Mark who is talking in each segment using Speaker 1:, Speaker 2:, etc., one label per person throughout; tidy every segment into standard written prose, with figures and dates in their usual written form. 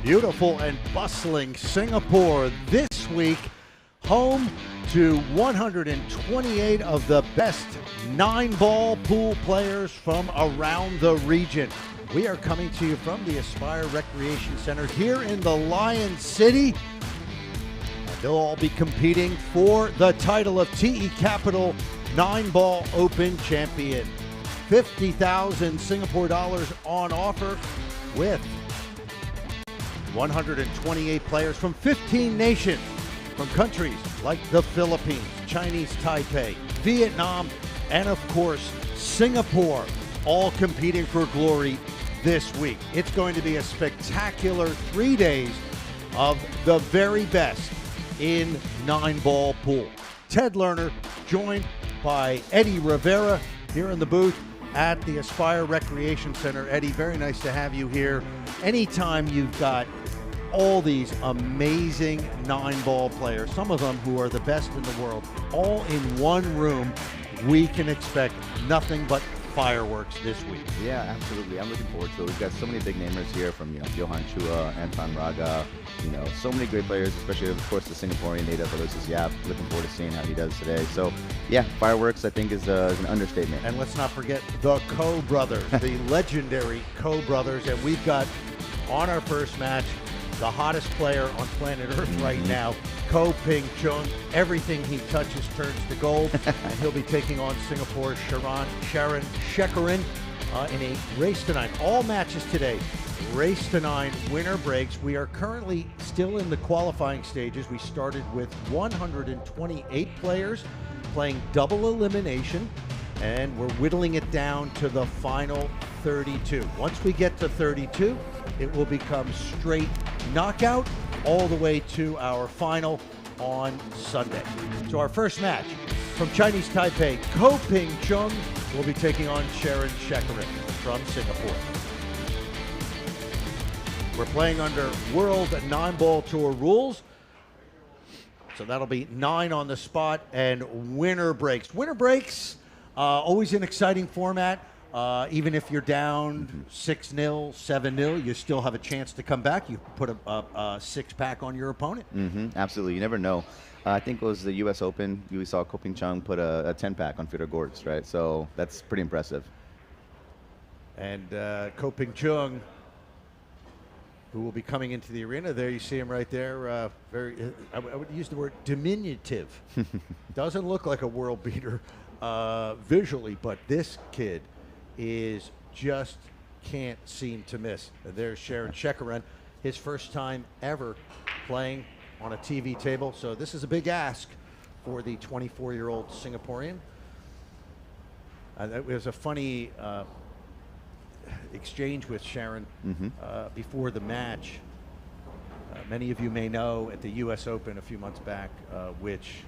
Speaker 1: Beautiful and bustling Singapore this week, home to 128 of the best nine-ball pool players from around the region. We are coming to you from the Aspire Recreation Center here in the Lion City. And they'll all be competing for the title of TE Capital Nineball Open Champion. 50,000 Singapore dollars on offer with 128 players from 15 nations, from countries like the Philippines, Chinese Taipei, Vietnam, and of course, Singapore, all competing for glory this week. It's going to be a spectacular 3 days of the very best in nine-ball pool. Ted Lerner, joined by Eddie Rivera here in the booth at the Aspire Recreation Center. Eddie, very nice to have you here. Anytime you've got all these amazing nine-ball players, some of them who are the best in the world, all in one room, we can expect nothing but fireworks this week.
Speaker 2: Yeah, absolutely. I'm looking forward to it. We've got so many big namers here from, Johan Chua, Anton Raga, so many great players, especially, of course, the Singaporean native, Aloysius Yap. Looking forward to seeing how he does today. So, yeah, fireworks, I think, is an understatement.
Speaker 1: And let's not forget the Ko brothers, the legendary Ko brothers. And we've got, on our first match, the hottest player on planet Earth right now, Ko Chung. Everything he touches turns to gold, and he'll be taking on Singapore's Sharan, Shekaran in a race to 9. All matches today, race to 9, winner breaks. We are currently still in the qualifying stages. We started with 128 players playing double elimination, and we're whittling it down to the final 32. Once we get to 32, it will become straight knockout all the way to our final on Sunday. So our first match from Chinese Taipei, Ko Chung will be taking on Sharan Shekaran from Singapore. We're playing under World Nineball Tour rules. So that'll be 9 on the spot and winner breaks. Winner breaks, always an exciting format. Even if you're down 6-0, 7-0, you still have a chance to come back. You put a six-pack on your opponent.
Speaker 2: Absolutely. You never know. I think it was the U.S. Open. We saw Ko Chung put a 10-pack on Fedor Gortz, right? So that's pretty impressive.
Speaker 1: And Ko Chung, who will be coming into the arena. There you see him right there. I would use the word diminutive. Doesn't look like a world beater visually, but this kid is just can't seem to miss. There's Sharan Shekaran, his first time ever playing on a TV table. So this is a big ask for the 24-year-old Singaporean. It was a funny exchange with Sharan before the match. Many of you may know at the U.S. Open a few months back, which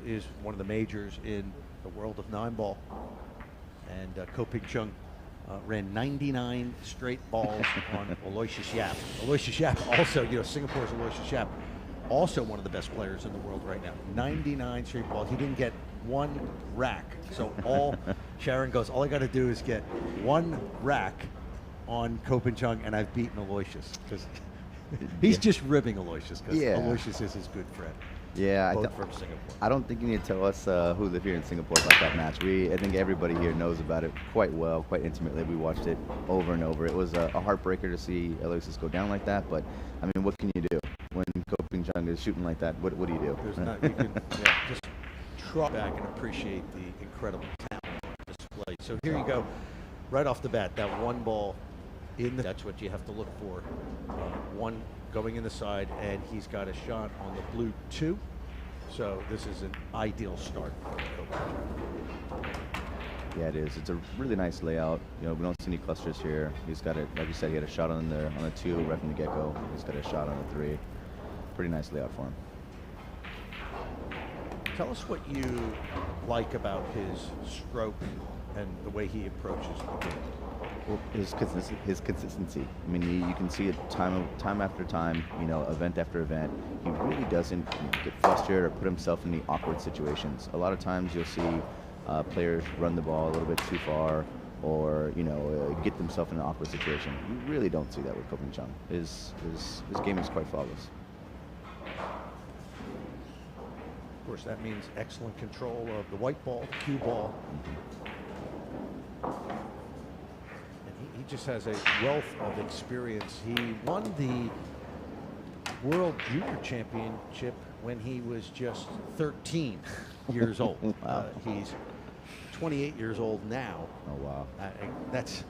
Speaker 1: is one of the majors in the world of nine-ball. And Ko Chung ran 99 straight balls on Aloysius Yap. Aloysius Yap also, Singapore's Aloysius Yap, also one of the best players in the world right now. 99 straight balls. He didn't get one rack. So Sharan goes, all I got to do is get one rack on Ko Chung, and I've beaten Aloysius. Because he's just ribbing Aloysius, because Aloysius is his good friend.
Speaker 2: Yeah,
Speaker 1: both from Singapore.
Speaker 2: I don't think you need to tell us who live here in Singapore about that match. I think everybody here knows about it quite well, quite intimately. We watched it over and over. It was a heartbreaker to see Aloysius go down like that, but I mean, what can you do when Ko Chung is shooting like that? What do you do?
Speaker 1: There's not, you can just trot back and appreciate the incredible talent display. So here you go, right off the bat, that one ball that's what you have to look for. One going in the side, and he's got a shot on the blue 2. So this is an ideal start for Ko Chung.
Speaker 2: Yeah, it is. It's a really nice layout. We don't see any clusters here. He's got it, like you said, he had a shot on the 2 right from the get-go. He's got a shot on the 3. Pretty nice layout for him.
Speaker 1: Tell us what you like about his stroke and the way he approaches the game.
Speaker 2: Well, his consistency. I mean, you can see it time after time, event after event. He really doesn't get flustered or put himself in the awkward situations. A lot of times you'll see players run the ball a little bit too far, or get themselves in an awkward situation. You really don't see that with Ko Chung. His game is quite flawless.
Speaker 1: Of course, that means excellent control of the white ball, the cue ball. And he just has a wealth of experience. He won the World Junior Championship when he was just 13 years old.
Speaker 2: Wow.
Speaker 1: He's 28 years old now.
Speaker 2: Oh, wow.
Speaker 1: That's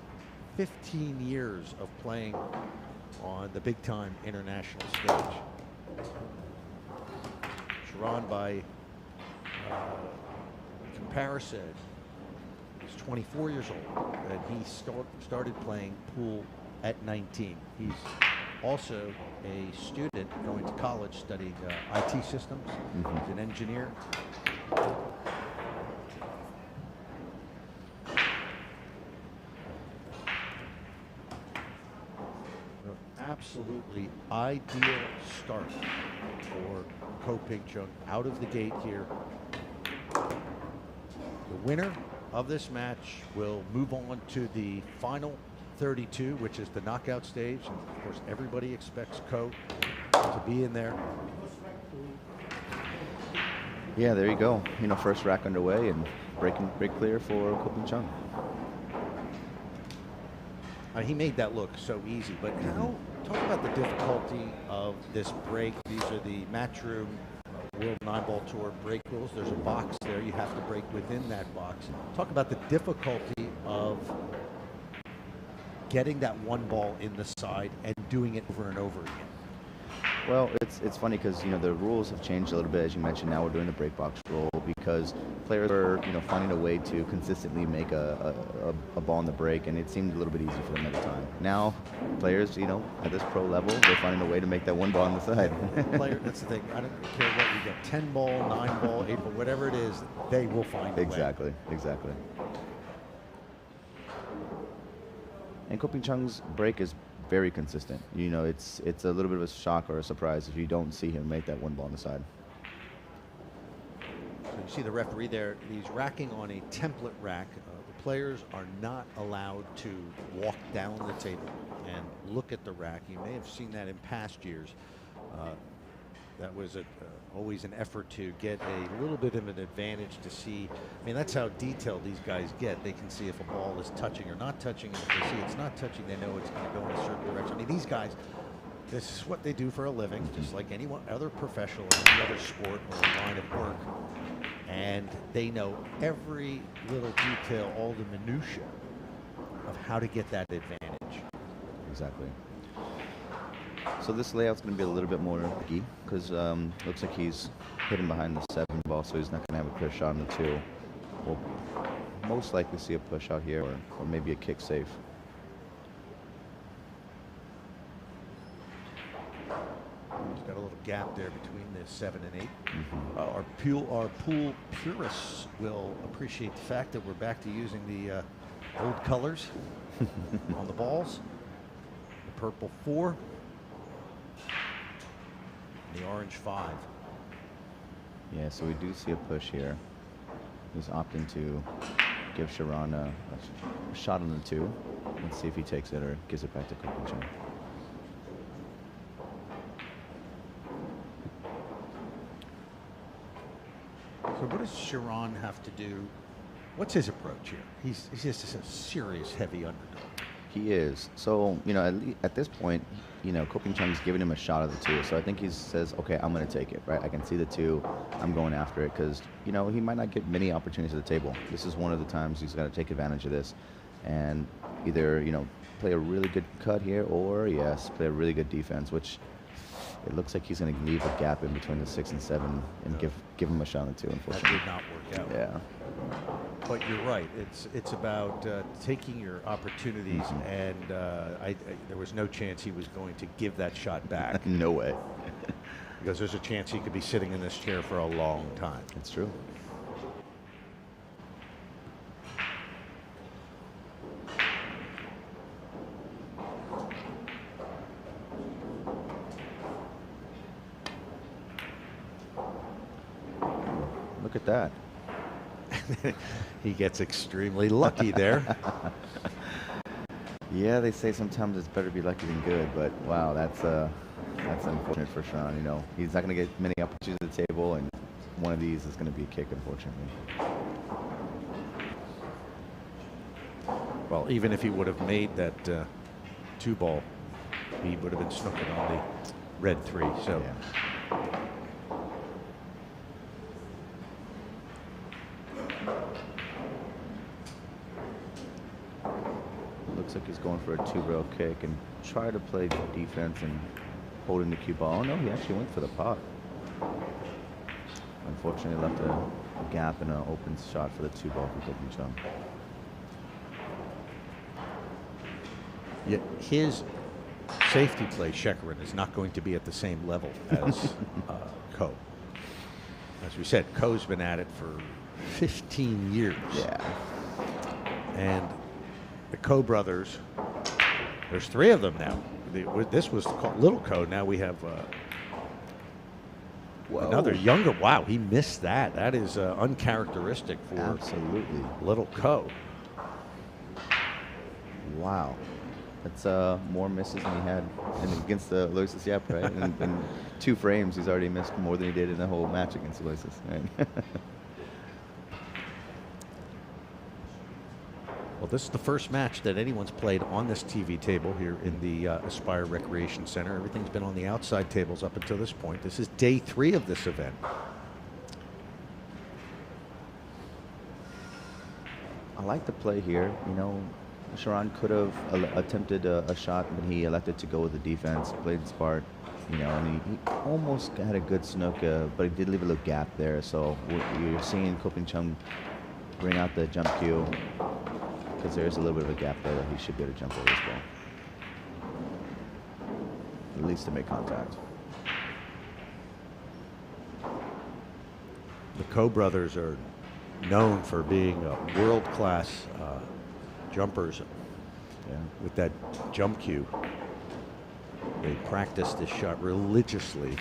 Speaker 1: 15 years of playing on the big-time international stage. Sharan, by comparison, is 24 years old, and he started playing pool at 19. He's also a student going to college studying IT systems. He's an engineer. Absolutely ideal start for Ko Chung out of the gate here. The winner of this match will move on to the final 32, which is the knockout stage. And of course, everybody expects Ko to be in there.
Speaker 2: Yeah, there you go. First rack underway and break clear for Ko Chung.
Speaker 1: He made that look so easy, but talk about the difficulty of this break. These are the Matchroom World Nineball Tour break rules. There's a box there. You have to break within that box. Talk about the difficulty of getting that one ball in the side and doing it over and over again.
Speaker 2: Well, it's funny because the rules have changed a little bit. As you mentioned, now we're doing the break box rule because players are finding a way to consistently make a ball in the break, and it seemed a little bit easy for them at the time. Now players at this pro level, they're finding a way to make that one ball on the side.
Speaker 1: That's the thing. I don't care what you get, 10 ball, 9 ball, 8 ball, whatever it is, they will find a way.
Speaker 2: Exactly. And Ko Chung's break is very consistent. It's a little bit of a shock or a surprise if you don't see him make that one ball on the side.
Speaker 1: So you see the referee there, he's racking on a template rack. The players are not allowed to walk down the table and look at the rack. You may have seen that in past years. That was always an effort to get a little bit of an advantage to see. I mean, that's how detailed these guys get. They can see if a ball is touching or not touching. And if they see it's not touching, they know it's going to go in a certain direction. I mean, these guys, this is what they do for a living, just like any other professional in any other sport or line of work. And they know every little detail, all the minutia of how to get that advantage.
Speaker 2: Exactly. So this layout's going to be a little bit more tricky because looks like he's hidden behind the 7 ball, so he's not going to have a clear shot on the 2. We'll most likely see a push out here or maybe a kick safe.
Speaker 1: He's got a little gap there between the 7 and 8. Our pool purists will appreciate the fact that we're back to using the old colors on the balls. The purple 4. The orange 5.
Speaker 2: Yeah, so we do see a push here. He's opting to give Sharan a shot on the 2. Let's see if he takes it or gives it back to Ko Chung.
Speaker 1: So what does Sharan have to do? What's his approach here? He's just a serious heavy underdog.
Speaker 2: He is. So, at this point, Ko Chung's giving him a shot at the 2. So I think he says, okay, I'm going to take it, right? I can see the 2. I'm going after it because, he might not get many opportunities at the table. This is one of the times he's got to take advantage of this and either, play a really good cut here or, yes, play a really good defense, which it looks like he's going to leave a gap in between the 6 and 7 and give him a shot on the 2, unfortunately.
Speaker 1: That did not work out.
Speaker 2: Yeah.
Speaker 1: But you're right. It's about taking your opportunities, and there was no chance he was going to give that shot back.
Speaker 2: No way.
Speaker 1: Because there's a chance he could be sitting in this chair for a long time.
Speaker 2: It's true. Look at that.
Speaker 1: He gets extremely lucky there.
Speaker 2: Yeah, they say sometimes it's better to be lucky than good, but wow, that's unfortunate for Sharan. You know, he's not going to get many opportunities at the table, and one of these is going to be a kick, unfortunately.
Speaker 1: Well, even if he would have made that 2-ball, he would have been snooking on the red 3. So.
Speaker 2: Yeah. Looks like he's going for a 2-rail kick and try to play defense and holding the cue ball. Oh no, he actually went for the pot. Unfortunately, left a gap in an open shot for the 2-ball for Chung.
Speaker 1: Yeah, his safety play, Shekaran, is not going to be at the same level as Ko. As we said, Ko's been at it for 15 years.
Speaker 2: Yeah.
Speaker 1: And the Ko brothers, there's 3 of them now. This was called Little Ko. Now we have another younger. Wow, he missed that. That is uncharacteristic for
Speaker 2: Absolutely.
Speaker 1: Little Ko.
Speaker 2: Wow. That's more misses than he had against Aloysius Yap, right? in 2 frames, he's already missed more than he did in the whole match against Aloysius, right?
Speaker 1: Well, this is the first match that anyone's played on this TV table here in the Aspire Recreation Center. Everything's been on the outside tables up until this point. This is day 3 of this event.
Speaker 2: I like the play here. You know, Sharan could have attempted a shot, but he elected to go with the defense, played smart, you know, and he almost had a good snook, but he did leave a little gap there. So you're seeing Chung bring out the jump cue, because there's a little bit of a gap there that he should be able to jump over as well. At least to make contact.
Speaker 1: The Ko brothers are known for being world-class jumpers.
Speaker 2: Yeah.
Speaker 1: With that jump cue. They practice this shot religiously.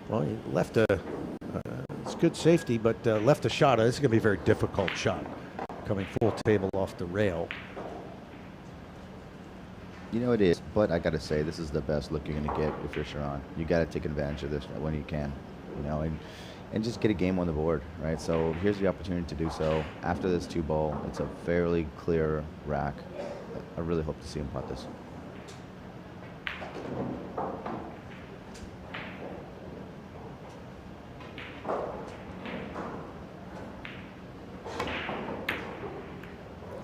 Speaker 1: Well, he left it's good safety, but left a shot. This is going to be a very difficult shot. Coming full table off the rail.
Speaker 2: You know, it is, but I got to say, this is the best look you're going to get if you're Sharan. You got to take advantage of this when you can, you know, and just get a game on the board, right? So here's the opportunity to do so. After this 2-ball, it's a fairly clear rack. I really hope to see him putt this.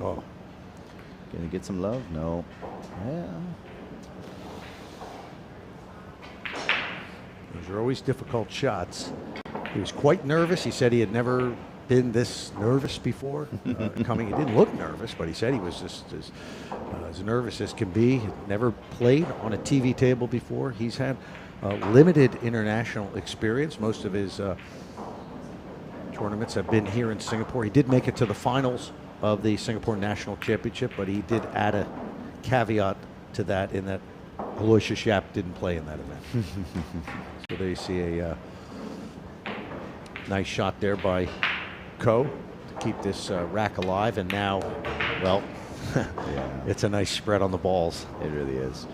Speaker 1: Oh.
Speaker 2: Gonna get some love? No. Yeah.
Speaker 1: Those are always difficult shots. He was quite nervous. He said he had never been this nervous before coming. He didn't look nervous, but he said he was just as nervous as can be. He'd never played on a TV table before. He's had limited international experience. Most of his tournaments have been here in Singapore. He did make it to the finals of the Singapore National Championship, but he did add a caveat to that in that Aloysius Yap didn't play in that event. So there you see a nice shot there by Ko to keep this rack alive, and now, well,
Speaker 2: Yeah.
Speaker 1: it's a nice spread on the balls.
Speaker 2: It really is.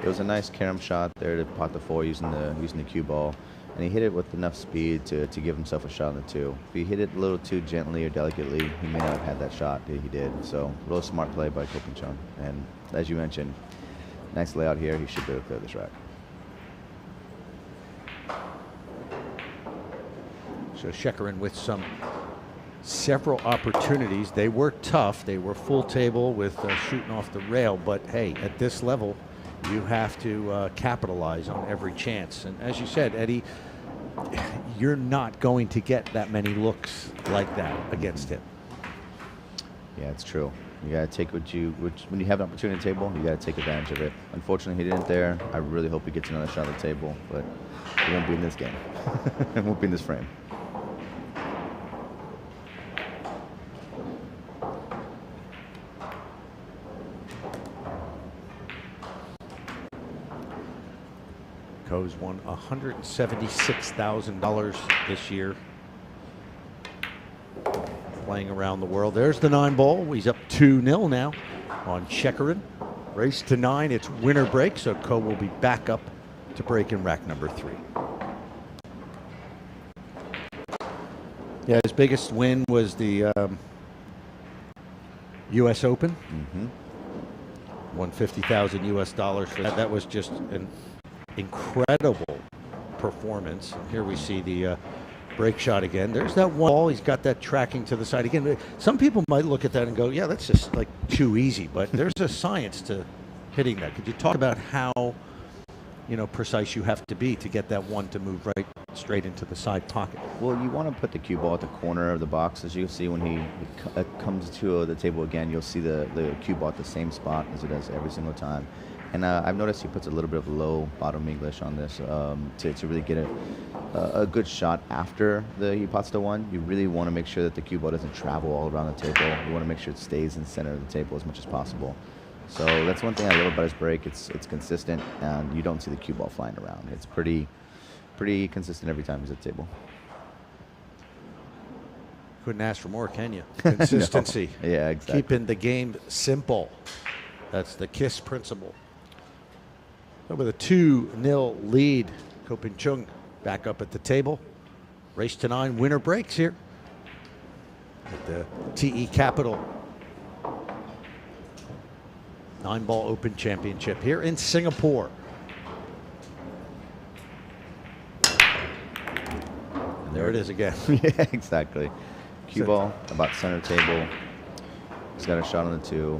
Speaker 2: It was a nice carom shot there to pot the 4 using the cue ball, and he hit it with enough speed to give himself a shot on the 2. If he hit it a little too gently or delicately, he may not have had that shot that he did. So, real smart play by Chung. And as you mentioned, nice layout here. He should be able to clear this rack.
Speaker 1: So Shekaran with several opportunities. They were tough. They were full table with shooting off the rail. But hey, at this level, you have to capitalize on every chance. And as you said, Eddie, you're not going to get that many looks like that against him.
Speaker 2: Yeah, it's true. You got to take when you have an opportunity at the table, you got to take advantage of it. Unfortunately, he didn't there. I really hope he gets another shot at the table, but he won't be in this game. It won't be in this frame.
Speaker 1: Co's won $176,000 this year playing around the world. There's the 9-ball. He's up 2-0 now on Shekaran. Race to 9. It's winner break, so Co will be back up to break in rack number 3. Yeah, his biggest win was the U.S. Open.
Speaker 2: Mm-hmm.
Speaker 1: Won $50,000 US for that. That was just an incredible performance. And here we see the break shot again. There's that one ball. He's got that tracking to the side again. Some people might look at that and go, yeah, that's just like too easy. But there's a science to hitting that. Could you talk about how, precise you have to be to get that one to move right straight into the side pocket?
Speaker 2: Well, you want to put the cue ball at the corner of the box. As you can see, when he comes to the table again, you'll see the cue ball at the same spot as it does every single time. And I've noticed he puts a little bit of low bottom English on this to really get a good shot after he pots the one. You really want to make sure that the cue ball doesn't travel all around the table. You want to make sure it stays in the center of the table as much as possible. So that's one thing I love about his break. It's consistent, and you don't see the cue ball flying around. It's pretty consistent every time he's at the table.
Speaker 1: Couldn't ask for more, can you? Consistency.
Speaker 2: No. Yeah, exactly.
Speaker 1: Keeping the game simple. That's the KISS principle. So with a 2-0 lead, Chung back up at the table. Race to 9, winner breaks here at the TE Capital 9-ball Open Championship here in Singapore. And there it is again.
Speaker 2: Yeah, exactly. Cue ball about center table. He's got a shot on the 2.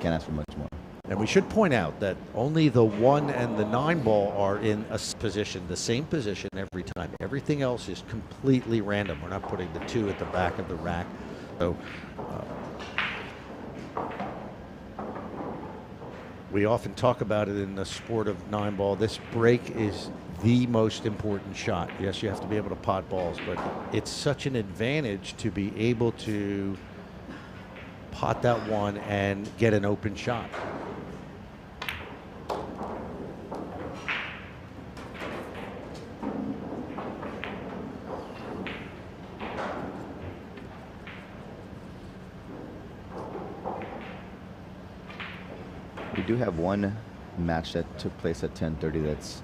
Speaker 2: Can't ask for much more.
Speaker 1: And we should point out that only the 1 and the 9-ball are in a position, the same position every time. Everything else is completely random. We're not putting the 2 at the back of the rack. So we often talk about it in the sport of 9-ball. This break is the most important shot. Yes, you have to be able to pot balls, but it's such an advantage to be able to pot that one and get an open shot.
Speaker 2: We do have one match that took place at 10:30 that's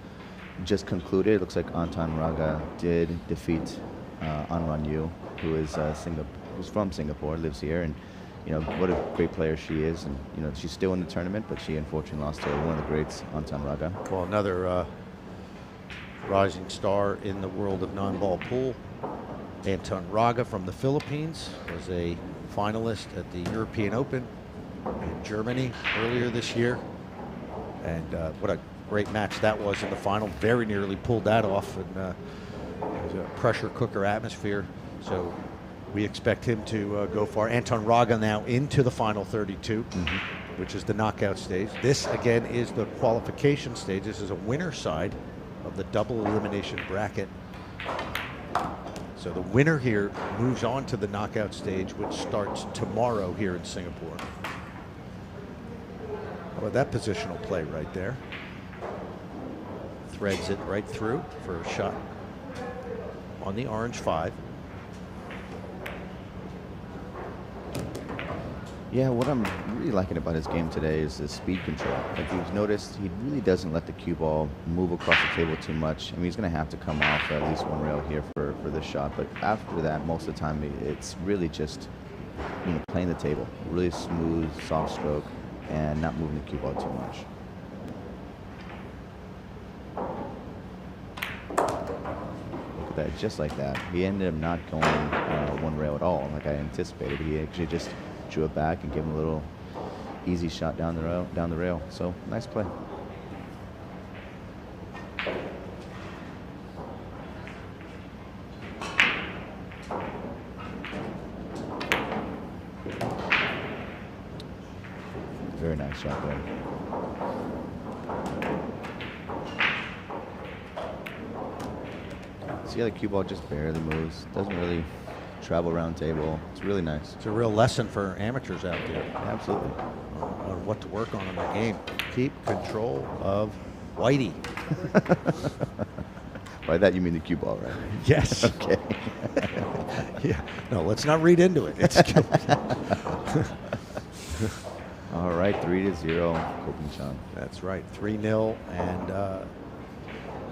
Speaker 2: just concluded. It looks like Anton Raga did defeat Anran Yu, who is who's from Singapore, lives here, and what a great player she is. And she's still in the tournament, but she unfortunately lost to one of the greats, Anton Raga.
Speaker 1: Well, another rising star in the world of 9-ball pool. Anton Raga from the Philippines was a finalist at the European Open in Germany earlier this year. And what a great match that was in the final. Very nearly pulled that off, and it was a pressure cooker atmosphere. So we expect him to go far. Anton Raga now into the final 32, which is the knockout stage. This, again, is the qualification stage. This is a winner side of the double elimination bracket. So the winner here moves on to the knockout stage, which starts tomorrow here in Singapore. How about that positional play right there? Threads it right through for a shot on the orange 5.
Speaker 2: Yeah, what I'm really liking about his game today is his speed control. Like you've noticed, he really doesn't let the cue ball move across the table too much. I mean, he's going to have to come off at least one rail here for this shot. But after that, most of the time, it's really just playing the table. Really smooth, soft stroke, and not moving the cue ball too much. Look at that, just like that. He ended up not going one rail at all, like I anticipated. He actually just drew it back and gave him a little easy shot down the rail. So nice play. Very nice shot there. See how the cue ball just barely moves. Doesn't really travel around table. It's really nice.
Speaker 1: It's a real lesson for amateurs out there.
Speaker 2: Absolutely.
Speaker 1: On what to work on in the game. Keep control of Whitey.
Speaker 2: By that you mean the cue ball, right?
Speaker 1: Yes.
Speaker 2: Okay.
Speaker 1: Yeah. No, let's not read into it. It's
Speaker 2: All right, 3-0, Koping Chung.
Speaker 1: That's right, 3-0, and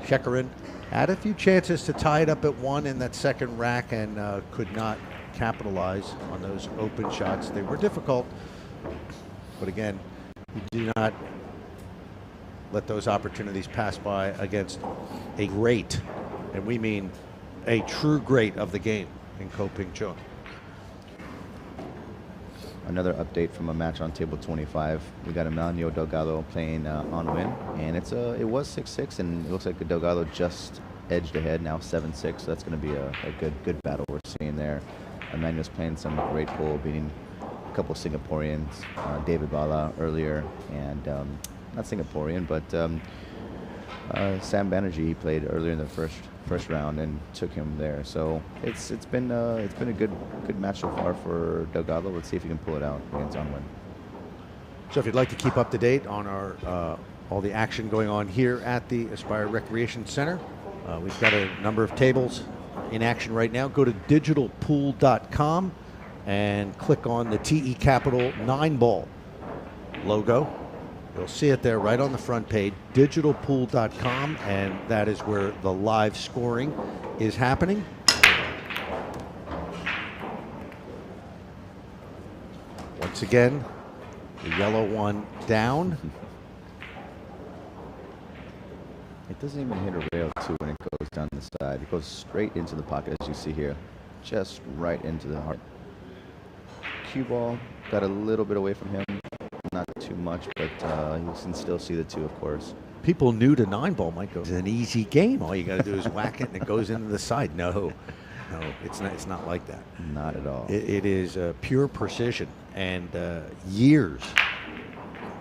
Speaker 1: Shekaran had a few chances to tie it up at 1 in that second rack and could not capitalize on those open shots. They were difficult, but again, you do not let those opportunities pass by against a great, and we mean a true great of the game in Koping Chung.
Speaker 2: Another update from a match on table 25. We got Emmanuel Delgado playing on win, and it was 6-6, and it looks like Delgado just edged ahead now 7-6. So that's going to be a good battle we're seeing there. Emmanuel's playing some great pool, beating a couple of Singaporeans, David Bala earlier, and not Singaporean, but Sam Banerjee. He played earlier in the first round and took him there. So it's been a good match so far for Delgado. Let's see if he can pull it out against Onwin.
Speaker 1: So if you'd like to keep up to date on our all the action going on here at the Aspire Recreation Center, we've got a number of tables in action right now. Go to digitalpool.com and click on the TE Capital Nineball logo. You'll see it there right on the front page, digitalpool.com, and that is where the live scoring is happening. Once again, the yellow one down.
Speaker 2: It doesn't even hit a rail, too, when it goes down the side. It goes straight into the pocket, as you see here, just right into the heart. Cue ball got a little bit away from him. Not too much, but you can still see the 2, of course.
Speaker 1: People new to Nineball might go, it's an easy game. All you got to do is whack it and it goes into the side. No, it's not like that.
Speaker 2: Not at all.
Speaker 1: It is pure precision and years,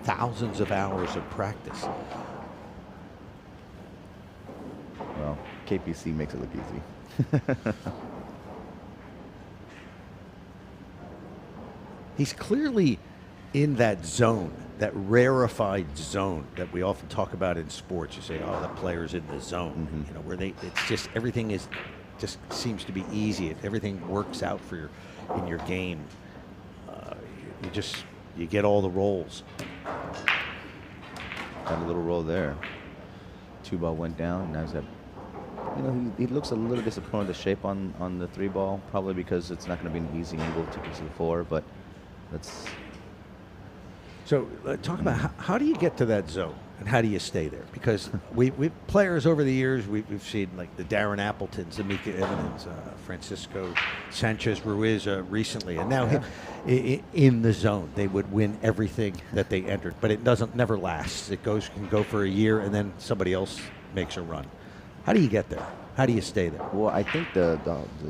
Speaker 1: thousands of hours of practice.
Speaker 2: Well, KPC makes it look easy.
Speaker 1: He's clearly in that zone, that rarefied zone that we often talk about in sports. You say, oh, the player's in the zone, you know, where it's just, everything is, just seems to be easy. Everything works out for in your game. You get all the rolls.
Speaker 2: Got a little roll there. 2 ball went down. Now he's got, you know, he looks a little disappointed with the shape on the 3 ball, probably because it's not going to be an easy angle to get to the 4, but that's.
Speaker 1: So talk about how do you get to that zone and how do you stay there? Because we players over the years, we've seen like the Darren Appletons, the Mika Evans, Francisco Sanchez Ruiz recently, and now in the zone, they would win everything that they entered, but it never lasts. It can go for a year and then somebody else makes a run. How do you get there? How do you stay there?
Speaker 2: Well, I think the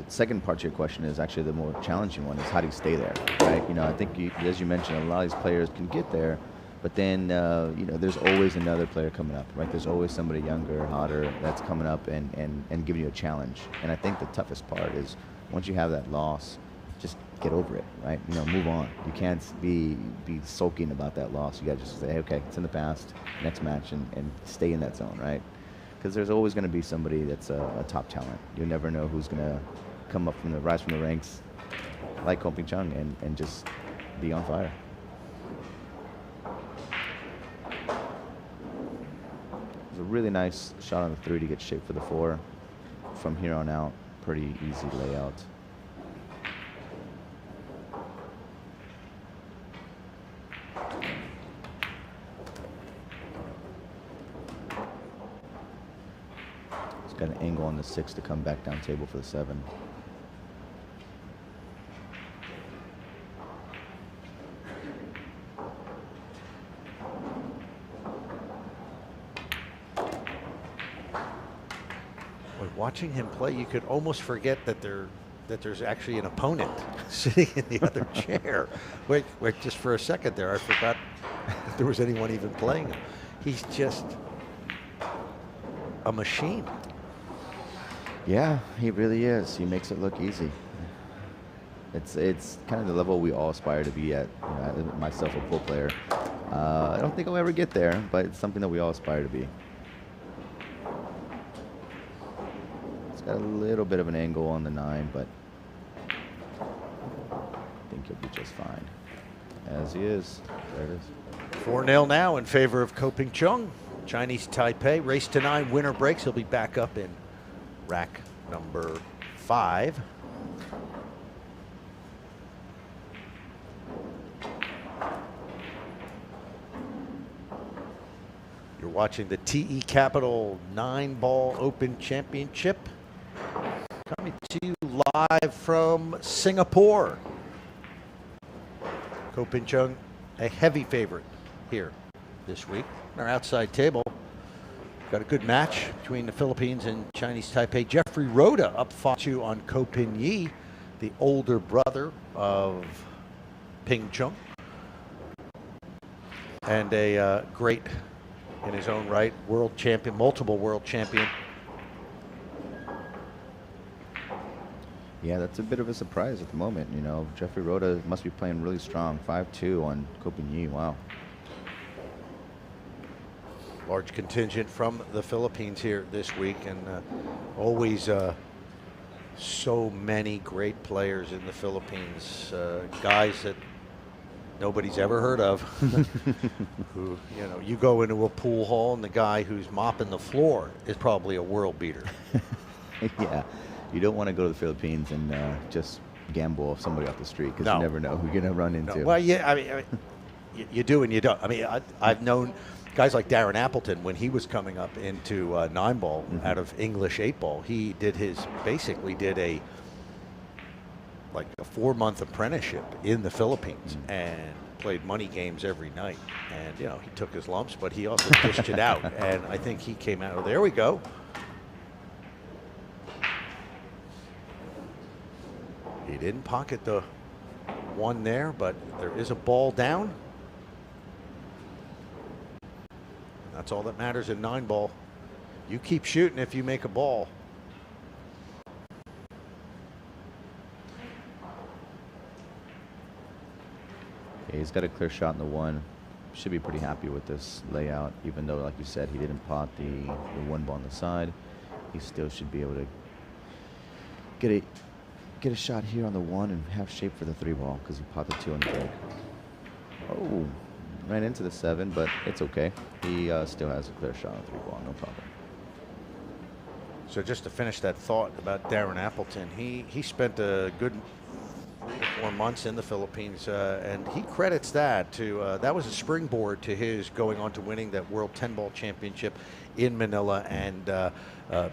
Speaker 2: second part to your question is actually the more challenging one, is how do you stay there, right? You know, I think, as you mentioned, a lot of these players can get there, but then, you know, there's always another player coming up, right? There's always somebody younger, hotter, that's coming up and giving you a challenge. And I think the toughest part is once you have that loss, just get over it, right? You know, move on. You can't be sulking about that loss. You got to just say, okay, it's in the past, next match, and stay in that zone, right? Because there's always going to be somebody that's a top talent. You never know who's going to come up rise from the ranks like Koping Chung and just be on fire. It's a really nice shot on the 3 to get shape for the 4. From here on out, pretty easy layout. Got an angle on the 6 to come back down table for the 7.
Speaker 1: Watching him play, you could almost forget that there's actually an opponent sitting in the other chair. Wait, just for a second there, I forgot if there was anyone even playing him. He's just a machine.
Speaker 2: Yeah, he really is. He makes it look easy. It's kind of the level we all aspire to be at. You know, myself, a pool player. I don't think I'll ever get there, but it's something that we all aspire to be. Got a little bit of an angle on the 9, but I think he'll be just fine. As he is. There it is.
Speaker 1: 4-0 now in favor of Ko Ping Chung. Chinese Taipei, race to 9, winner breaks. He'll be back up in rack number 5. You're watching the TE Capital Nineball Open Championship. Coming to you live from Singapore. Ko Ping Chung, a heavy favorite here this week. On our outside table, got a good match between the Philippines and Chinese Taipei. Jeffrey Rhoda up 5-2 on Ko Ping Yi, the older brother of Ping Chung. And a great, in his own right, world champion, multiple world champion.
Speaker 2: Yeah, that's a bit of a surprise at the moment. You know, Jeffrey Rhoda must be playing really strong. 5-2 on Ko Ping Yi. Wow.
Speaker 1: Large contingent from the Philippines here this week, and always so many great players in the Philippines. Guys that nobody's ever heard of. Who, you know, you go into a pool hall and the guy who's mopping the floor is probably a world beater.
Speaker 2: Yeah. You don't want to go to the Philippines and just gamble off somebody off the street, because you never know who you're going to run into.
Speaker 1: No. Well, yeah, I mean you do and you don't. I mean, I've known guys like Darren Appleton when he was coming up into 9-ball out of English 8-ball. He did basically did a 4-month apprenticeship in the Philippines and played money games every night. And, you know, he took his lumps, but he also dished it out. And I think he came out of there. We go. He didn't pocket the 1 there, but there is a ball down. That's all that matters in 9-ball. You keep shooting if you make a ball.
Speaker 2: Yeah, he's got a clear shot in the 1. Should be pretty happy with this layout, even though, like you said, he didn't pot the 1 ball on the side. He still should be able to get a shot here on the 1 and have shape for the 3 ball, because he pot the 2 on the break. Oh, ran into the 7, but it's okay. He still has a clear shot on 3 ball, no problem.
Speaker 1: So just to finish that thought about Darren Appleton, he spent a good 3 or 4 months in the Philippines, and he credits that to that was a springboard to his going on to winning that World 10-ball championship in Manila and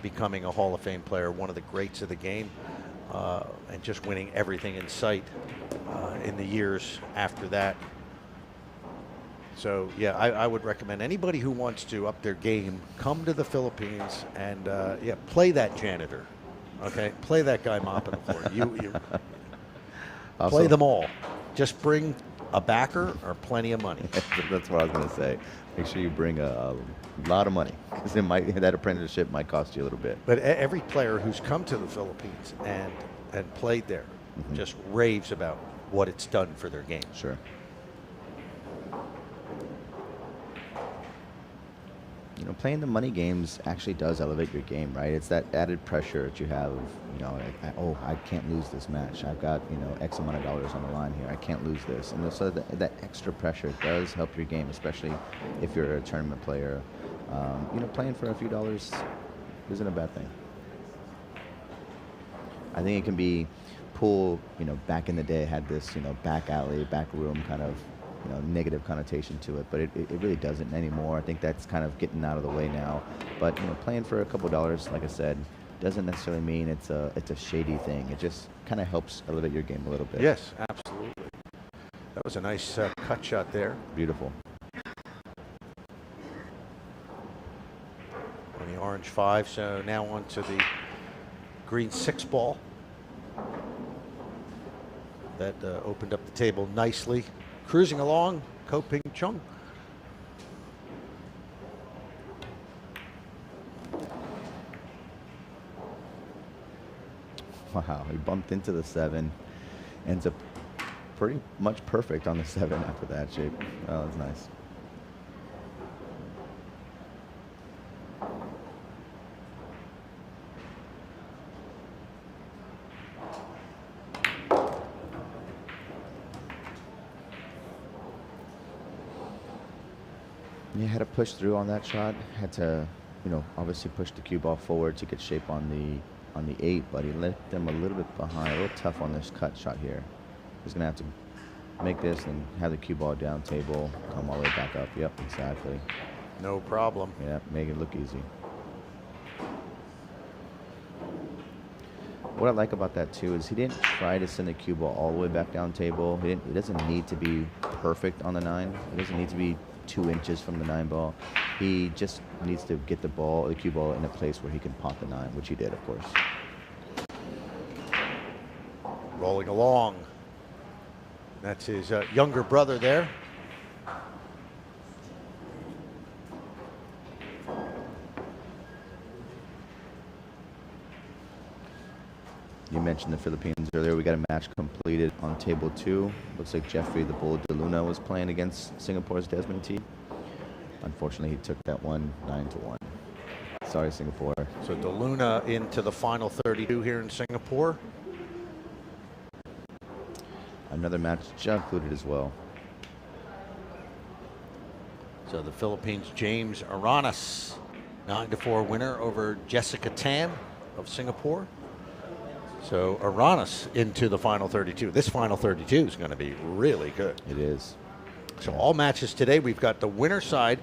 Speaker 1: becoming a Hall of Fame player, one of the greats of the game. And just winning everything in sight in the years after that. So, yeah, I would recommend anybody who wants to up their game, come to the Philippines and, play that janitor, okay? Play that guy mopping the floor. You play them all. Just bring a backer or plenty of money.
Speaker 2: That's what I was going to say. Make sure you bring a lot of money, because that apprenticeship might cost you a little bit.
Speaker 1: But every player who's come to the Philippines and played there just raves about what it's done for their game.
Speaker 2: Sure. You know, playing the money games actually does elevate your game, right? It's that added pressure that you have of, you know, I can't lose this match. I've got, you know, X amount of dollars on the line here. I can't lose this. And so that extra pressure does help your game, especially if you're a tournament player. You know, playing for a few dollars isn't a bad thing. I think it can be pool, you know, back in the day had this, you know, back alley, back room kind of, you know, negative connotation to it, but it really doesn't anymore. I think that's kind of getting out of the way now. But, you know, playing for a couple dollars, like I said, doesn't necessarily mean it's a shady thing. It just kind of helps elevate your game a little bit.
Speaker 1: Yes, absolutely. That was a nice cut shot there.
Speaker 2: Beautiful.
Speaker 1: On the orange 5, so now on to the green 6 ball. That opened up the table nicely. Cruising along, Ko Ping Chung.
Speaker 2: Wow, he bumped into the 7. Ends up pretty much perfect on the 7 after that shape. Oh, that's nice. Yeah, had to push through on that shot. Had to, obviously push the cue ball forward to get shape on the 8, but he left them a little bit behind. A little tough on this cut shot here. He's gonna have to make this and have the cue ball down table, come all the way back up. Yep, exactly.
Speaker 1: No problem.
Speaker 2: Yeah, make it look easy. What I like about that too is he didn't try to send the cue ball all the way back down table. It doesn't need to be perfect on the 9. It doesn't need to be 2 inches from the 9 ball. He just needs to get the cue ball in a place where he can pot the 9, which he did, of course.
Speaker 1: Rolling along. That's his younger brother there.
Speaker 2: You mentioned the Philippines earlier. We got a match completed on table 2. Looks like Jeffrey the Bull de Luna was playing against Singapore's Desmond T. Unfortunately, he took that one 9-1. Sorry, Singapore.
Speaker 1: So de Luna into the final 32 here in Singapore.
Speaker 2: Another match included as well.
Speaker 1: So the Philippines' James Aranas, 9-4 winner over Jessica Tan of Singapore. So Aranas into the final 32. This final 32 is going to be really good.
Speaker 2: It is.
Speaker 1: So all matches today, we've got the winner side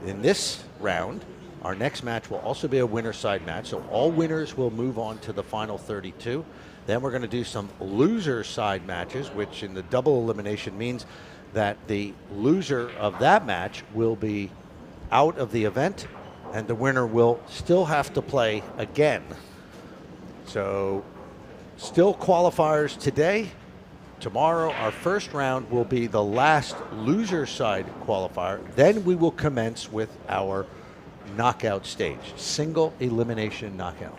Speaker 1: in this round. Our next match will also be a winner side match. So all winners will move on to the final 32. Then we're going to do some loser side matches, which in the double elimination means that the loser of that match will be out of the event and the winner will still have to play again. So still qualifiers today. Tomorrow, our first round will be the last loser side qualifier. Then we will commence with our knockout stage, single elimination knockout.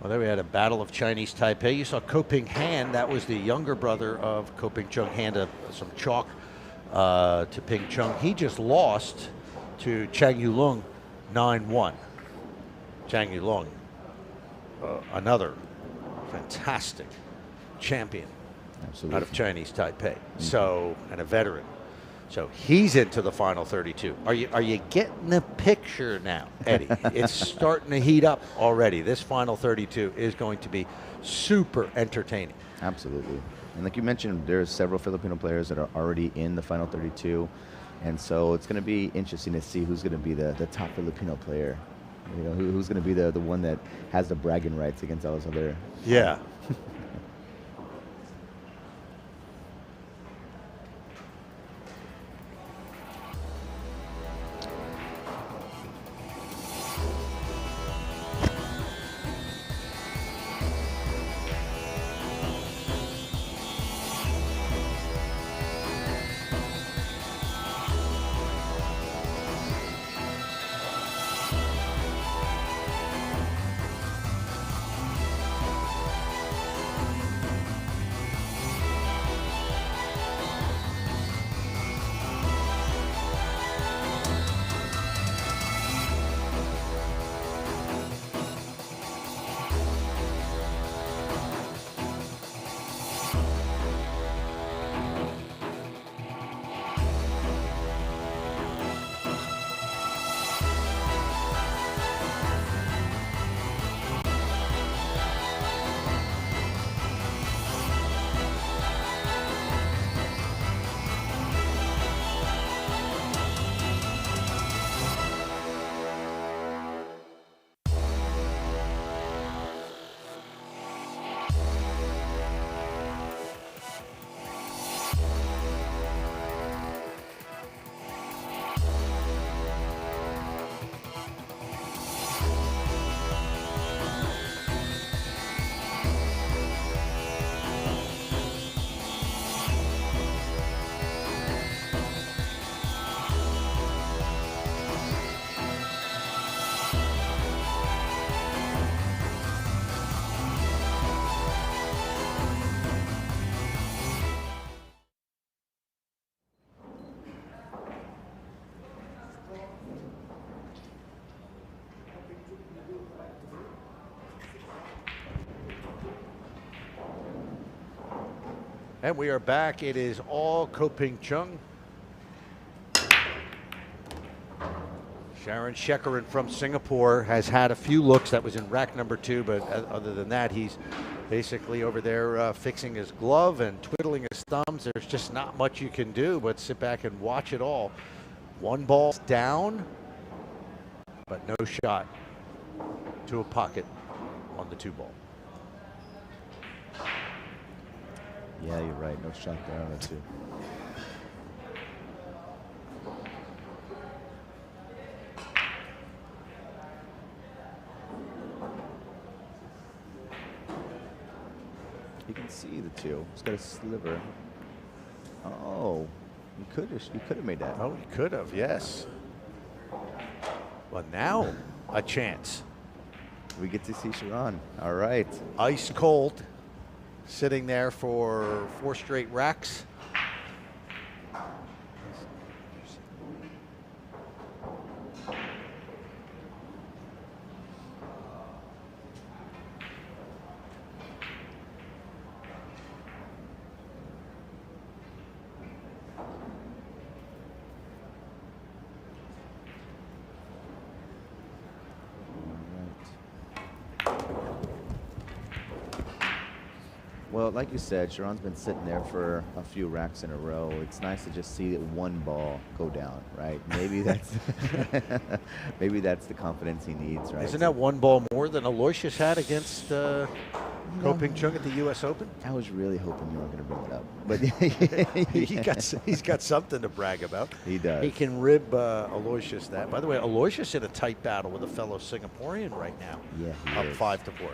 Speaker 1: Well, there we had a battle of Chinese Taipei. You saw Ko Ping Han, that was the younger brother of Ko Ping Chung, handed some chalk to Ping Chung. He just lost to Chang Yulong 9-1. Chang Yulong, another fantastic champion.
Speaker 2: Absolutely.
Speaker 1: Out of Chinese Taipei. So, and a veteran. So he's into the final 32. Are you getting the picture now, Eddie? It's starting to heat up already. This final 32 is going to be super entertaining.
Speaker 2: Absolutely. And like you mentioned, there's several Filipino players that are already in the final 32. And so it's going to be interesting to see who's going to be the top Filipino player. Who's going to be the one that has the bragging rights against all those other.
Speaker 1: Yeah. And we are back. It is all Ko-Ping Chung. Sharan Shekaran from Singapore has had a few looks. That was in rack number 2, but other than that, he's basically over there fixing his glove and twiddling his thumbs. There's just not much you can do but sit back and watch it all. 1 ball down, but no shot to a pocket on the 2 ball.
Speaker 2: Yeah, you're right. No shot there on the 2. You can see the 2. He's got a sliver. Oh, you could have made that.
Speaker 1: Oh, he could have, yes. Well, now a chance.
Speaker 2: We get to see Sharan. All right.
Speaker 1: Ice cold, sitting there for 4 straight racks.
Speaker 2: Well, like you said, Sharan's been sitting there for a few racks in a row. It's nice to just see that 1 ball go down, right? Maybe that's maybe that's the confidence he needs, right?
Speaker 1: Isn't that 1 ball more than Aloysius had against Ko-Ping Chung at the U.S. Open?
Speaker 2: I was really hoping you weren't going to bring it up, but
Speaker 1: he's got something to brag about.
Speaker 2: He does.
Speaker 1: He can rib Aloysius that. By the way, Aloysius in a tight battle with a fellow Singaporean right now.
Speaker 2: Yeah, he
Speaker 1: up
Speaker 2: is.
Speaker 1: 5-4.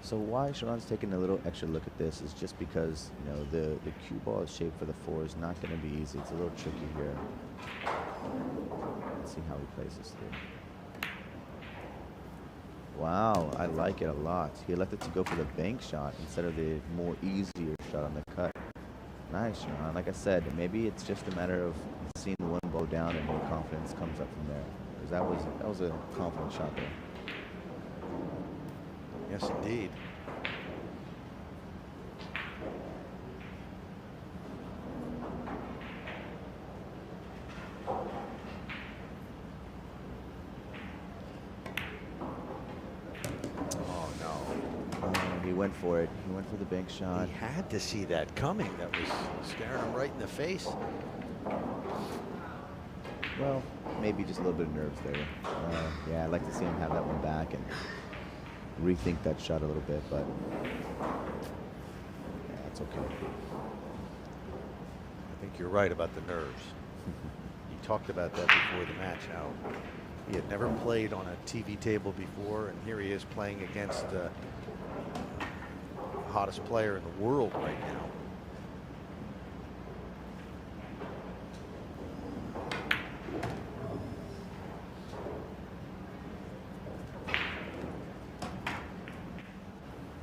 Speaker 2: So why Sharan's taking a little extra look at this is just because, you know, the cue ball is shaped for the 4 is not going to be easy. It's a little tricky here. Let's see how he plays this through. Wow, I like it a lot. He elected to go for the bank shot instead of the more easier shot on the cut. Nice, Sharan. Like I said, maybe it's just a matter of seeing the 1 ball down and more confidence comes up from there. Because that was a confident shot there.
Speaker 1: Yes, indeed. Oh, no.
Speaker 2: He went for it. He went for the bank shot.
Speaker 1: He had to see that coming. That was staring him right in the face.
Speaker 2: Well, maybe just a little bit of nerves there. Yeah, I'd like to see him have that one back and rethink that shot a little bit, but yeah, it's okay.
Speaker 1: I think you're right about the nerves. You talked about that before the match, how he had never played on a TV table before, and here he is playing against the hottest player in the world right now.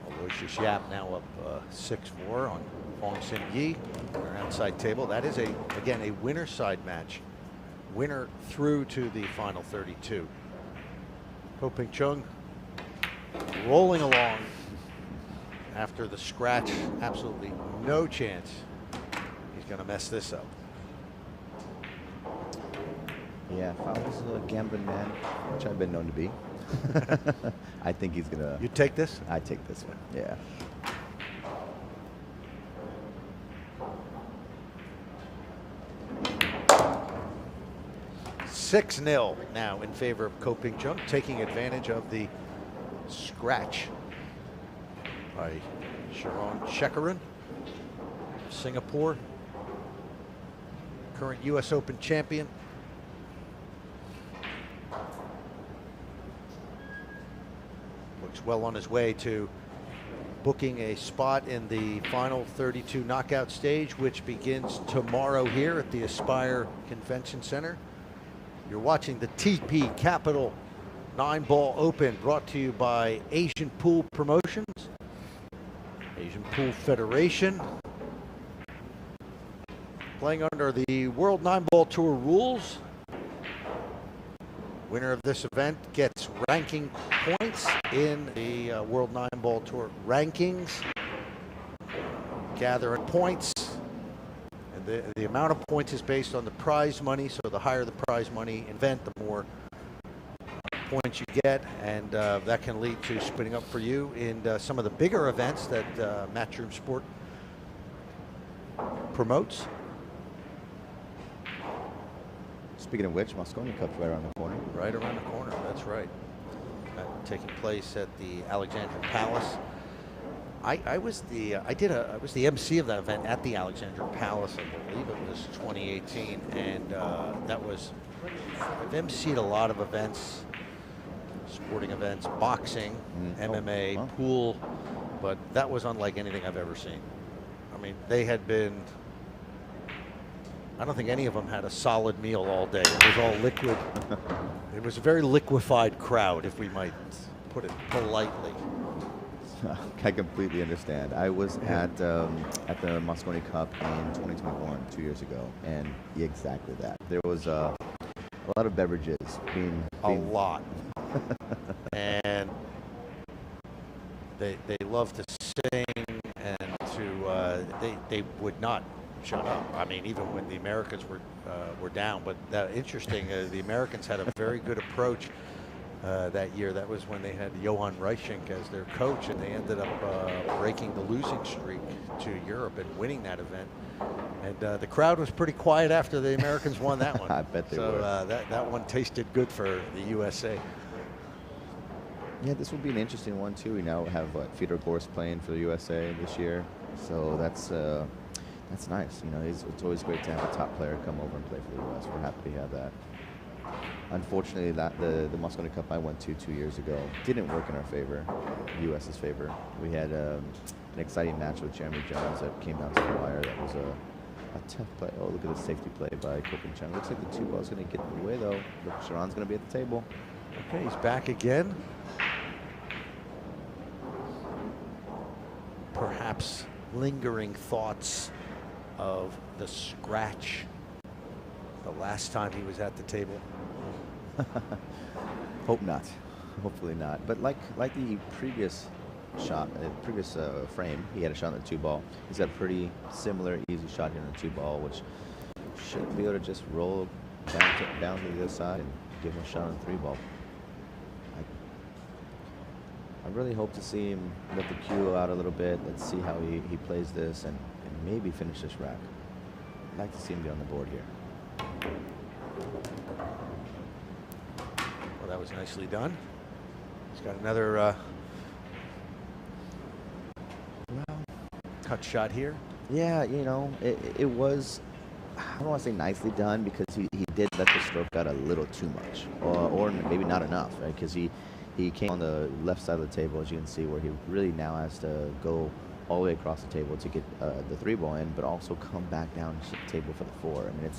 Speaker 1: Aloysius Yap now up 6-4 on Fong Sin Yi, their outside table. That is, again, a winner side match. Winner through to the final 32. Ko-Ping Chung rolling along after the scratch. Absolutely no chance he's going to mess this up.
Speaker 2: Yeah, if I was a gambling man, which I've been known to be, I think he's going to...
Speaker 1: You take this?
Speaker 2: I take this one, yeah.
Speaker 1: Six 0 now in favor of Ko-Ping Chung, taking advantage of the scratch by Sharan Shekaran, Singapore, current U.S. Open champion. Looks well on his way to booking a spot in the final 32 knockout stage, which begins tomorrow here at the Aspire Convention Center. You're watching the TP Capital Nineball Open, brought to you by Asian Pool Promotions, Asian Pool Federation. Playing under the World Nineball Tour rules. Winner of this event gets ranking points in the World Nineball Tour rankings. Gather points. And the amount of points is based on the prize money. So the higher the prize money event, the more points you get. And that can lead to splitting up for you in some of the bigger events that Matchroom Sport promotes.
Speaker 2: Speaking of which, Moscone Cup's right around the corner.
Speaker 1: Right around the corner, that's right. Taking place at the Alexandra Palace. I was the MC of that event at the Alexandra Palace. I believe it was 2018, and I've MC'd a lot of events, sporting events, boxing, MMA, pool, but that was unlike anything I've ever seen. I mean, they had been. I don't think any of them had a solid meal all day. It was all liquid. It was a very liquefied crowd, if we might put it politely.
Speaker 2: I completely understand. I was at the Moscone Cup in 2021, 2 years ago, and exactly that. There was a lot of beverages being
Speaker 1: a lot. And they love to sing, and they would not shut up. I mean, even when the Americans were down. But interesting, the Americans had a very good approach that year. That was when they had Johan Reichink as their coach, and they ended up breaking the losing streak to Europe and winning that event. And the crowd was pretty quiet after the Americans won that one.
Speaker 2: I bet they were.
Speaker 1: So that one tasted good for the USA.
Speaker 2: Yeah, this will be an interesting one too. We now have Fedor Gorst playing for the USA this year, so that's nice. You know, it's always great to have a top player come over and play for the U.S. We're happy to have that. Unfortunately, the Moscone Cup I went to 2 years ago didn't work in our favor, the U.S.'s favor. We had an exciting match with Jeremy Jones that came down to the wire. That was a tough play. Oh, look at the safety play by Chung. Looks like the 2-ball's going to get in the way, though. Look, Sharan's going to be at the table.
Speaker 1: Okay, he's back again. Perhaps lingering thoughts of the scratch the last time he was at the table.
Speaker 2: Hope not. Hopefully not. But like the previous shot, previous frame, he had a shot on the 2-ball. He's got a pretty similar, easy shot here on the 2-ball, which should be able to just roll down to the other side and give him a shot on the 3-ball. I really hope to see him let the cue out a little bit. Let's see how he plays this and maybe finish this rack. I'd like to see him be on the board here.
Speaker 1: Well, that was nicely done. He's got another cut shot here.
Speaker 2: Yeah, you know, it was, I don't want to say nicely done, because he did let the stroke out a little too much, or maybe not enough, right? Because he came on the left side of the table, as you can see, where he really now has to go all the way across the table to get the 3-ball in, but also come back down to the table for the 4. I mean,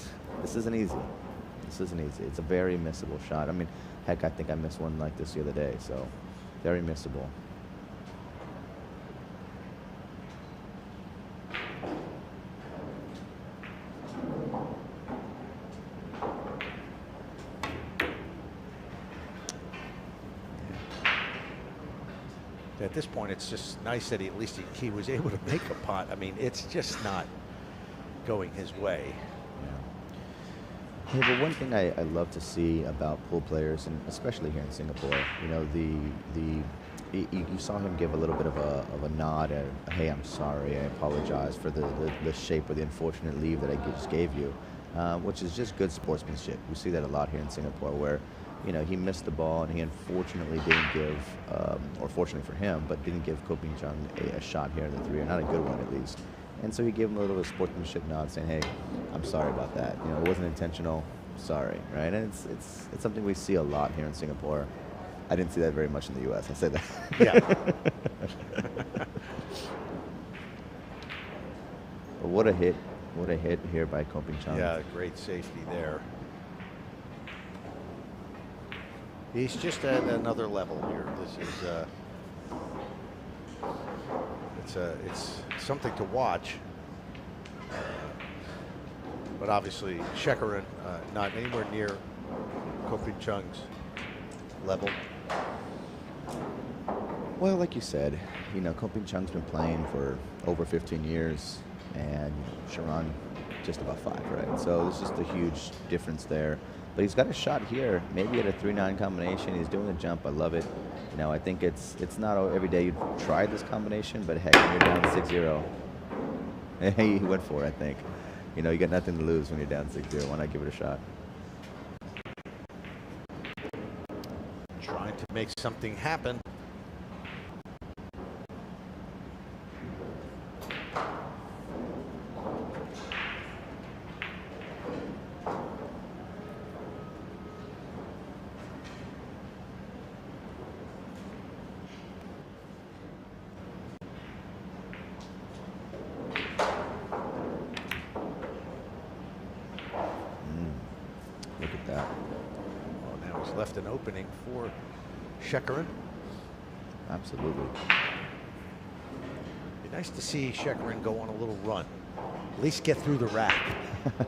Speaker 2: this isn't easy. This isn't easy. It's a very missable shot. I mean, heck, I think I missed one like this the other day, so very missable.
Speaker 1: At this point, it's just nice that at least he was able to make a pot. I mean, it's just not going his way.
Speaker 2: Yeah, but one thing I love to see about pool players, and especially here in Singapore, you know, you saw him give a little bit of a nod and, hey, I'm sorry, I apologize for the shape or the unfortunate leave that I just gave you, which is just good sportsmanship. We see that a lot here in Singapore, where, you know, he missed the ball and he unfortunately didn't give, or fortunately for him, but didn't give Ko Chung a shot here in the 3, or not a good one at least. And so he gave him a little bit of sportsmanship nod, saying, "Hey, I'm sorry about that. You know, it wasn't intentional. Sorry." Right? And it's something we see a lot here in Singapore. I didn't see that very much in the U.S. I said that.
Speaker 1: Yeah.
Speaker 2: But what a hit! What a hit here by Ko Chung.
Speaker 1: Yeah, great safety there. He's just at another level here. This is it's something to watch. But obviously, Shekaran not anywhere near Ko Chung's level?
Speaker 2: Well, like you said, Ko Chung's been playing for over 15 years, and Sharan just about 5, right? So there's just a huge difference there. But he's got a shot here, maybe at a 3-9 combination. He's doing the jump. I love it. I think it's not every day you'd try this combination, but heck, when you're down 6-0, he went for it, I think. You got nothing to lose when you're down 6-0. Why not give it a shot?
Speaker 1: Trying to make something happen.
Speaker 2: Look at that.
Speaker 1: Well, now he's left an opening for Shekaran.
Speaker 2: Absolutely.
Speaker 1: Be nice to see Shekaran go on a little run. At least get through the rack.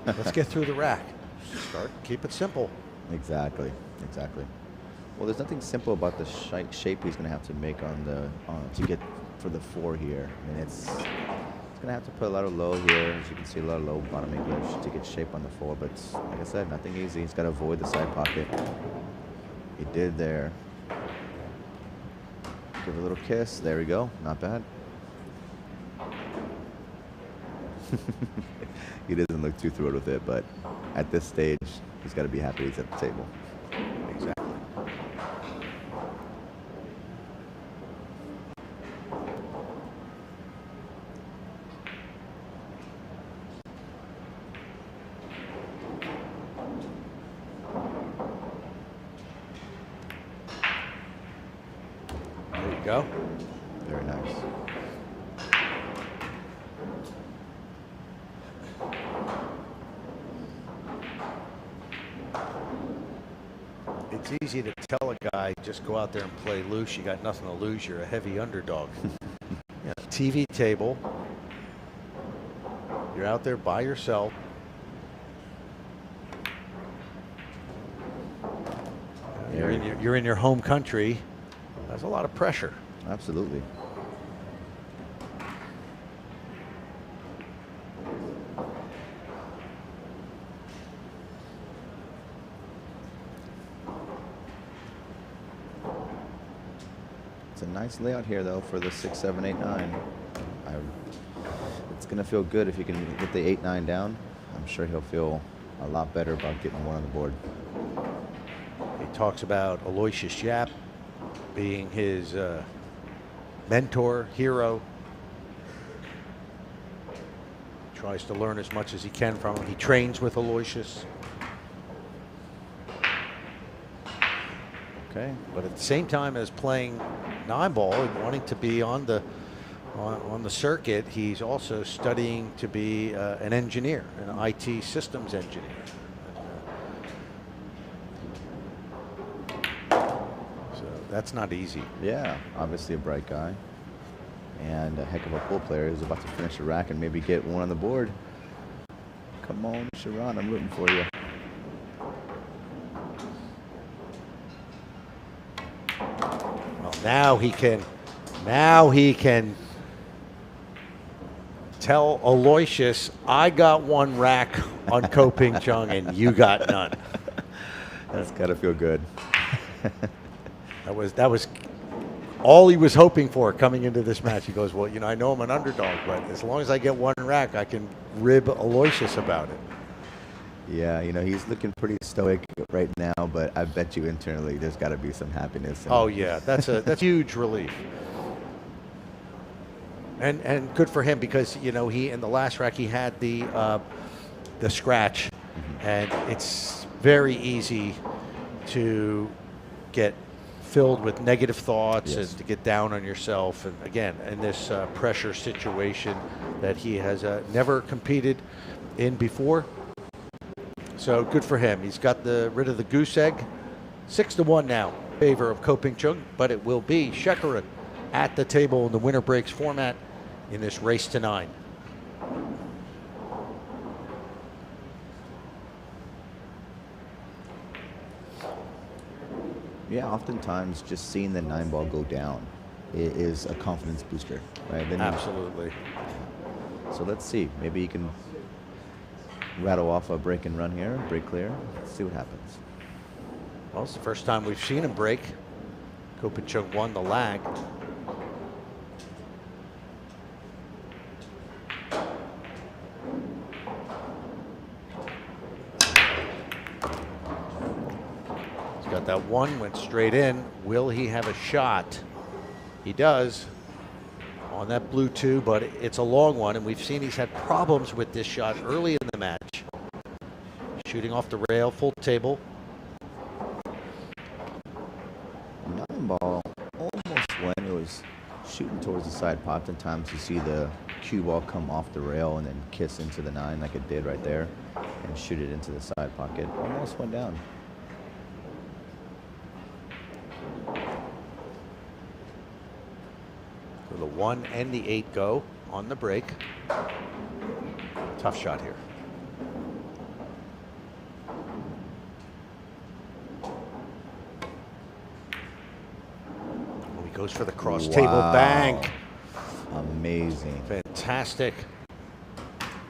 Speaker 1: Let's get through the rack. Keep it simple.
Speaker 2: Exactly. Well, there's nothing simple about the shape he's going to have to make to get for the 4 here. I mean, it's going to have to put a lot of low here. As you can see, a lot of low bottom English to get shape on the 4. But like I said, nothing easy. He's got to avoid the side pocket. He did there. Give a little kiss. There we go. Not bad. He doesn't look too thrilled with it, but at this stage, he's got to be happy he's at the table.
Speaker 1: Exactly. There you go.
Speaker 2: Very nice.
Speaker 1: It's easy to tell a guy, just go out there and play loose. You got nothing to lose. You're a heavy underdog. Yeah, TV table. You're out there by yourself. You're in your home country. That's a lot of pressure.
Speaker 2: Absolutely. It's a nice layout here, though, for the 6, 7, 8, 9. It's going to feel good if you can get the 8, 9 down. I'm sure he'll feel a lot better about getting 1 on the board.
Speaker 1: He talks about Aloysius Yap being his mentor, hero. Tries to learn as much as he can from him. He trains with Aloysius. Okay, but at the same time as playing Nineball and wanting to be on the circuit, he's also studying to be an engineer, an IT systems engineer. So that's not easy.
Speaker 2: Yeah, obviously a bright guy and a heck of a pool player who's about to finish the rack and maybe get 1 on the board. Come on, Sharan, I'm rooting for you.
Speaker 1: Now he can tell Aloysius, I got 1 rack on Ko Chung and you got none.
Speaker 2: That's gotta feel good.
Speaker 1: That was all he was hoping for coming into this match. He goes, well, I know I'm an underdog, but as long as I get 1 rack, I can rib Aloysius about it.
Speaker 2: Yeah, he's looking pretty stoic right now, but I bet you internally there's got to be some happiness.
Speaker 1: Oh yeah, that's huge relief. And good for him because he in the last rack he had the scratch, and it's very easy to get filled with negative thoughts and to get down on yourself. And again, in this pressure situation that he has never competed in before. So good for him. He's got rid of the goose egg. 6-1 now in favor of Ko Chung, but it will be Shekaran at the table in the winner breaks format in this race to 9.
Speaker 2: Yeah, oftentimes just seeing the 9-ball go down is a confidence booster, right? Then
Speaker 1: Absolutely.
Speaker 2: So let's see. Maybe he can rattle off a break and run here, break clear. Let's see what happens.
Speaker 1: Well, it's the first time we've seen him break. Ko Chung won the lag. He's got that one, went straight in. Will he have a shot? He does on that blue 2, but it's a long one, and we've seen he's had problems with this shot early in the match. Shooting off the rail, full table.
Speaker 2: 9-ball almost when it was shooting towards the side pot. Oftentimes you see the cue ball come off the rail and then kiss into the 9 like it did right there and shoot it into the side pocket. Almost went down.
Speaker 1: So the 1 and the 8 go on the break. Tough shot here. Oh, he goes for the cross table bank.
Speaker 2: Amazing.
Speaker 1: Fantastic.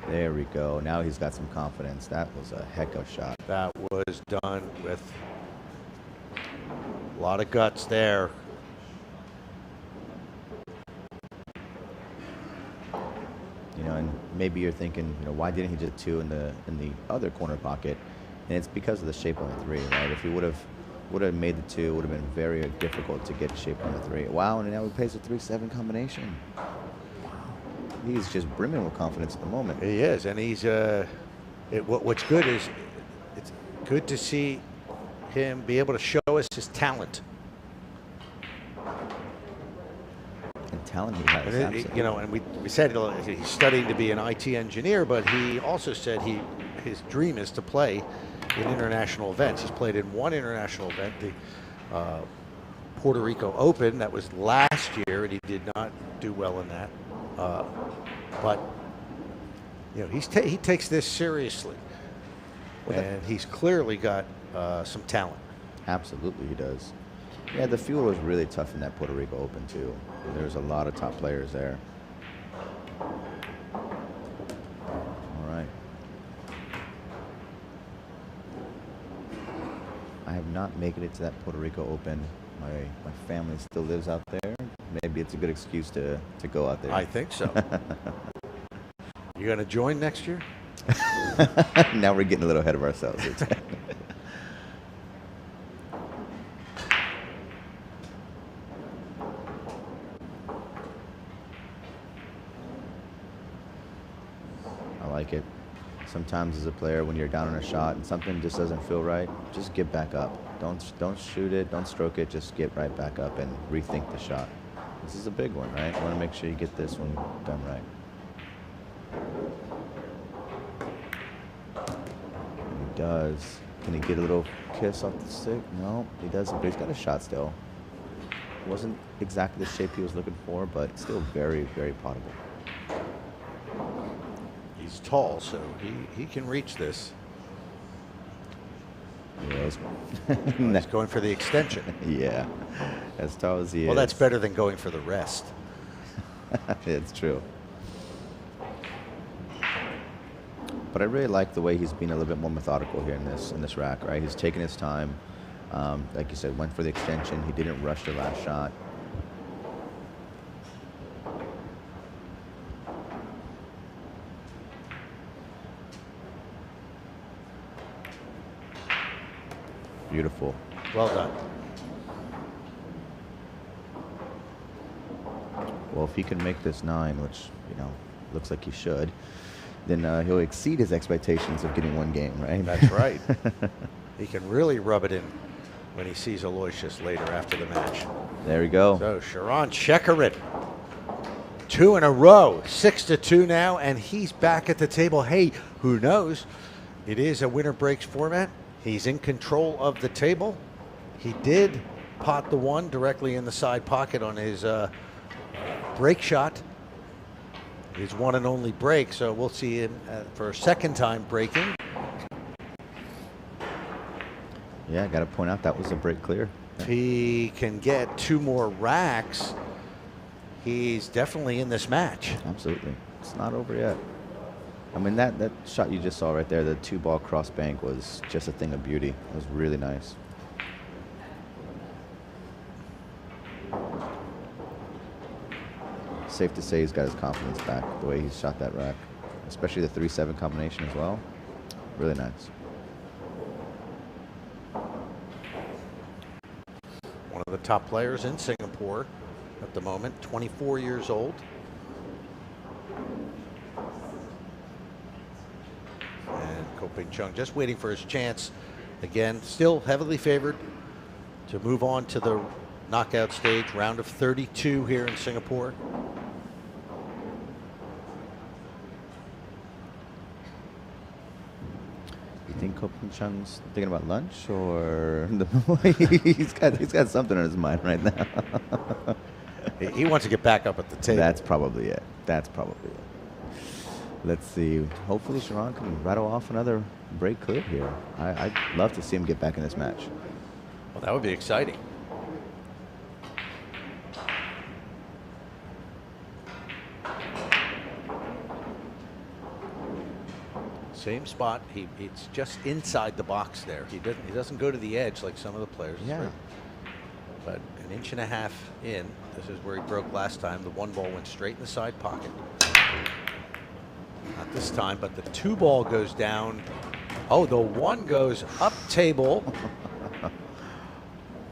Speaker 2: There we go. Now he's got some confidence. That was a heck of a shot.
Speaker 1: That was done with a lot of guts there.
Speaker 2: You know, and maybe you're thinking, you know, why didn't he just 2 in the other corner pocket? And it's because of the shape on the 3, right? If he would have made the 2, it would have been very difficult to get shape on the 3. Wow, and now he plays a 3-7 combination. Wow, he's just brimming with confidence at the moment.
Speaker 1: He is, and he's what's good is it's good to see him be able to show us his talent.
Speaker 2: And talent he has.
Speaker 1: And you know, and we said he's studying to be an IT engineer, but he also said his dream is to play in international events. He's played in one international event, the Puerto Rico Open. That was last year, and he did not do well in that. But you know, he takes this seriously, and he's clearly got some talent.
Speaker 2: Absolutely, he does. Yeah, the field was really tough in that Puerto Rico Open too. There's a lot of top players there. All right. I have not made it to that Puerto Rico Open. My family still lives out there. Maybe it's a good excuse to go out there.
Speaker 1: I think so. You gonna join next year?
Speaker 2: Now we're getting a little ahead of ourselves. I like it. Sometimes as a player, when you're down on a shot and something just doesn't feel right, just get back up. Don't shoot it, don't stroke it, just get right back up and rethink the shot. This is a big one, right? You want to make sure you get this one done right. And he does. Can he get a little kiss off the stick? No, he doesn't, but he's got a shot still. Wasn't exactly the shape he was looking for, but still very, very potable.
Speaker 1: He's tall, so he can reach this.
Speaker 2: Yeah,
Speaker 1: He's going for the extension.
Speaker 2: Yeah, as tall as he is.
Speaker 1: Well, that's better than going for the rest.
Speaker 2: It's true. But I really like the way he's been a little bit more methodical here in this rack, right? He's taking his time. Like you said, went for the extension. He didn't rush the last shot. Beautiful.
Speaker 1: Well done.
Speaker 2: Well, if he can make this 9, which, you know, looks like he should, then he'll exceed his expectations of getting 1 game, right?
Speaker 1: That's right. He can really rub it in when he sees Aloysius later after the match.
Speaker 2: There we go.
Speaker 1: So Sharan Shekaran, 2 in a row, 6-2 now, and he's back at the table. Hey, who knows? It is a winner breaks format. He's in control of the table. He did pot the 1 directly in the side pocket on his break shot. His one and only break, so we'll see him for a second time breaking.
Speaker 2: Yeah, I got to point out that was a break clear.
Speaker 1: If he can get 2 more racks, he's definitely in this match.
Speaker 2: Absolutely. It's not over yet. I mean, that shot you just saw right there, the 2-ball cross bank, was just a thing of beauty. It was really nice. Safe to say he's got his confidence back, the way he shot that rack. Especially the 3-7 combination as well. Really nice.
Speaker 1: One of the top players in Singapore at the moment, 24 years old. And Chung just waiting for his chance. Again, still heavily favored to move on to the knockout stage, round of 32 here in Singapore.
Speaker 2: You think Chung's thinking about lunch, or he's got something on his mind right now?
Speaker 1: He wants to get back up at the table.
Speaker 2: That's probably it. That's probably it. Let's see. Hopefully Sharan can rattle off another break clear here. I'd love to see him get back in this match.
Speaker 1: Well, that would be exciting. Same spot. It's just inside the box there. He doesn't go to the edge like some of the players.
Speaker 2: Yeah.
Speaker 1: But an inch and a half in. This is where he broke last time. The 1 ball went straight in the side pocket. Not this time, but the 2 ball goes down. Oh, the 1 goes up table.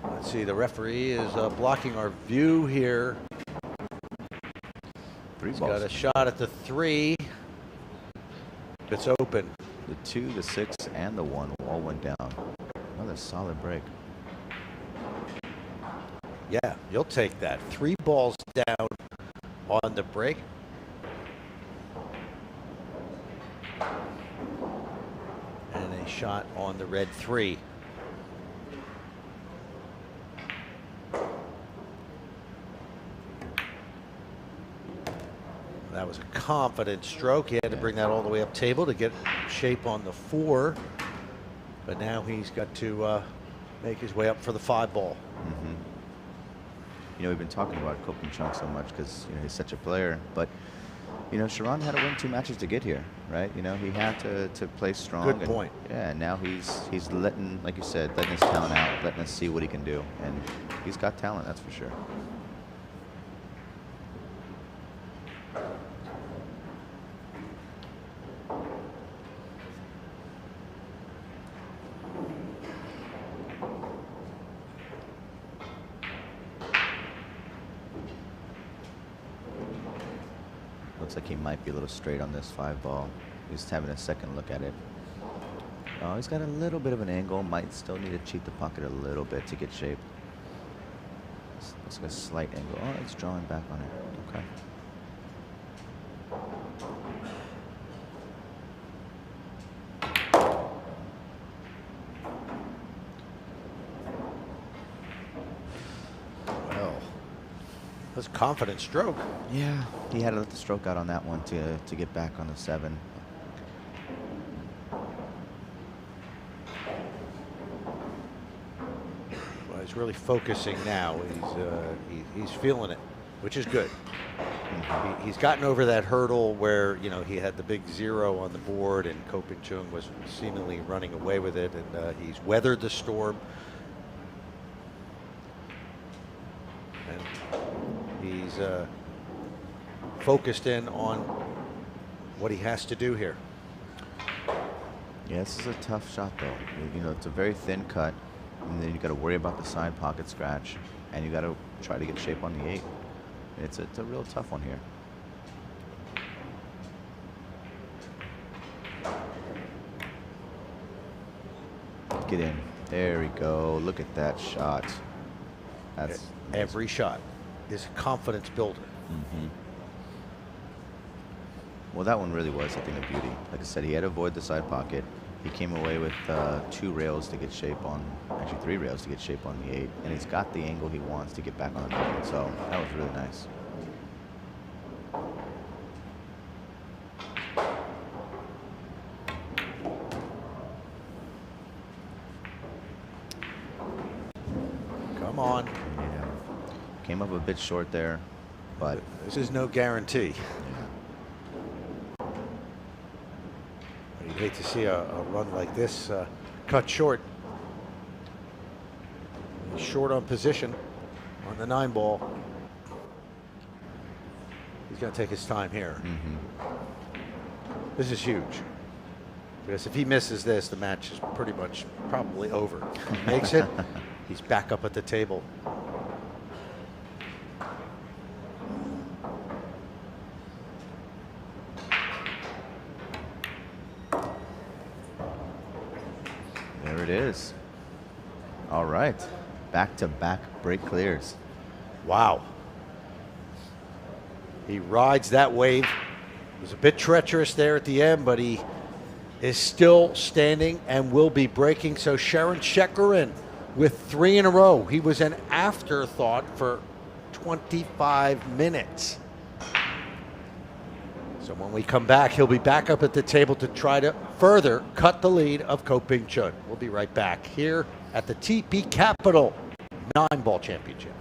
Speaker 1: Let's see, the referee is blocking our view here.
Speaker 2: 3
Speaker 1: He's
Speaker 2: balls.
Speaker 1: got a shot at the 3. It's open.
Speaker 2: The 2, the 6, and the 1 all went down. Another solid break.
Speaker 1: Yeah, you'll take that. 3 balls down on the break. And a shot on the red 3. That was a confident stroke. He had to bring that all the way up table to get shape on the 4. But now he's got to make his way up for the 5 ball.
Speaker 2: Mm-hmm. You know, we've been talking about Chung so much because, you know, he's such a player. But, you know, Sharan had to win 2 matches to get here, right? You know, he had to play strong.
Speaker 1: Good point.
Speaker 2: Yeah, now he's letting, like you said, letting his talent out, letting us see what he can do. And he's got talent, that's for sure. Looks like he might be a little straight on this 5 ball. He's having a second look at it. Oh, he's got a little bit of an angle. Might still need to cheat the pocket a little bit to get shape. Looks like a slight angle. Oh, it's drawing back on it. Okay.
Speaker 1: That's a confident stroke.
Speaker 2: Yeah, he had to let the stroke out on that one to get back on the 7.
Speaker 1: Well, he's really focusing now. He's feeling it, which is good.
Speaker 2: Mm-hmm.
Speaker 1: He's gotten over that hurdle where, you know, he had the big 0 on the board and Chung was seemingly running away with it, and he's weathered the storm. And he's focused in on what he has to do here.
Speaker 2: Yeah, this is a tough shot though. You know, it's a very thin cut, and then you got to worry about the side pocket scratch, and you got to try to get shape on the 8. It's a real tough one here. Get in. There we go. Look at that shot. That's
Speaker 1: every shot is a confidence builder.
Speaker 2: Mm-hmm. Well, that one really was a thing of beauty. Like I said, he had to avoid the side pocket. He came away with 2 rails to get shape on, actually 3 rails to get shape on the 8, and he's got the angle he wants to get back on the 9. So that was really nice.
Speaker 1: Come on.
Speaker 2: Yeah. Came up a bit short there, but
Speaker 1: This is no guarantee.
Speaker 2: yeah.
Speaker 1: You'd hate to see a run like this cut short. He's short on position on the 9-ball. He's going to take his time here. This is huge. Because if he misses this, the match is pretty much probably over. If he makes it, he's back up at the table.
Speaker 2: There it is. All right. Back-to-back break clears.
Speaker 1: Wow. He rides that wave. It was a bit treacherous there at the end, but he is still standing and will be breaking. So Sharan Shekaran with 3 in a row. He was an afterthought for 25 minutes. So when we come back, he'll be back up at the table to try to further cut the lead of Ko Ping Chung. We'll be right back here at the TP Capital 9-ball championship.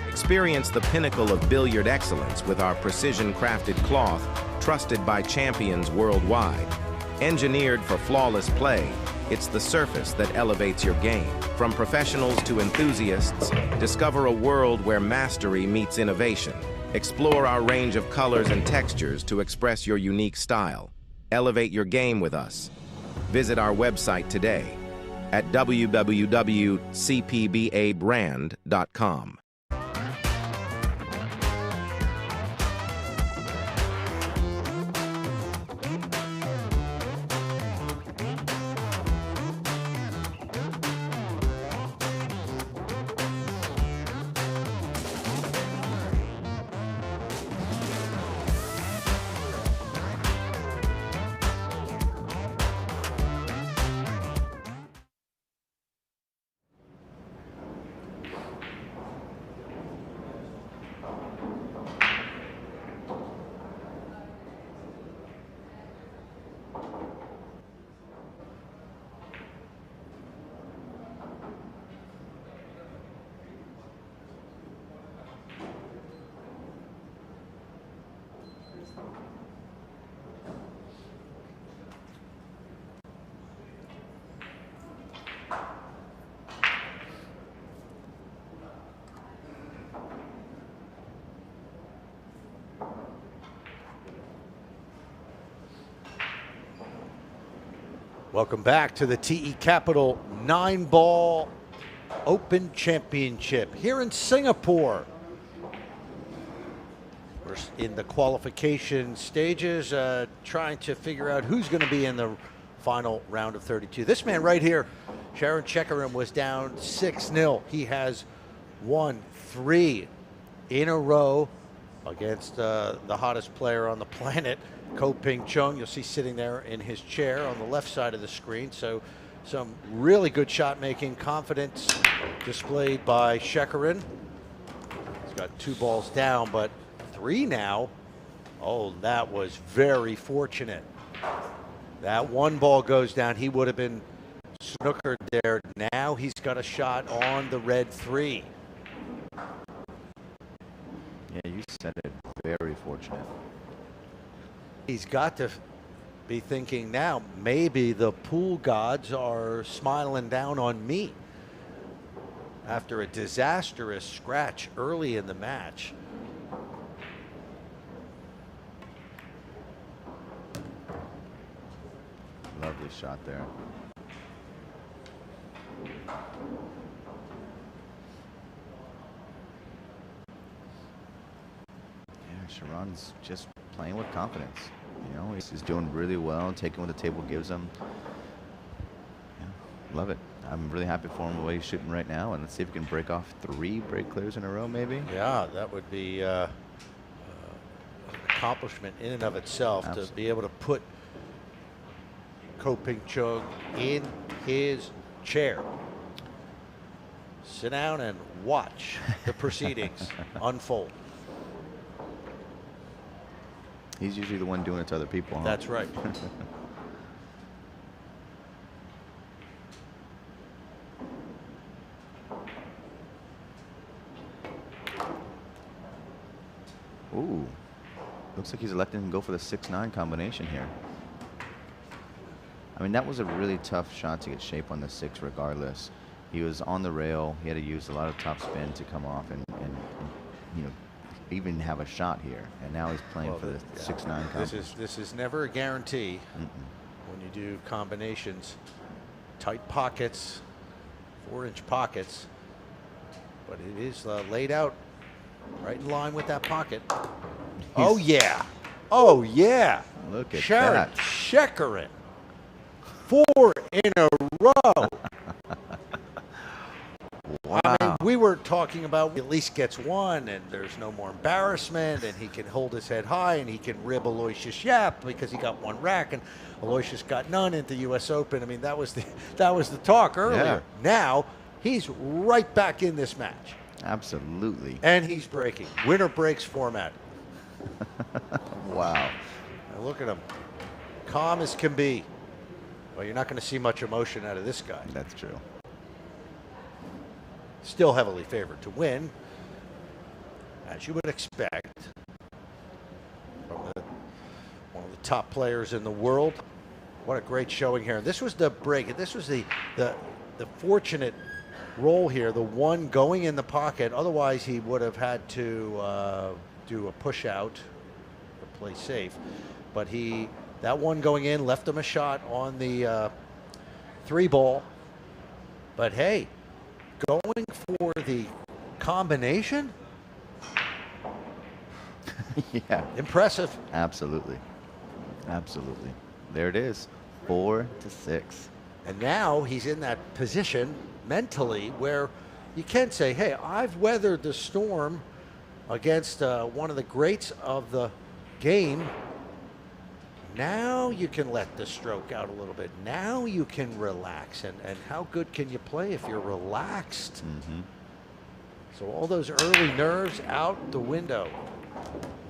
Speaker 3: Experience the pinnacle of billiard excellence with our precision-crafted cloth, trusted by champions worldwide. Engineered for flawless play, it's the surface that elevates your game. From professionals to enthusiasts, discover a world where mastery meets innovation. Explore our range of colors and textures to express your unique style. Elevate your game with us. Visit our website today at www.cpbabrand.com.
Speaker 1: Welcome back to the TE Capital 9-ball Open Championship here in Singapore. We're in the qualification stages, trying to figure out who's going to be in the final round of 32. This man right here, Sharan Shekaran, was down 6-0. He has won 3 in a row against the hottest player on the planet, Ko Ping Chung. You'll see sitting there in his chair on the left side of the screen. So Some really good shot making, confidence displayed by Shekaran. He's got 2 balls down, but 3 now. Oh, that was very fortunate. That 1 ball goes down. He would have been snookered there. Now he's got a shot on the red 3.
Speaker 2: Yeah, you said it. Very fortunate.
Speaker 1: He's got to be thinking now, maybe the pool gods are smiling down on me. After a disastrous scratch early in the match.
Speaker 2: Lovely shot there. Yeah, Sharan's just playing with confidence. You know, he's doing really well, taking what the table gives him. Yeah, love it. I'm really happy for him the way he's shooting right now, and let's see if he can break off 3 break clears in a row, maybe.
Speaker 1: Yeah, that would be an accomplishment in and of itself. Absolutely. To be able to put Ko Ping Chung in his chair. Sit down and watch the proceedings unfold.
Speaker 2: He's usually the one doing it to other people, huh?
Speaker 1: That's right.
Speaker 2: Ooh. Looks like he's electing to go for the 6-9 combination here. I mean, that was a really tough shot to get shape on the 6 regardless. He was on the rail. He had to use a lot of top spin to come off and you know, even have a shot here. And now he's playing for the 6-9 combination.
Speaker 1: This is never a guarantee when you do combinations. Tight pockets, 4-inch pockets, but it is laid out right in line with that pocket. Oh yeah, oh yeah.
Speaker 2: Look at
Speaker 1: Sharan,
Speaker 2: that.
Speaker 1: Shekaran, 4 in a row.
Speaker 2: Wow.
Speaker 1: I mean, we were talking about at least gets 1 and there's no more embarrassment and he can hold his head high and he can rib Aloysius Yap because he got 1 rack and Aloysius got none at the U.S. Open. I mean, that was the talk earlier.
Speaker 2: Yeah.
Speaker 1: Now he's right back in this match.
Speaker 2: Absolutely.
Speaker 1: And he's breaking. Winner breaks format.
Speaker 2: Wow.
Speaker 1: Now look at him. Calm as can be. Well, you're not going to see much emotion out of this guy.
Speaker 2: That's true.
Speaker 1: Still heavily favored to win, as you would expect from one of the top players in the world. What a great showing here. This was the break. This was the fortunate roll here, the 1 going in the pocket. Otherwise, he would have had to do a push out to play safe. But that 1 going in left him a shot on the 3 ball. But hey, going for the combination?
Speaker 2: Yeah.
Speaker 1: Impressive.
Speaker 2: Absolutely. Absolutely. There it is. 4-6.
Speaker 1: And now he's in that position mentally where you can say, hey, I've weathered the storm against one of the greats of the game. Now you can let the stroke out a little bit. Now you can relax. And how good can you play if you're relaxed? So all those early nerves out the window.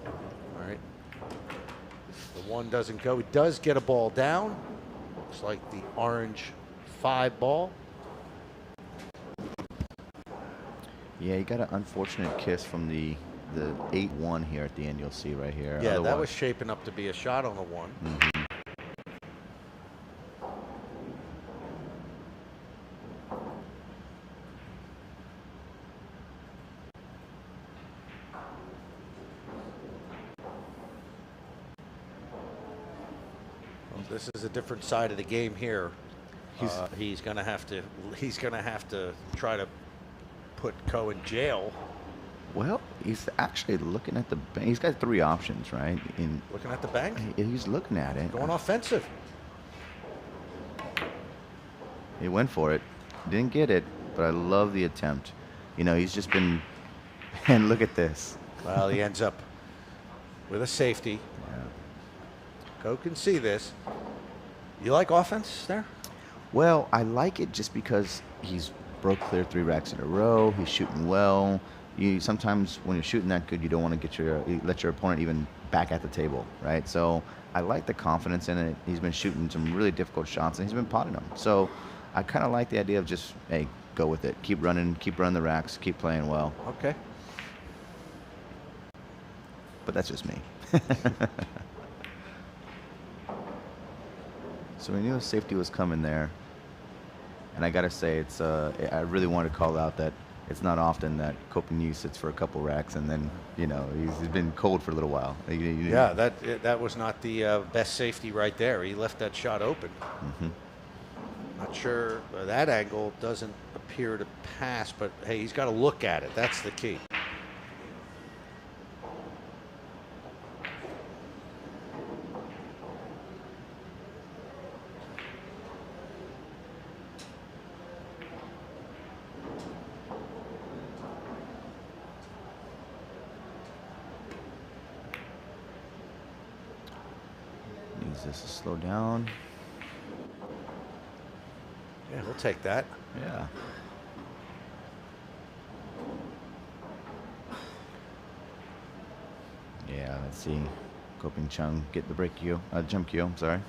Speaker 1: All right. The 1 doesn't go. He does get a ball down. Looks like the orange 5 ball.
Speaker 2: Yeah, you got an unfortunate kiss from the 8-1 here at the end. You'll see right here.
Speaker 1: Yeah, that was shaping up to be a shot on the 1. Well, this is a different side of the game here. He's going to have to try to put Ko in jail.
Speaker 2: Well, he's actually looking at the bank. He's got 3 options, right?
Speaker 1: Looking at the bank?
Speaker 2: He's looking at it.
Speaker 1: Going offensive.
Speaker 2: He went for it. Didn't get it, but I love the attempt. You know, he's just been... And look at this.
Speaker 1: Well, he ends up with a safety.
Speaker 2: Yeah.
Speaker 1: Ko can see this. You like offense there?
Speaker 2: Well, I like it just because he's broke clear 3 racks in a row. He's shooting well. You sometimes when you're shooting that good, you don't want to let your opponent even back at the table, right? So I like the confidence in it. He's been shooting some really difficult shots, and he's been potting them. So I kind of like the idea of just, hey, go with it. Keep running the racks, keep playing well.
Speaker 1: Okay.
Speaker 2: But that's just me. So we knew safety was coming there. And I got to say, I really want to call out that it's not often that Kopenius sits for a couple racks and then, he's been cold for a little while.
Speaker 1: Yeah, that was not the best safety right there. He left that shot open.
Speaker 2: Mm-hmm.
Speaker 1: Not sure that angle doesn't appear to pass, but hey, he's got to look at it. That's the key.
Speaker 2: Needs this to slow down.
Speaker 1: Yeah, we'll take that.
Speaker 2: Yeah. Yeah, let's see. Hoping Chung get the jump cue, I'm sorry.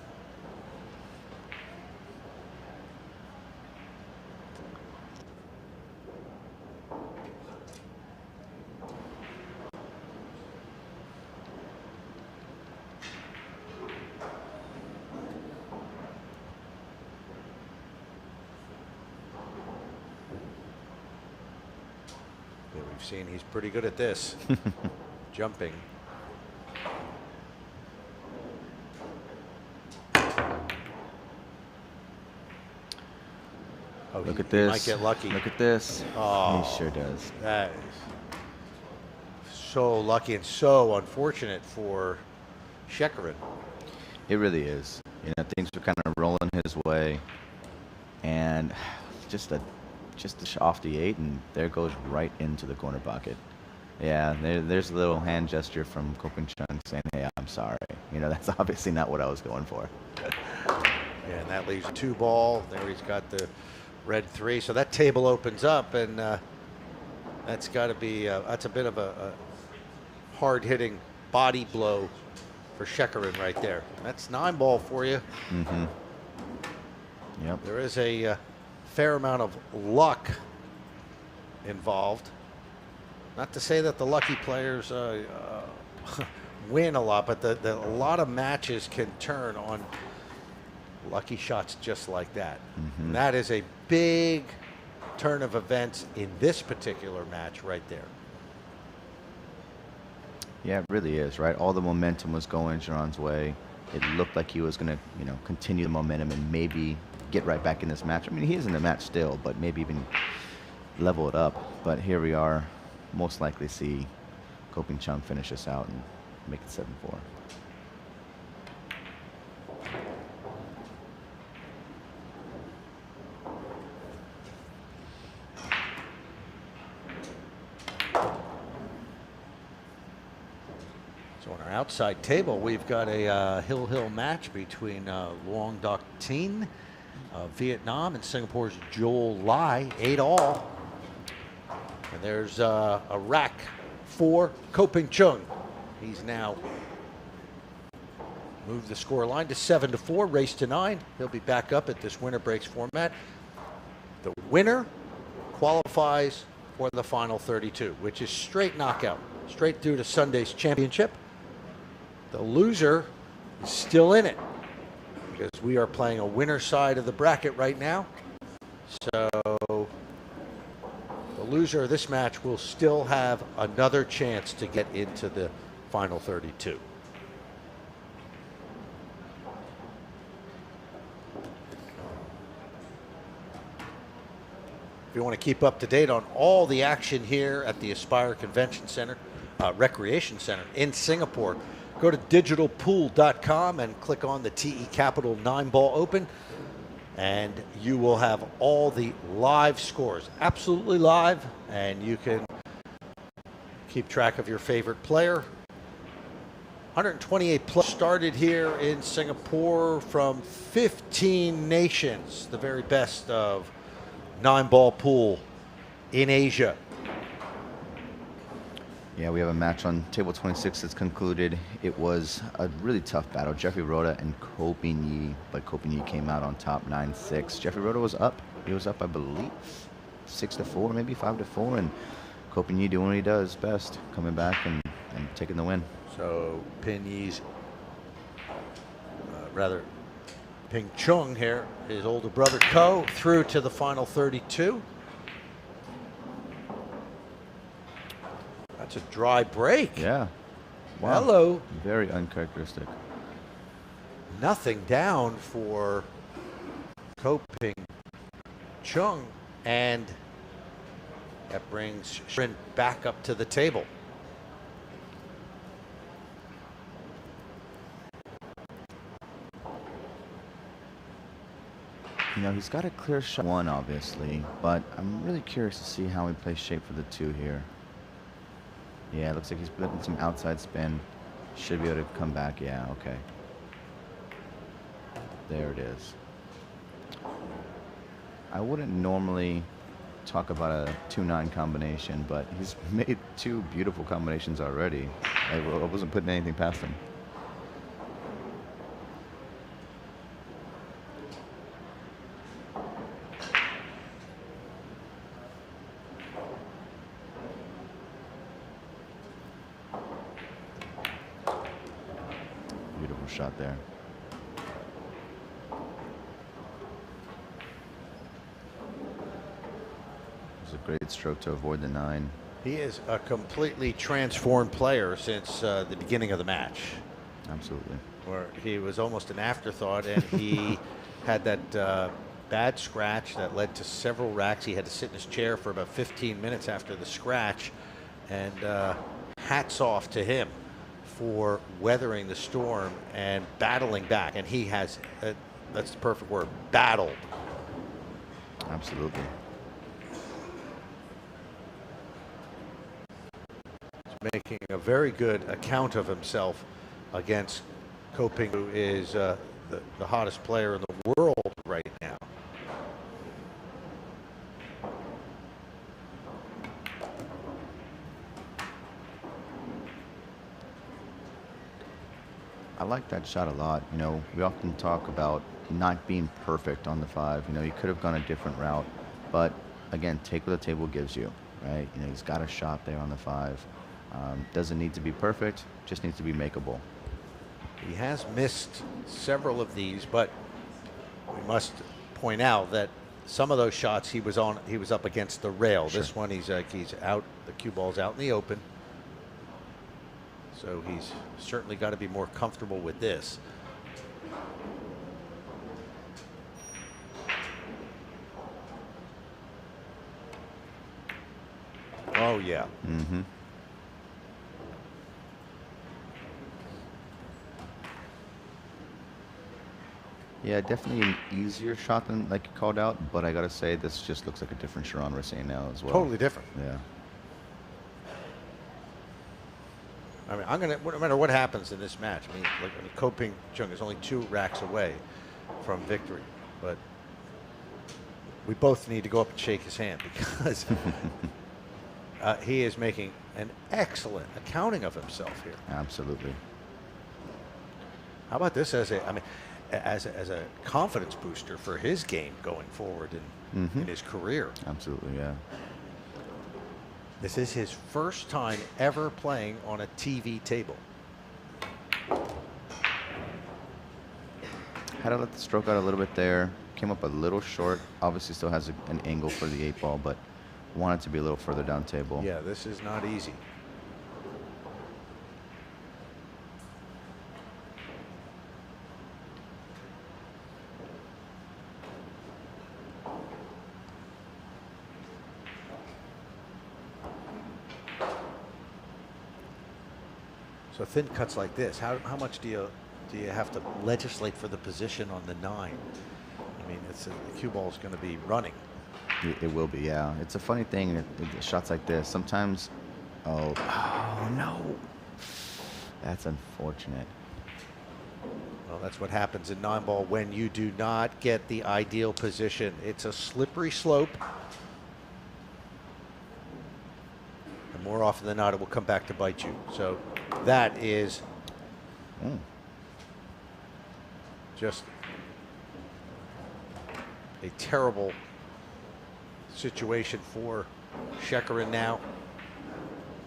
Speaker 1: We've seen he's pretty good at this. Jumping. Oh,
Speaker 2: Look at this.
Speaker 1: Might get lucky.
Speaker 2: Look at this.
Speaker 1: Oh,
Speaker 2: he sure does.
Speaker 1: That is so lucky and so unfortunate for Shekaran.
Speaker 2: It really is. Things were kind of rolling his way, and just off the 8, and there goes right into the corner pocket. Yeah, there's a little hand gesture from Kopeng Chung saying, "Hey, I'm sorry." That's obviously not what I was going for.
Speaker 1: Yeah, and that leaves 2 ball. There he's got the red 3. So that table opens up, and that's got to be that's a bit of a hard-hitting body blow for Shekaran right there. That's 9-ball for you.
Speaker 2: Mm-hmm. Yep.
Speaker 1: There is a fair amount of luck involved. Not to say that the lucky players win a lot, but a lot of matches can turn on lucky shots just like that.
Speaker 2: Mm-hmm.
Speaker 1: And that is a big turn of events in this particular match right there.
Speaker 2: Yeah, it really is, right? All the momentum was going Sharan's way. It looked like he was going to, continue the momentum and maybe get right back in this match. I mean, he is in the match still, but maybe even level it up. But here we are, most likely see Kopeng Chung finish us out and make it 7-4.
Speaker 1: So on our outside table, we've got a hill match between Luong Doc Tin, Vietnam, and Singapore's Joel Lai, 8-all. And there's a rack for Kopeng Chung. He's now moved the score line to 7-4, race to 9. He'll be back up at this winner breaks format. The winner qualifies for the final 32, which is straight knockout, straight through to Sunday's championship. The loser is still in it because we are playing a winner side of the bracket right now. So the loser of this match will still have another chance to get into the final 32. If you want to keep up to date on all the action here at the Aspire Convention Center, Recreation Center in Singapore, go to digitalpool.com and click on the TE Capital 9-ball open, and you will have all the live scores, absolutely live, and you can keep track of your favorite player 128 plus started here in Singapore from 15 nations, the very best of 9-ball pool in Asia.
Speaker 2: Yeah, we have a match on table 26 that's concluded. It was a really tough battle. Jeffrey Rhoda and Ko Bin-yi, but Ko Bin-yi came out on top 9-6. Jeffrey Rhoda was up. He was up, I believe, 6-4, maybe 5-4, and Ko Bin-yi doing what he does best, coming back and taking the win.
Speaker 1: So Ping-yi's, Ping Chung here, his older brother Ko, through to the final 32. That's a dry break.
Speaker 2: Yeah. Wow.
Speaker 1: Hello.
Speaker 2: Very uncharacteristic.
Speaker 1: Nothing down for Ko Ping Chung, and that brings Sharan back up to the table.
Speaker 2: You know, he's got a clear shot one, obviously, but I'm really curious to see how he plays shape for the 2 here. Yeah, it looks like he's putting some outside spin. Should be able to come back. Yeah, okay. There it is. I wouldn't normally talk about a 2-9 combination, but he's made 2 beautiful combinations already. I wasn't putting anything past him. Beautiful shot there. It was a great stroke to avoid the 9.
Speaker 1: He is a completely transformed player since the beginning of the match,
Speaker 2: Absolutely.
Speaker 1: where he was almost an afterthought, and he had that bad scratch that led to several racks. He had to sit in his chair for about 15 minutes after the scratch, and hats off to him for weathering the storm and battling back. And he has, that's the perfect word, battled.
Speaker 2: Absolutely.
Speaker 1: Making a very good account of himself against Ko Ping, who is the hottest player in the world right now.
Speaker 2: I like that shot a lot. You know, we often talk about not being perfect on the 5. You know, he could have gone a different route, but again, take what the table gives you, right? You know, he's got a shot there on the 5. Doesn't need to be perfect, just needs to be makeable.
Speaker 1: He has missed several of these, but we must point out that some of those shots he was up against the rail.
Speaker 2: Sure.
Speaker 1: This one he's out, the cue ball's out in the open. So he's certainly got to be more comfortable with this. Oh yeah.
Speaker 2: Mm-hmm. Yeah, definitely an easier shot than like you called out, but I gotta say this just looks like a different Sharan we're seeing now as well.
Speaker 1: Totally different.
Speaker 2: Yeah.
Speaker 1: I mean, no matter what happens in this match, I mean, Ko Ping Chung is only 2 racks away from victory, but we both need to go up and shake his hand, because he is making an excellent accounting of himself here.
Speaker 2: Absolutely.
Speaker 1: How about this as a confidence booster for his game going forward in his career?
Speaker 2: Absolutely, yeah.
Speaker 1: This is his first time ever playing on a TV table.
Speaker 2: Had to let the stroke out a little bit there. Came up a little short. Obviously still has an angle for the 8-ball, but wanted to be a little further down table.
Speaker 1: Yeah, this is not easy. So thin cuts like this, how much do you have to legislate for the position on the 9? I mean, the cue ball is going to be running.
Speaker 2: It will be, yeah. It's a funny thing, shots like this, sometimes, oh no. That's unfortunate.
Speaker 1: Well, that's what happens in Nineball when you do not get the ideal position. It's a slippery slope. And more often than not, it will come back to bite you. So that is just a terrible situation for Shekaran now.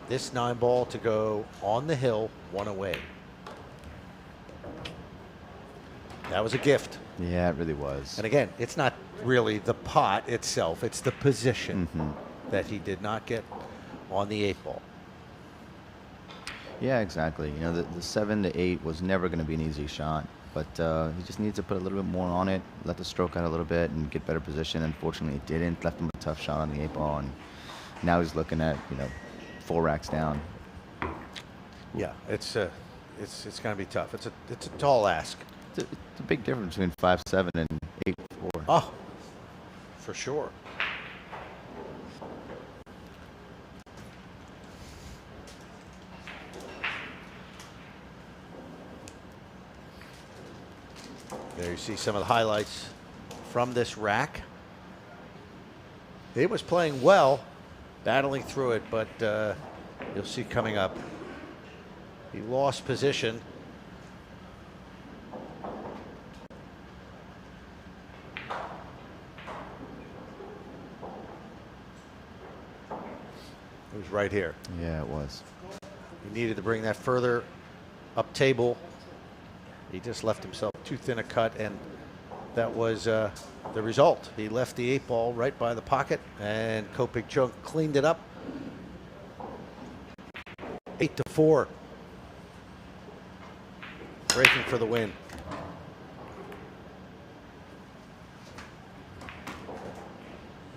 Speaker 1: This 9-ball to go on the hill, one away. That was a gift.
Speaker 2: Yeah, it really was.
Speaker 1: And again, it's not really the pot itself, it's the position that he did not get on the 8-ball.
Speaker 2: Yeah, exactly. You know, the 7 to 8 was never going to be an easy shot, but he just needs to put a little bit more on it, let the stroke out a little bit, and get better position. Unfortunately, it didn't. Left him a tough shot on the 8-ball, and now he's looking at, you know, 4 racks down.
Speaker 1: Yeah, it's going to be tough. It's a tall ask.
Speaker 2: It's a big difference between 5-7 and 8-4.
Speaker 1: Oh, for sure. There you see some of the highlights from this rack. He was playing well, battling through it, but you'll see coming up, he lost position. It was right here.
Speaker 2: Yeah, it was.
Speaker 1: He needed to bring that further up table. He just left himself too thin a cut, and that was the result. He left the 8-ball right by the pocket, and Chung cleaned it up. 8-4. Breaking for the win.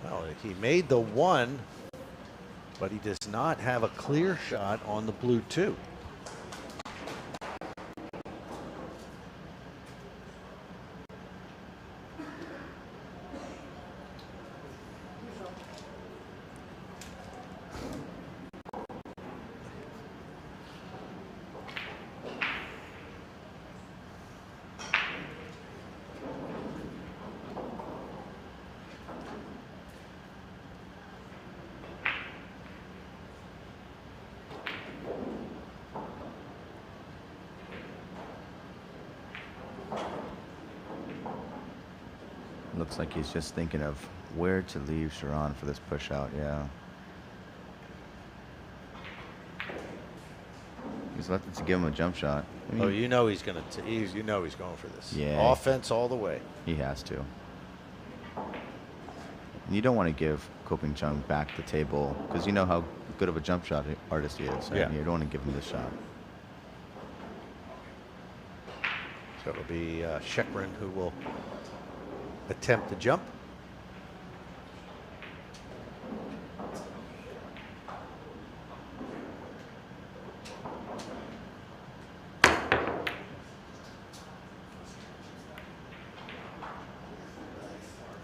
Speaker 1: Well, he made the 1, but he does not have a clear shot on the blue 2.
Speaker 2: Looks like he's just thinking of where to leave Sharan for this push out. Yeah. He's left it to give him a jump shot. I mean,
Speaker 1: Oh, you know he's going to. You know he's going for this.
Speaker 2: Yeah.
Speaker 1: Offense all the way.
Speaker 2: he has to. And you don't want to give Chung back the table because you know how good of a jump shot artist he is.
Speaker 1: Yeah.
Speaker 2: And you don't want to give him this shot.
Speaker 1: So it'll be Shekaran who will attempt the jump.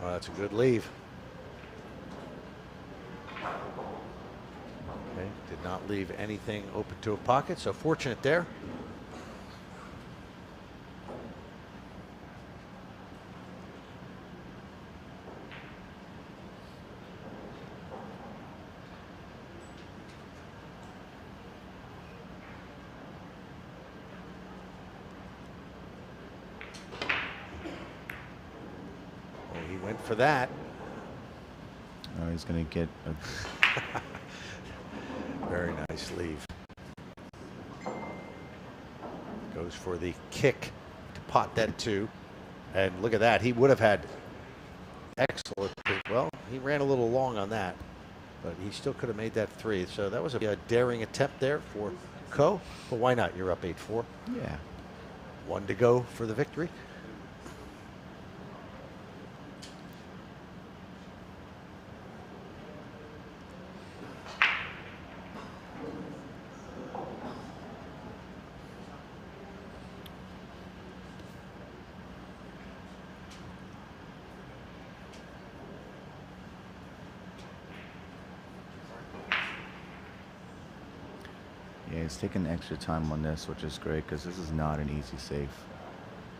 Speaker 1: Oh, that's a good leave. Okay, did not leave anything open to a pocket, so fortunate there. He went for that.
Speaker 2: Oh, he's going to get a
Speaker 1: Very nice leave. Goes for the kick to pot that 2. And look at that. He would have had excellent. Well, he ran a little long on that, but he still could have made that 3. So that was a daring attempt there for Ko. But why not? You're up 8-4.
Speaker 2: yeah.
Speaker 1: 1 to go for the victory.
Speaker 2: Yeah, he's taking extra time on this, which is great because this is not an easy safe.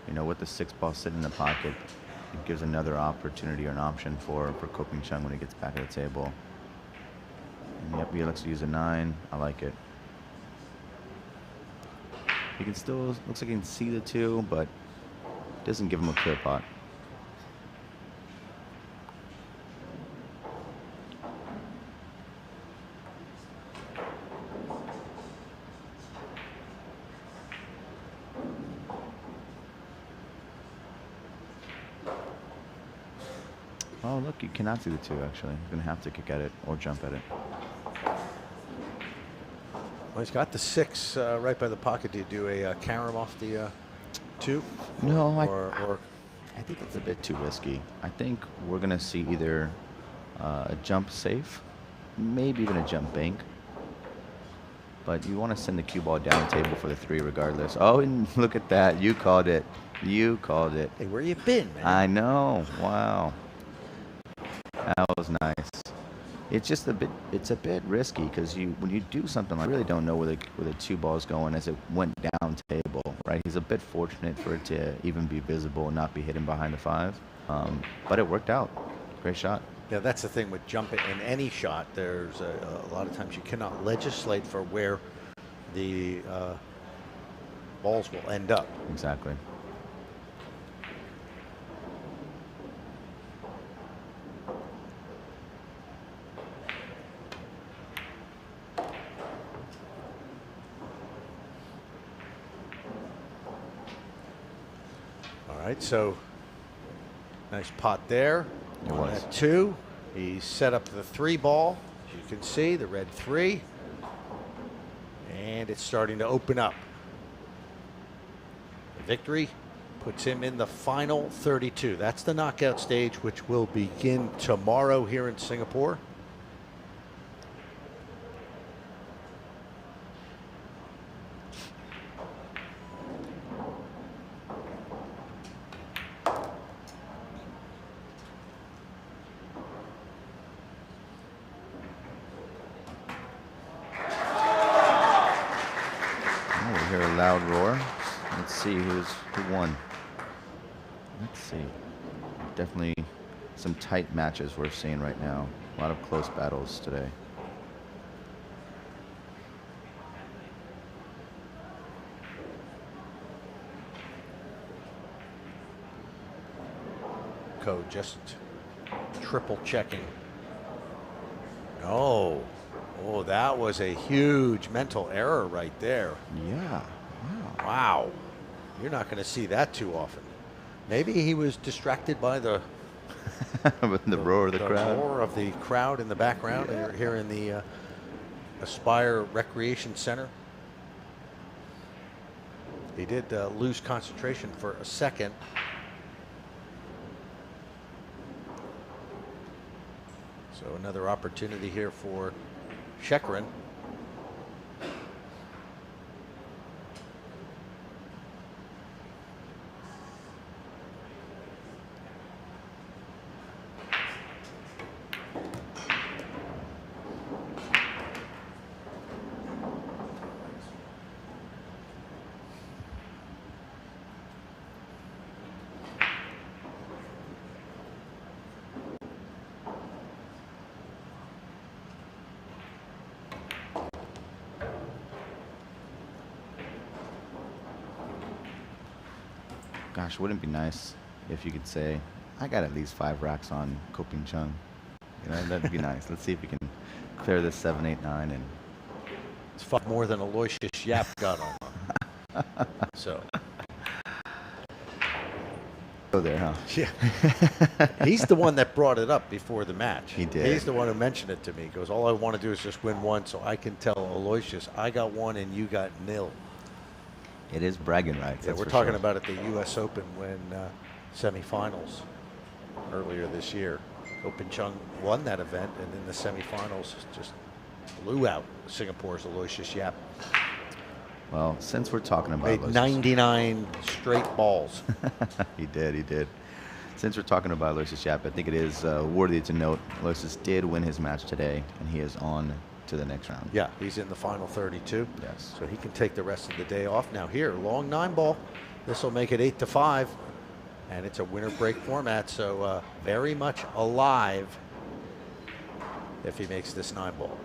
Speaker 2: You know, with the 6-ball sitting in the pocket, it gives another opportunity or an option for Koping Chung when he gets back at the table. And yep, he looks to use a 9. I like it. He can still, looks like he can see the 2, but doesn't give him a clear pot. Oh, look, you cannot see the 2, actually. He's going to have to kick at it or jump at it.
Speaker 1: Well, he's got the 6 right by the pocket. Do you do a carom off the 2?
Speaker 2: No,
Speaker 1: or
Speaker 2: I think that's a bit too risky. I think we're going to see either a jump safe, maybe even a jump bank. But you want to send the cue ball down the table for the 3 regardless. Oh, and look at that. You called it. You called it.
Speaker 1: Hey, where you been, man?
Speaker 2: I know. Wow. That was nice. It's just a bit risky because when you do something like, I really don't know where the 2 ball's going as it went down table, right? He's a bit fortunate for it to even be visible and not be hidden behind the 5. But it worked out. Great shot.
Speaker 1: Yeah, that's the thing with jumping in any shot. There's a lot of times you cannot legislate for where the balls will end up.
Speaker 2: Exactly.
Speaker 1: All right, so nice pot there.
Speaker 2: It
Speaker 1: On
Speaker 2: was.
Speaker 1: that 2, he set up the 3 ball. As you can see, the red 3. And it's starting to open up. The victory puts him in the final 32. That's the knockout stage, which will begin tomorrow here in Singapore.
Speaker 2: We hear a loud roar. Let's see who won. Let's see. Definitely some tight matches we're seeing right now. A lot of close battles today.
Speaker 1: Ko just triple checking. No. Oh, that was a huge mental error right there.
Speaker 2: Yeah. Wow.
Speaker 1: Wow. You're not going to see that too often. Maybe he was distracted by the
Speaker 2: roar of the crowd.
Speaker 1: roar of the crowd in the background.
Speaker 2: Yeah.
Speaker 1: Here in the Aspire Recreation Center. He did lose concentration for a second. So another opportunity here for Shekaran.
Speaker 2: Gosh, wouldn't it be nice if you could say, I got at least 5 racks on Koping Chung. You know, that'd be nice. Let's see if we can clear this 7, 8, 9 and
Speaker 1: It's far more than Aloysius Yap got on. So.
Speaker 2: go there, huh?
Speaker 1: Yeah. He's the one that brought it up before the match.
Speaker 2: He did.
Speaker 1: He's the one who mentioned it to me. He goes, all I want to do is just win 1 so I can tell Aloysius, I got 1 and you got 0.
Speaker 2: It is bragging rights.
Speaker 1: Yeah,
Speaker 2: that's
Speaker 1: we're
Speaker 2: for
Speaker 1: talking
Speaker 2: sure.
Speaker 1: about at the U.S. Open when semifinals earlier this year. Koping Chung won that event, and in the semifinals just blew out Singapore's Aloysius Yap.
Speaker 2: Well, since we're talking about
Speaker 1: Made
Speaker 2: Aloysius-
Speaker 1: 99 straight balls.
Speaker 2: he did. Since we're talking about Aloysius Yap, I think it is worthy to note Aloysius did win his match today, and he is on to the next round.
Speaker 1: Yeah, he's in the final 32.
Speaker 2: Yes.
Speaker 1: So he can take the rest of the day off. Now here, long 9-ball. This will make it 8-5. And it's a winner break format, so very much alive if he makes this 9-ball.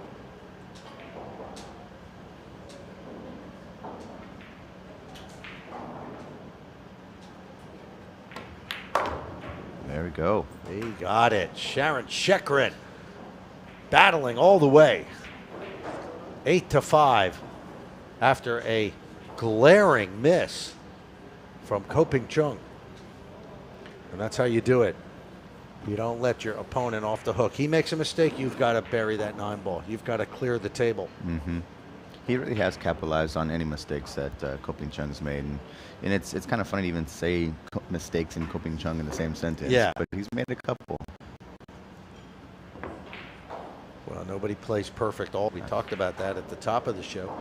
Speaker 2: There we go.
Speaker 1: He got it. Sharan Shekaran battling all the way. 8-5 after a glaring miss from Chung. And that's how you do it. You don't let your opponent off the hook. He makes a mistake, you've got to bury that 9-ball. You've got to clear the table.
Speaker 2: Mm-hmm. He really has capitalized on any mistakes that Chung's made. And it's kind of funny to even say mistakes and Chung in the same sentence.
Speaker 1: Yeah.
Speaker 2: But he's made a couple.
Speaker 1: Well, nobody plays perfect. We talked about that at the top of the show.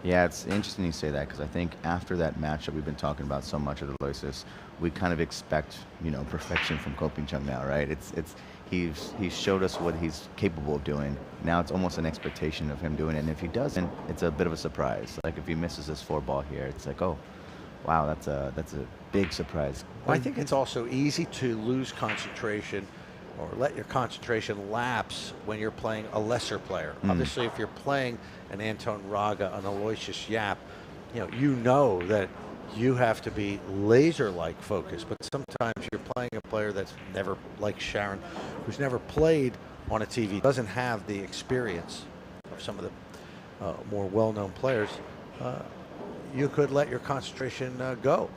Speaker 2: Yeah, it's interesting you say that, because I think after that matchup we've been talking about so much at Aloysius, we kind of expect, perfection from Chung now, right? He's showed us what he's capable of doing. Now it's almost an expectation of him doing it, and if he doesn't, it's a bit of a surprise. Like if he misses this 4-ball here, it's like, oh, wow, that's a big surprise.
Speaker 1: Well, I think it's also easy to lose concentration or let your concentration lapse when you're playing a lesser player. Obviously, if you're playing an Anton Raga, an Aloysius Yap, you know that you have to be laser-like focused. But sometimes you're playing a player that's never, like Sharan, who's never played on a TV, doesn't have the experience of some of the more well-known players. You could let your concentration go.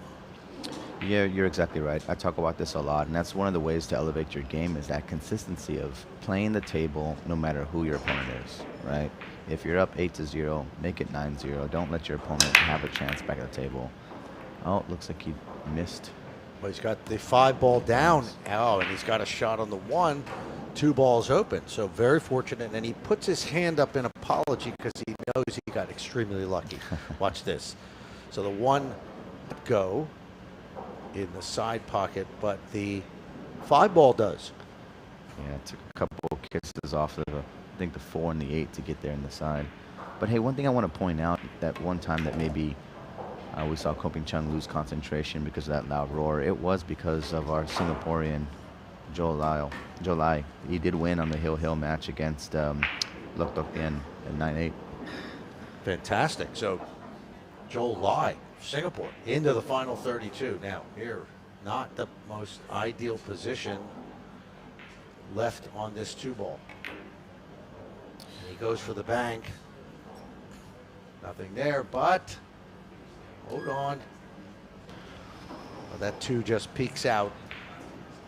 Speaker 2: Yeah, you're exactly right. I talk about this a lot, and that's one of the ways to elevate your game is that consistency of playing the table no matter who your opponent is, right? If you're up 8-0, make it 9-0. Don't let your opponent have a chance back at the table. Oh, it looks like he missed.
Speaker 1: Well, he's got the 5-ball down. Oh, and he's got a shot on the 1. 2 balls open. So very fortunate. And he puts his hand up in apology because he knows he got extremely lucky. Watch this. So the 1 go in the side pocket, but the 5-ball does.
Speaker 2: Yeah, it took a couple kisses off of I think the 4 and the 8 to get there in the side. But hey, one thing I want to point out, that one time that maybe we saw Chung lose concentration because of that loud roar, it was because of our Singaporean Joe Lai. He did win on the Hill match against Lok Tok Tien at 9-8.
Speaker 1: Fantastic. So Joe Lai, Singapore, into the final 32. Now here, not the most ideal position left on this 2-ball. And he goes for the bank. Nothing there, but hold on. Well, that 2 just peeks out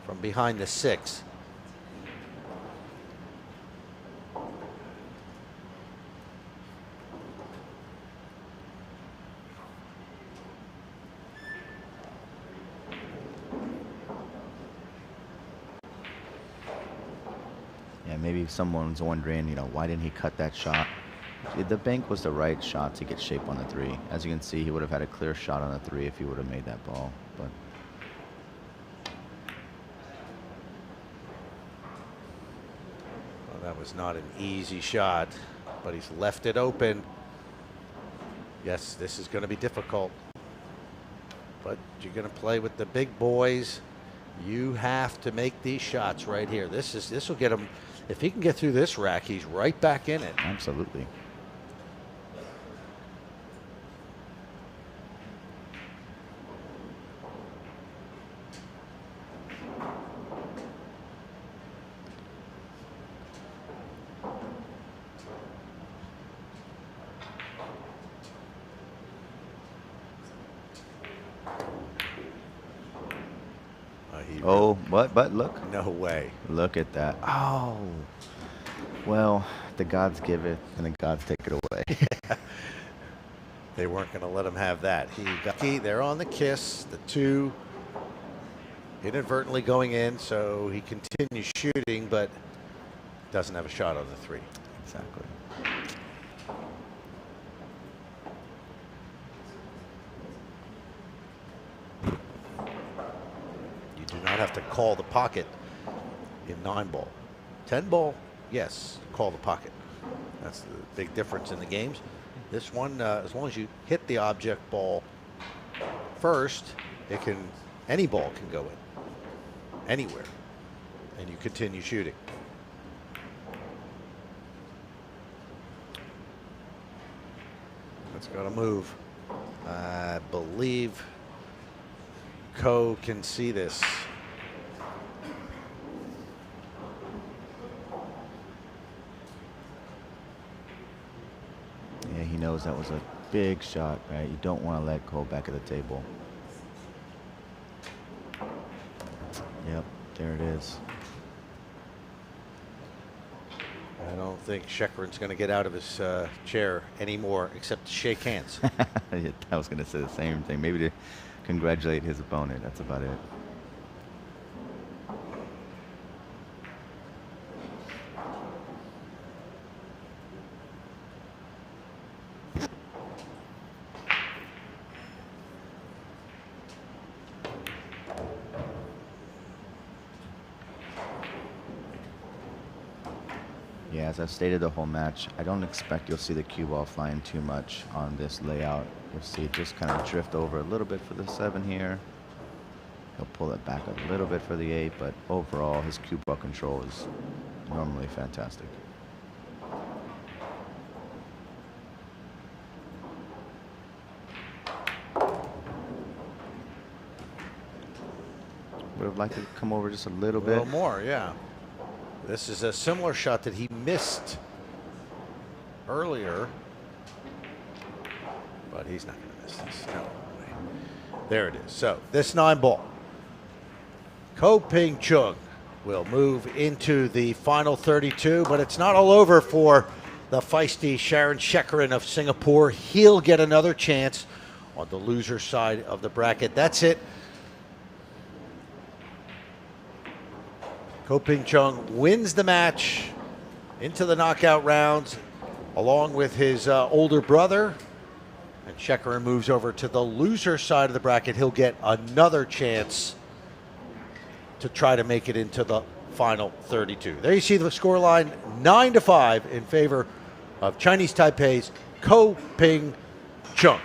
Speaker 1: from behind the 6.
Speaker 2: Yeah, maybe someone's wondering, why didn't he cut that shot? The bank was the right shot to get shape on the 3. As you can see, he would have had a clear shot on the 3 if he would have made that ball. But
Speaker 1: well, that was not an easy shot, but he's left it open. Yes, this is going to be difficult, but you're going to play with the big boys. You have to make these shots right here. This will get him. If he can get through this rack, he's right back in it.
Speaker 2: absolutely. Oh, what? But look.
Speaker 1: No way.
Speaker 2: Look at that. Oh. Well, the gods give it and the gods take it away.
Speaker 1: They weren't going to let him have that. He got key. They're on the kiss. The 2 inadvertently going in, so he continues shooting, but doesn't have a shot on the 3.
Speaker 2: Exactly.
Speaker 1: You do not have to call the pocket in 9-ball. 10 ball, yes, call the pocket. That's the big difference in the games. This one, as long as you hit the object ball first, any ball can go in, anywhere, and you continue shooting. It's got to move. I believe Ko can see this.
Speaker 2: Yeah, he knows that was a big shot, right? You don't want to let Ko back at the table. Yep, there it is.
Speaker 1: I don't think Shekaran's going to get out of his chair anymore, except to shake hands.
Speaker 2: I was going to say the same thing. Maybe to congratulate his opponent. That's about it. Yeah, as I've stated the whole match, I don't expect you'll see the cue ball flying too much on this layout. You'll see it just kind of drift over a little bit for the 7 here. He'll pull it back a little bit for the 8, but overall his cue ball control is normally fantastic. Would have liked to come over just a little bit.
Speaker 1: A little more, yeah. This is a similar shot that he missed earlier, but he's not going to miss this. No way. There it is. So this 9 ball, Ko Ping Chung will move into the final 32, but it's not all over for the feisty Sharan Shekaran of Singapore. He'll get another chance on the loser side of the bracket. That's it. Ko Ping Chung wins the match into the knockout rounds along with his older brother. And Shekaran moves over to the loser side of the bracket. He'll get another chance to try to make it into the final 32. There you see the scoreline, 9-5 in favor of Chinese Taipei's Ko Ping Chung.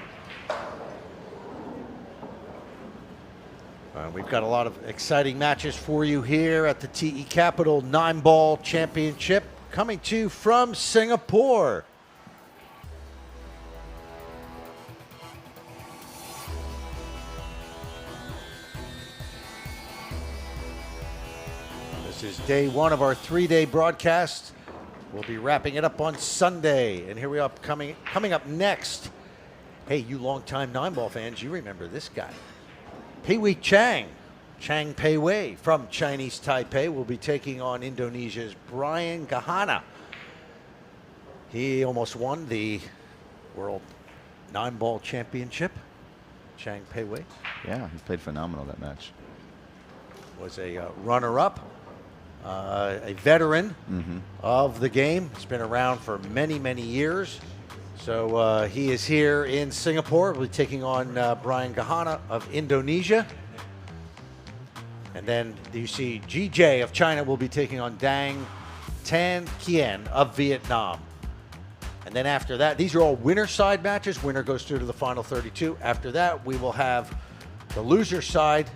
Speaker 1: We've got a lot of exciting matches for you here at the TE Capital Nineball Championship, coming to you from Singapore. This is day 1 of our 3-day broadcast. We'll be wrapping it up on Sunday. And here we are coming up next. Hey, you longtime Nineball fans, you remember this guy. Pei-Wei Chang Pei-Wei from Chinese Taipei will be taking on Indonesia's Brian Gahana. He almost won the World Nineball Championship. Chang Pei-Wei.
Speaker 2: Yeah, he played phenomenal that match.
Speaker 1: Was a runner-up, a veteran of the game. He's been around for many, many years. So he is here in Singapore. We'll be taking on Brian Gahana of Indonesia. And then you see GJ of China will be taking on Dang Tan Kien of Vietnam. And then after that, these are all winner side matches. Winner goes through to the final 32. After that, we will have the loser side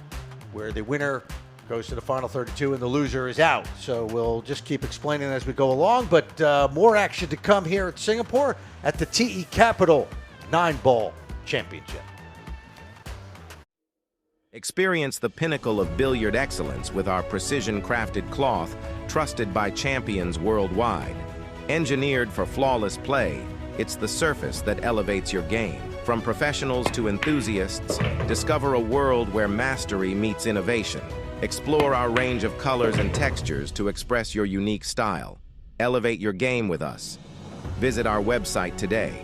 Speaker 1: where the winner goes to the final 32 and the loser is out. So we'll just keep explaining as we go along, but more action to come here at Singapore at the TE Capital Nineball Championship.
Speaker 3: Experience the pinnacle of billiard excellence with our precision-crafted cloth, trusted by champions worldwide. Engineered for flawless play, it's the surface that elevates your game. From professionals to enthusiasts, discover a world where mastery meets innovation. Explore our range of colors and textures to express your unique style. Elevate your game with us. Visit our website today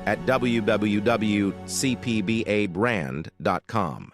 Speaker 3: at www.cpbabrand.com.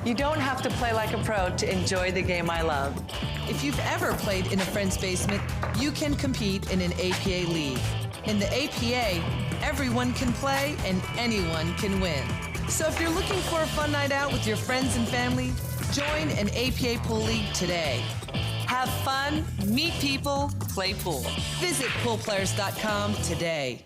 Speaker 4: You don't have to play like a pro to enjoy the game I love.
Speaker 5: If you've ever played in a friend's basement, you can compete in an APA league. In the APA, everyone can play and anyone can win. So if you're looking for a fun night out with your friends and family, join an APA pool league today.
Speaker 4: Have fun, meet people, play pool.
Speaker 5: Visit poolplayers.com today.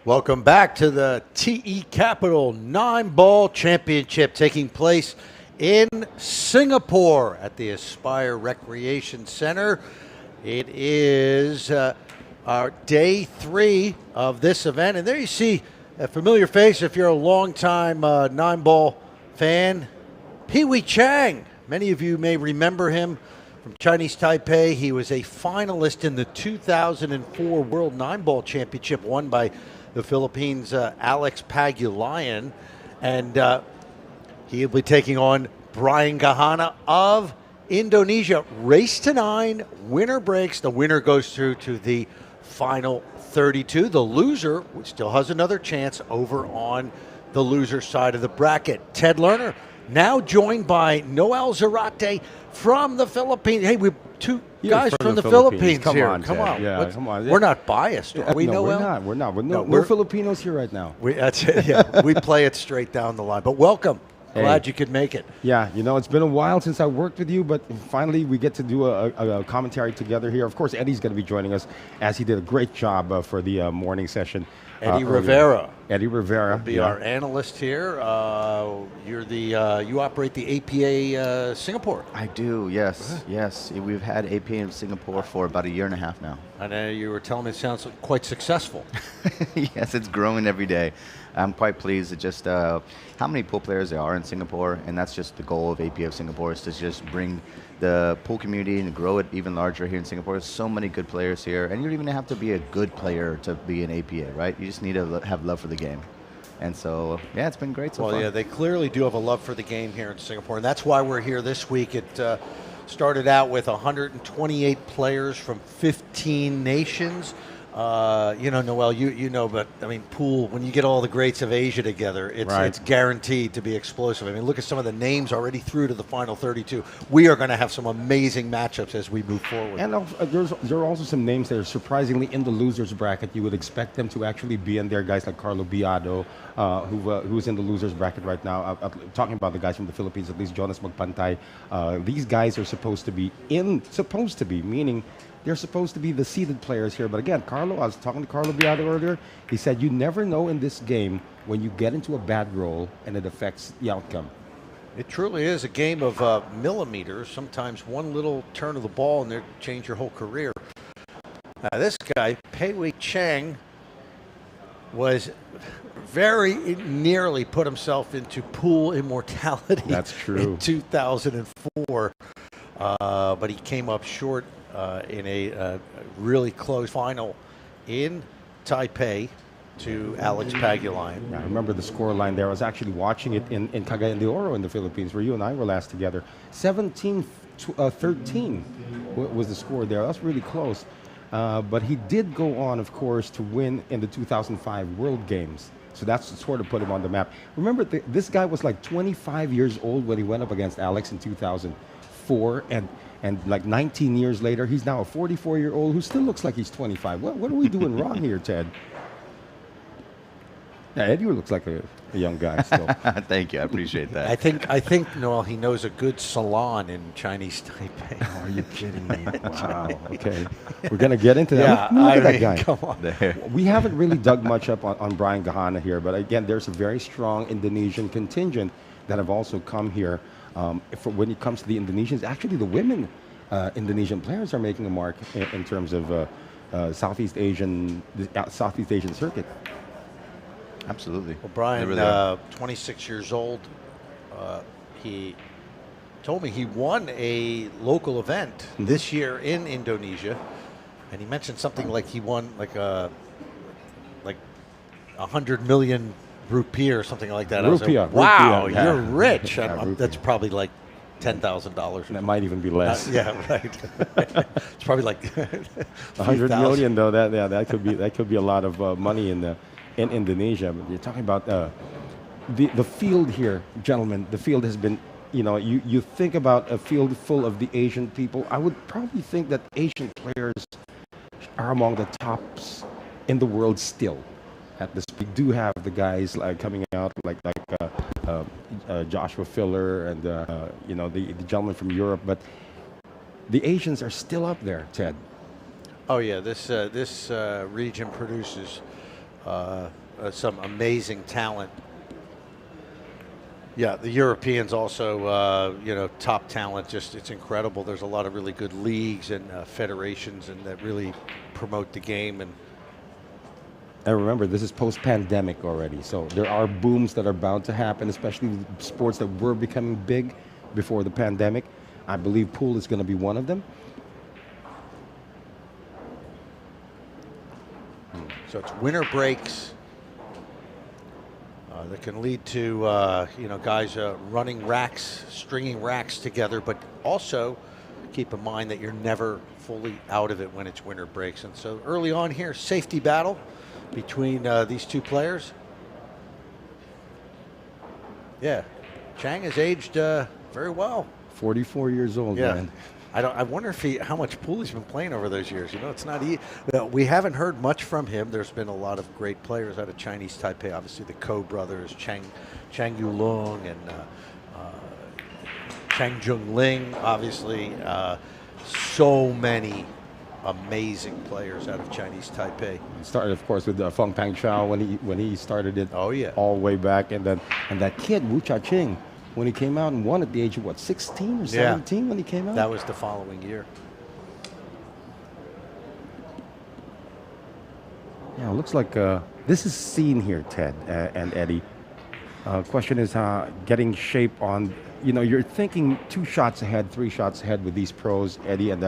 Speaker 1: Welcome back to the TE Capital Nineball Championship taking place in Singapore at the Aspire Recreation Center. It is our day 3 of this event. And there you see a familiar face if you're a longtime Nineball fan, Pee-wee Chang. Many of you may remember him from Chinese Taipei. He was a finalist in the 2004 World Nineball Championship won by the Philippines' Alex Pagulayan. And he'll be taking on Brian Gahana of Indonesia. Race to 9, winner breaks. The winner goes through to the final 32. The loser still has another chance over on the loser side of the bracket. Ted Lerner now joined by Noel Zarate from the Philippines. Hey, we two guys from the Philippines
Speaker 6: come
Speaker 1: here.
Speaker 6: on,
Speaker 1: Come
Speaker 6: Ted.
Speaker 1: on.
Speaker 6: Yeah, come on.
Speaker 1: We're not biased, are we,
Speaker 6: no,
Speaker 1: Noel?
Speaker 6: we're not.
Speaker 1: No,
Speaker 6: We're Filipinos here right now.
Speaker 1: That's it. Yeah, we play it straight down the line. But welcome.
Speaker 6: Hey.
Speaker 1: Glad you could make it.
Speaker 6: Yeah, it's been a while since I worked with you, but finally we get to do a commentary together here. Of course, Eddie's going to be joining us, as he did a great job for the morning session.
Speaker 1: Eddie Rivera.
Speaker 6: Eddie Rivera.
Speaker 1: Be our analyst here. You operate the APA Singapore.
Speaker 2: I do, yes, yes. We've had AP in Singapore for about 1.5 years now.
Speaker 1: I know you were telling me it sounds quite successful.
Speaker 2: Yes, it's growing every day. I'm quite pleased at just how many pool players there are in Singapore, and that's just the goal of APA of Singapore, is to just bring the pool community and grow it even larger here in Singapore. There's so many good players here, and you don't even have to be a good player to be an APA, right? You just need to have love for the game. And so, yeah, it's been great so far.
Speaker 1: Well, yeah, they clearly do have a love for the game here in Singapore, and that's why we're here this week. It started out with 128 players from 15 nations. Noel, you know, but I mean, pool, when you get all the greats of Asia together, it's guaranteed to be explosive. I mean, look at some of the names already through to the final 32. We are going to have some amazing matchups as we move forward.
Speaker 6: And there are also some names that are surprisingly in the losers bracket. You would expect them to actually be in there. Guys like Carlo Biado, who's in the losers bracket right now. Talking about the guys from the Philippines, at least Jonas Magpantay. These guys are supposed to be meaning they're supposed to be the seeded players here. But again, I was talking to Carlo Biado earlier. He said you never know in this game when you get into a bad roll and it affects the outcome.
Speaker 1: It truly is a game of millimeters. Sometimes one little turn of the ball and they change your whole career. Now this guy, Pei-wei Chang, was very nearly put himself into pool immortality.
Speaker 6: That's true.
Speaker 1: In 2004, but he came up short in a really close final in Taipei to Alex Pagulayan.
Speaker 6: Yeah, I remember the score line there. I was actually watching it in Cagayan de Oro in the Philippines, where you and I were last together. 17-13 was the score there. That's really close. But he did go on, of course, to win in the 2005 World Games. So that's sort of put him on the map. Remember, this guy was like 25 years old when he went up against Alex in 2004, and like 19 years later, he's now a 44-year-old who still looks like he's 25. What are we doing wrong here, Ted? Yeah, Eddie looks like a young guy still.
Speaker 2: Thank you, I appreciate that.
Speaker 1: I think, Noel, he knows a good salon in Chinese Taipei.
Speaker 6: Oh, are you kidding me? Wow. Okay, we're gonna get into that.
Speaker 1: Yeah,
Speaker 6: Look at that guy.
Speaker 1: Come on.
Speaker 6: We haven't really dug much up on Brian Gahana here, but again, there's a very strong Indonesian contingent that have also come here. When it comes to the Indonesians, actually the women Indonesian players are making a mark in terms of Southeast Asian circuit.
Speaker 2: Absolutely.
Speaker 1: Well, Brian, 26 years old, he told me he won a local event this year in Indonesia, and he mentioned something like he won like 100 million rupiah or something like that.
Speaker 6: Rupiah.
Speaker 1: Like, wow,
Speaker 6: rupiah,
Speaker 1: you're rich.
Speaker 6: Yeah,
Speaker 1: that's probably like $10,000.
Speaker 6: That might even be less.
Speaker 1: Yeah, right. It's probably like
Speaker 6: 100 million, though. That could be a lot of money in Indonesia. But you're talking about the field here, gentlemen. The field has been, you think about a field full of the Asian people. I would probably think that Asian players are among the tops in the world still. At this, we do have the guys coming out like Joshua Filler and the gentleman from Europe, but the Asians are still up there, Ted.
Speaker 1: Oh yeah, this region produces some amazing talent. Yeah, the Europeans also, top talent. Just it's incredible. There's a lot of really good leagues and federations and that really promote the game.
Speaker 6: And remember, this is post-pandemic already, so there are booms that are bound to happen, especially sports that were becoming big before the pandemic. I believe pool is going to be one of them.
Speaker 1: So it's winter breaks that can lead to guys running racks, stringing racks together, but also keep in mind that you're never fully out of it when it's winter breaks. And so early on here, safety battle between these two players. Yeah, Chang has aged very well.
Speaker 6: 44 years old,
Speaker 1: Yeah.
Speaker 6: man.
Speaker 1: I wonder if how much pool he's been playing over those years. It's not easy. We haven't heard much from him. There's been a lot of great players out of Chinese Taipei. Obviously, the Ko brothers, Chang Yulong and Chang Jungling. Obviously, so many amazing players out of Chinese Taipei.
Speaker 6: It started, of course, with Feng Pang Chao when he started it.
Speaker 1: Oh yeah,
Speaker 6: all the way back, and that kid Wu Cha-ching, when he came out and won at the age of what, 16 or 17 when he came out.
Speaker 1: That was the following year.
Speaker 6: Yeah, it looks like this is seen here, Ted and Eddie. Question is getting shape on. You're thinking 2 shots ahead, 3 shots ahead with these pros, Eddie, and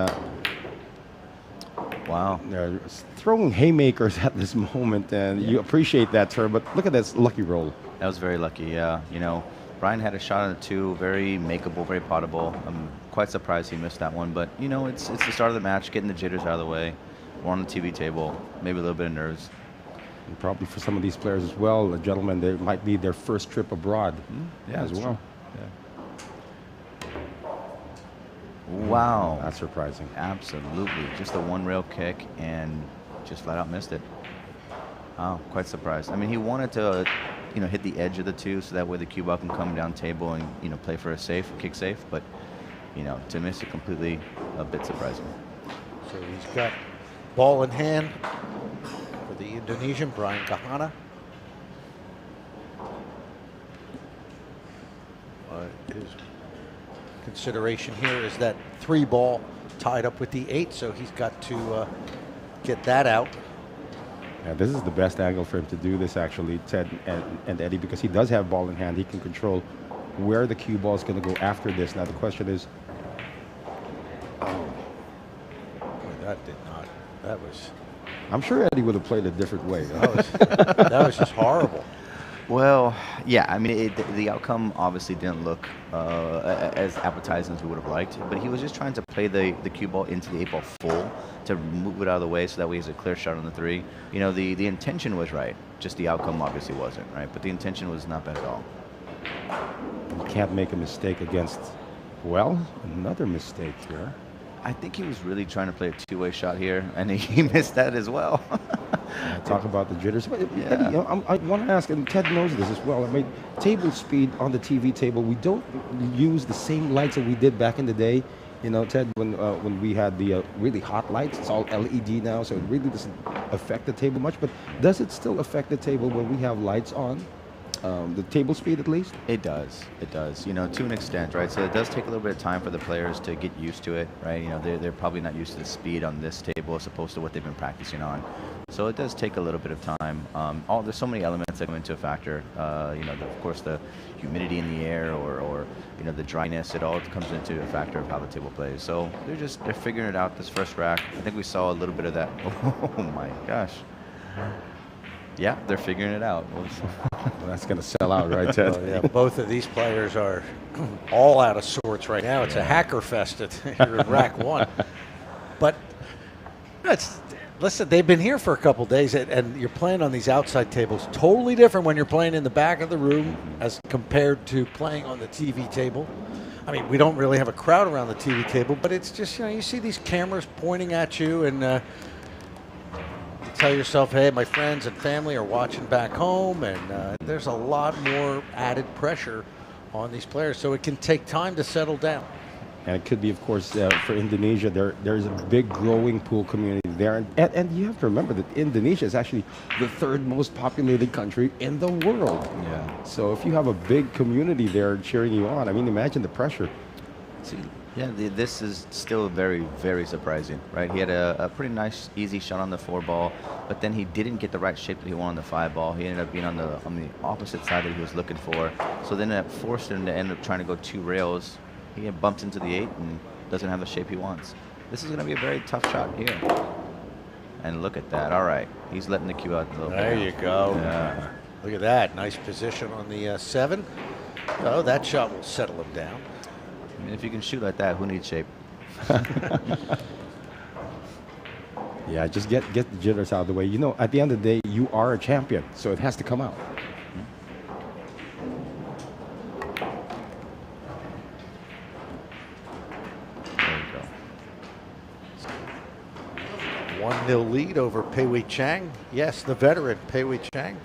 Speaker 6: wow, they're throwing haymakers at this moment, and you appreciate that, sir. But look at this lucky roll.
Speaker 2: That was very lucky, yeah. Brian had a shot on the 2, very makeable, very potable. I'm quite surprised he missed that one, but it's the start of the match, getting the jitters out of the way. We're on the TV table, maybe a little bit of nerves.
Speaker 6: And probably for some of these players as well, gentlemen, they might be their first trip abroad as well.
Speaker 2: Yeah. Wow.
Speaker 6: That's surprising.
Speaker 2: Absolutely. Just a 1-rail kick and just flat out missed it. Wow, quite surprised. I mean, he wanted to, hit the edge of the 2 so that way the cue ball can come down table and, play for a kick safe. But, to miss it completely, a bit surprising.
Speaker 1: So he's got ball in hand for the Indonesian, Brian Gahana. His consideration here is that 3 ball tied up with the 8, so he's got to get that out.
Speaker 6: Yeah, this is the best angle for him to do this, actually, Ted and Eddie, because he does have ball in hand. He can control where the cue ball is going to go after this. Now the question is,
Speaker 1: that did not. That was.
Speaker 6: I'm sure Eddie would have played a different way.
Speaker 1: That was just horrible.
Speaker 2: Well, yeah, I mean, the outcome obviously didn't look as appetizing as we would have liked, but he was just trying to play the cue ball into the 8 ball full to move it out of the way so that way he's a clear shot on the 3. The intention was right, just the outcome obviously wasn't, right? But the intention was not bad at all.
Speaker 6: You can't make a mistake against, another mistake here.
Speaker 2: I think he was really trying to play a 2-way shot here, and he missed that as well.
Speaker 6: Talk about the jitters. But
Speaker 2: Yeah.
Speaker 6: Eddie, I want to ask, and Ted knows this as well. I mean, table speed on the TV table, we don't use the same lights that we did back in the day. Ted, when we had the really hot lights, it's all LED now, so it really doesn't affect the table much. But does it still affect the table when we have lights on? The table speed, at least?
Speaker 2: It does. It does. To an extent, right? So it does take a little bit of time for the players to get used to it, right? They're probably not used to the speed on this table as opposed to what they've been practicing on. So it does take a little bit of time. There's so many elements that come into a factor. Of course, the humidity in the air or the dryness. It all comes into a factor of how the table plays. So they're figuring it out this first rack. I think we saw a little bit of that. Oh my gosh. Yeah, they're figuring it out.
Speaker 6: Well, that's going to sell out, right, Ted?
Speaker 1: Yeah, both of these players are all out of sorts right now. It's a hacker fest here in rack 1. But listen, they've been here for a couple days, and you're playing on these outside tables. Totally different when you're playing in the back of the room as compared to playing on the TV table. I mean, we don't really have a crowd around the TV table, but it's just, you see these cameras pointing at you, and tell yourself, hey, my friends and family are watching back home, and there's a lot more added pressure on these players, so it can take time to settle down.
Speaker 6: And it could be, of course, for Indonesia, there's a big growing pool community there. And you have to remember that Indonesia is actually the third most populated country in the world.
Speaker 2: Yeah.
Speaker 6: So if you have a big community there cheering you on, I mean, imagine the pressure.
Speaker 2: See, yeah, this is still very, very surprising, right? He had a pretty nice, easy shot on the 4-ball, but then he didn't get the right shape that he wanted on the 5-ball. He ended up being on the opposite side that he was looking for. So then it forced him to end up trying to go 2 rails. He bumps into the 8 and doesn't have the shape he wants. This is going to be a very tough shot here. And look at that. All right. He's letting the cue out a little bit.
Speaker 1: There you go.
Speaker 2: Yeah.
Speaker 1: Look at that. Nice position on the 7. Oh, that shot will settle him down.
Speaker 2: I mean, if you can shoot like that, who needs shape?
Speaker 6: Yeah, just get the jitters out of the way. You know, at the end of the day, you are a champion, so it has to come out.
Speaker 2: There you go.
Speaker 1: 1-0 lead over Pei Chang. Yes, the veteran Pei Chang.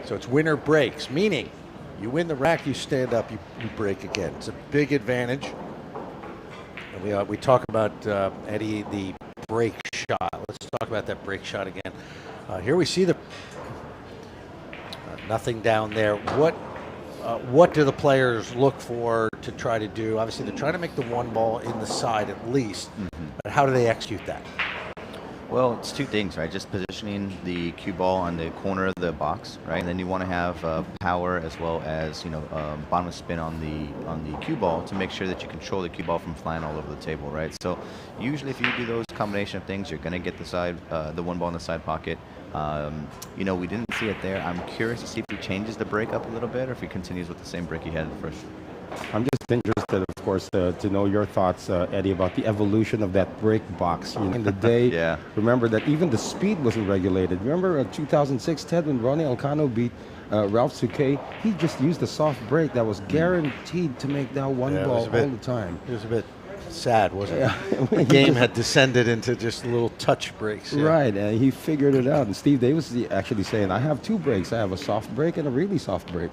Speaker 1: So it's winner breaks, meaning you win the rack, you stand up, you break again. It's a big advantage. And we talk about, Eddie, the break shot. Let's talk about that break shot again. Here we see the nothing down there. What do the players look for to try to do? Obviously, they're trying to make the 1 ball in the side at least. But how do they execute that?
Speaker 2: Well, it's 2 things, right? Just positioning the cue ball on the corner of the box, right? And then you want to have power as well as, bottom of spin on the cue ball to make sure that you control the cue ball from flying all over the table, right? So usually if you do those combination of things, you're going to get the 1 ball in the side pocket. We didn't see it there. I'm curious to see if he changes the break up a little bit or if he continues with the same break he had at first.
Speaker 6: I'm just interested, of course, to know your thoughts, Eddie, about the evolution of that break box. In the day,
Speaker 2: Yeah.
Speaker 6: Remember that even the speed wasn't regulated. Remember 2006, Ted, when Ronnie Elcano beat Ralph Souquet? He just used a soft break that was guaranteed to make that 1
Speaker 1: Yeah, it
Speaker 6: ball
Speaker 1: was a bit-
Speaker 6: all the time.
Speaker 1: It was a bit sad, wasn't
Speaker 6: Yeah.
Speaker 1: it? The game had descended into just little touch breaks. Yeah.
Speaker 6: Right, and he figured it out. And Steve Davis is actually saying, I have 2 breaks. I have a soft break and a really soft break,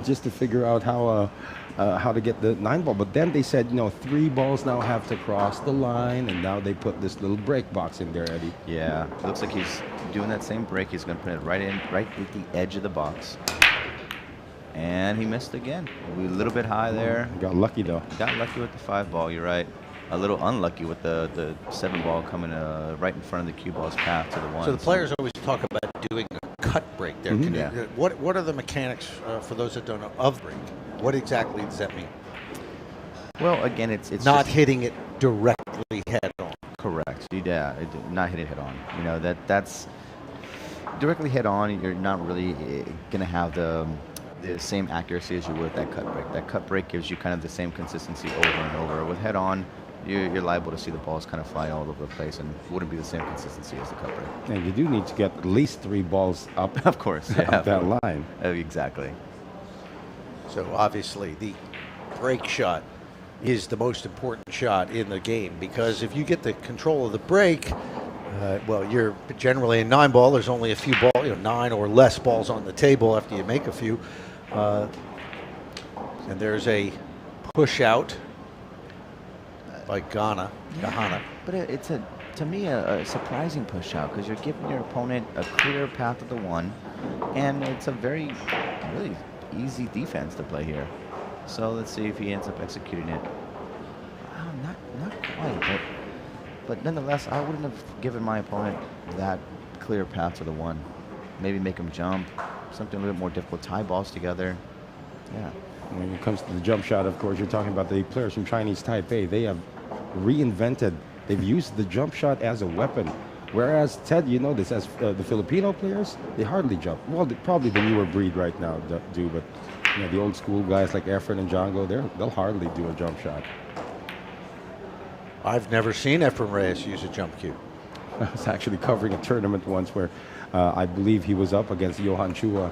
Speaker 6: just to figure out how to get the 9 ball. But then they said, 3 balls now have to cross the line, and now they put this little break box in there, Eddie.
Speaker 2: Yeah, it looks like he's doing that same break. He's going to put it right at the edge of the box. And he missed again. A little bit high there.
Speaker 6: Got lucky, though.
Speaker 2: Got lucky with the 5 ball, you're right. A little unlucky with the 7 ball coming right in front of the cue ball's path to the 1.
Speaker 1: So the players always talk about doing a cut break there. Can
Speaker 2: Yeah.
Speaker 1: What are the mechanics, for those that don't know, of break? What exactly does that mean?
Speaker 2: Well, again, it's
Speaker 1: Not
Speaker 2: just
Speaker 1: hitting it directly head on.
Speaker 2: correct. Yeah, not hitting it head on. That's directly head on. You're not really going to have the same accuracy as you would with that cut break. That cut break gives you kind of the same consistency over and over. With head on, you're liable to see the balls kind of fly all over the place and wouldn't be the same consistency as the cut break.
Speaker 6: And you do need to get at least 3 balls up,
Speaker 2: Of course, yeah.
Speaker 6: up that line.
Speaker 2: Exactly.
Speaker 1: So obviously the break shot is the most important shot in the game, because if you get the control of the break, you're generally in 9 ball. There's only a few 9 or less balls on the table after you make a few. And there's a push out by Gahana.
Speaker 2: But it's to me a surprising push out, because you're giving your opponent a clear path to the 1, and it's a very really easy defense to play here. So let's see if he ends up executing it. Not quite, but nonetheless, I wouldn't have given my opponent that clear path to the 1. Maybe make him jump, something a little bit more difficult, tie balls together. Yeah.
Speaker 6: When it comes to the jump shot, of course, you're talking about the players from Chinese Taipei. They have reinvented, they've used the jump shot as a weapon. Whereas, Ted, you know this, as the Filipino players, they hardly jump. Well, probably the newer breed right now do, but the old school guys like Efren and Django, they'll hardly do a jump shot.
Speaker 1: I've never seen Efren Reyes use a jump cue.
Speaker 6: I was actually covering a tournament once where I believe he was up against Johan Chua,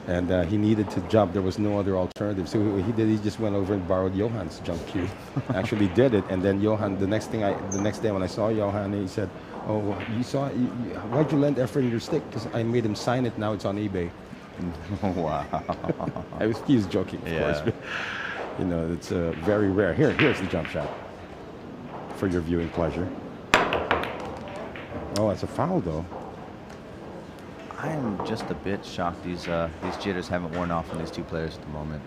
Speaker 6: and he needed to jump. There was no other alternative. So he just went over and borrowed Johan's jump cue. Actually did it, and then Johan, the next day when I saw Johan, he said, "Oh, why'd you lend Efren your stick? Because I made him sign it. Now it's on eBay."
Speaker 2: Wow.
Speaker 6: He was joking, of course. You know, it's very rare. Here's the jump shot for your viewing pleasure. Oh, that's a foul, though.
Speaker 2: I am just a bit shocked these jitters haven't worn off on these two players at the moment.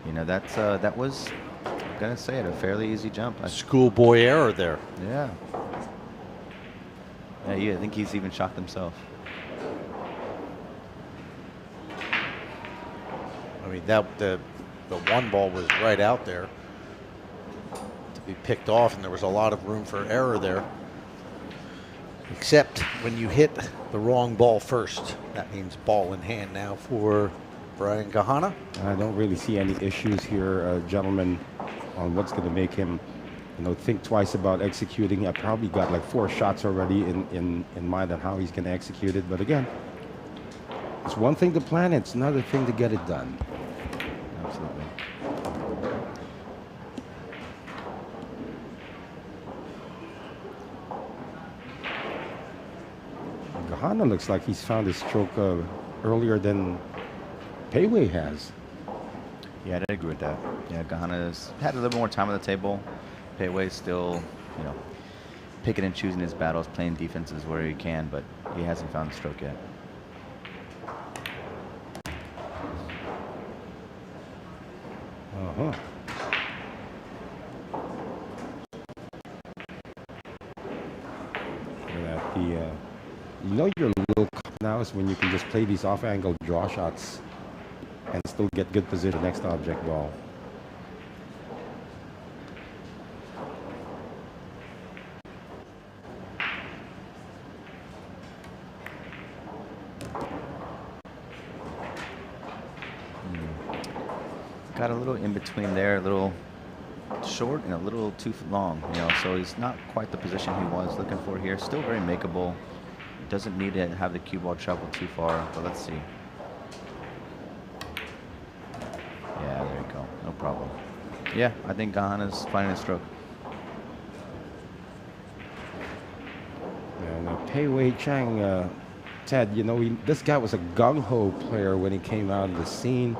Speaker 2: You know, that was, I'm gonna say it, a fairly easy jump.
Speaker 1: Schoolboy error there.
Speaker 2: Yeah. Yeah, I think he's even shocked himself.
Speaker 1: I mean, the one ball was right out there to be picked off, and there was a lot of room for error there. Except when you hit the wrong ball first. That means ball in hand now for Brian Gahana.
Speaker 6: I don't really see any issues here, gentlemen, on what's going to make him, think twice about executing. I probably got like 4 shots already in mind on how he's going to execute it. But again, it's one thing to plan, it's another thing to get it done.
Speaker 2: Absolutely.
Speaker 6: Gahana looks like he's found his stroke earlier than Pei Wei has.
Speaker 2: Yeah, I'd agree with that. Yeah, Gahana's had a little more time on the table. Pei Wei's still, picking and choosing his battles, playing defenses where he can, but he hasn't found the stroke yet.
Speaker 6: Uh-huh. Your little cup now is when you can just play these off-angle draw shots and still get good position next object ball.
Speaker 2: Got a little in between there, a little short and a little too long, so he's not quite the position he was looking for here. Still very makeable. Doesn't need to have the cue ball travel too far, but let's see. Yeah, there you go. No problem. Yeah, I think Gahana's finding a stroke.
Speaker 6: And Pei Wei Chang, Ted, this guy was a gung-ho player when he came out of the scene.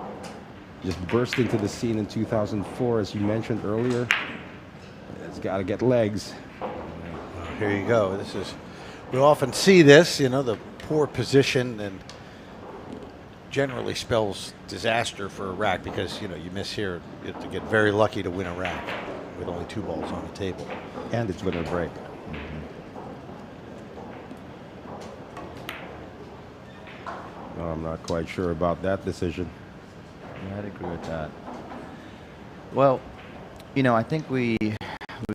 Speaker 6: Just burst into the scene in 2004, as you mentioned earlier. It's got to get legs.
Speaker 1: Here you go. We often see this, the poor position, and generally spells disaster for a rack because, you miss here. You have to get very lucky to win a rack with only 2 balls on the table.
Speaker 6: And it's winner break. No, I'm not quite sure about that decision.
Speaker 2: Yeah, I'd agree with that. Well, I think we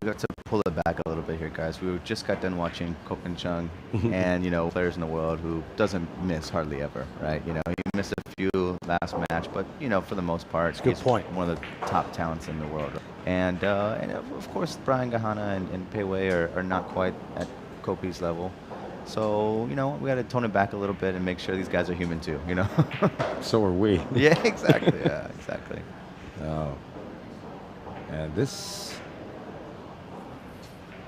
Speaker 2: got to pull it back a little bit here, guys. We just got done watching and Chung, and players in the world who doesn't miss hardly ever, right? He missed a few last match, but for the most part,
Speaker 1: it's a good point.
Speaker 2: One of the top talents in the world, and of course, Brian Gahana and Pei Wei are not quite at Kopi's level. So, we got to tone it back a little bit and make sure these guys are human too,
Speaker 6: So are we.
Speaker 2: Yeah, exactly. Yeah, exactly.
Speaker 6: Oh. And this...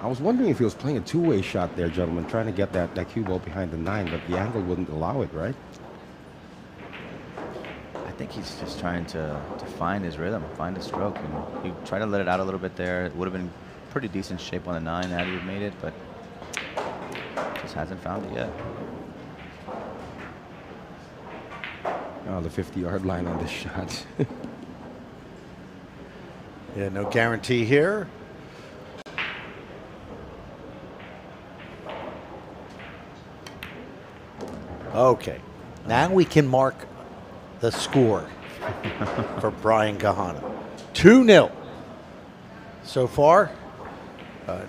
Speaker 6: I was wondering if he was playing a 2-way shot there, gentlemen, trying to get that cue ball behind the 9, but the angle wouldn't allow it, right?
Speaker 2: I think he's just trying to find his rhythm, find a stroke. And he tried to let it out a little bit there. It would have been pretty decent shape on the 9 had he made it, but just hasn't found it yet.
Speaker 6: Oh, the 50-yard line on this shot.
Speaker 1: Yeah, no guarantee here. Okay, now we can mark the score for Brian Gahana. 2-0 so far.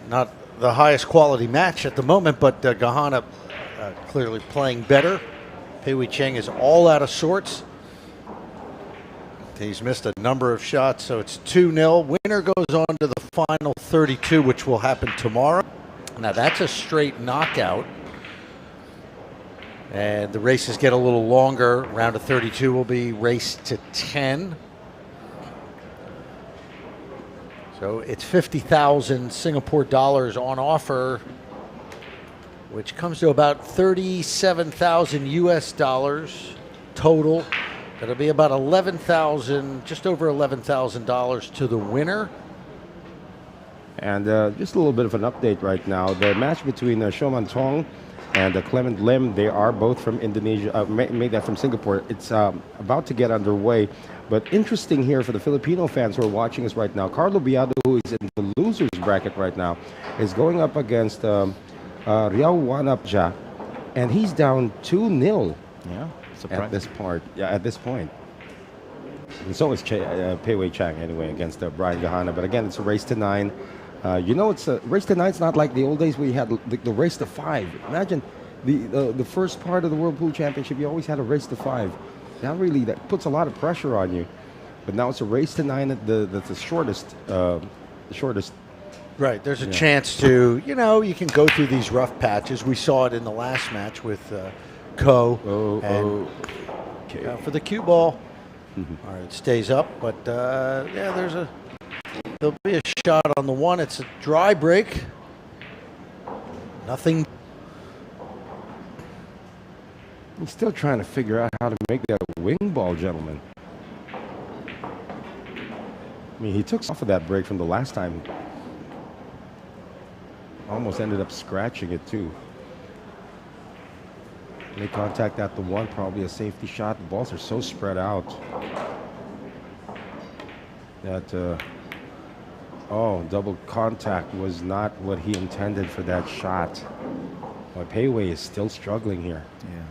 Speaker 1: Not the highest quality match at the moment, but Gahana clearly playing better. Pei Wei Chang is all out of sorts. He's missed a number of shots, so it's 2-0. Winner goes on to the final 32, which will happen tomorrow. Now that's a straight knockout. And the races get a little longer. Round of 32 will be raced to 10. So it's 50,000 Singapore dollars on offer, which comes to about 37,000 US dollars total. It'll be about 11,000, just over $11,000 to the winner.
Speaker 6: And just a little bit of an update right now. The match between Sharan Tong and Clement Lim, they are both from Indonesia, made that from Singapore. It's about to get underway. But interesting here for the Filipino fans who are watching us right now, Carlo Biado, who is in the losers bracket right now, is going up against Riau Wanapja, and he's down 2-0.
Speaker 2: Yeah,
Speaker 6: at this part. Yeah, at this point. And so is Pei Wei Chang anyway against Brian Gahana. But again, it's a race to 9. It's a race to 9. It's not like the old days where you had the race to 5. Imagine the first part of the World Pool Championship. You always had a race to 5. That puts a lot of pressure on you. But now it's a race to 9. That's the shortest.
Speaker 1: Right. There's a chance to, you can go through these rough patches. We saw it in the last match with Ko.
Speaker 6: Okay.
Speaker 1: For the cue ball. All right, it stays up, but there'll be a shot on the one. It's a dry break. Nothing.
Speaker 6: He's still trying to figure out how to make that a wing ball, gentlemen. I mean, he took off of that break from the last time. Almost ended up scratching it too. Make contact at the one, probably a safety shot. The balls are so spread out that double contact was not what he intended for that shot. But Pei Wei is still struggling here.
Speaker 2: Yeah.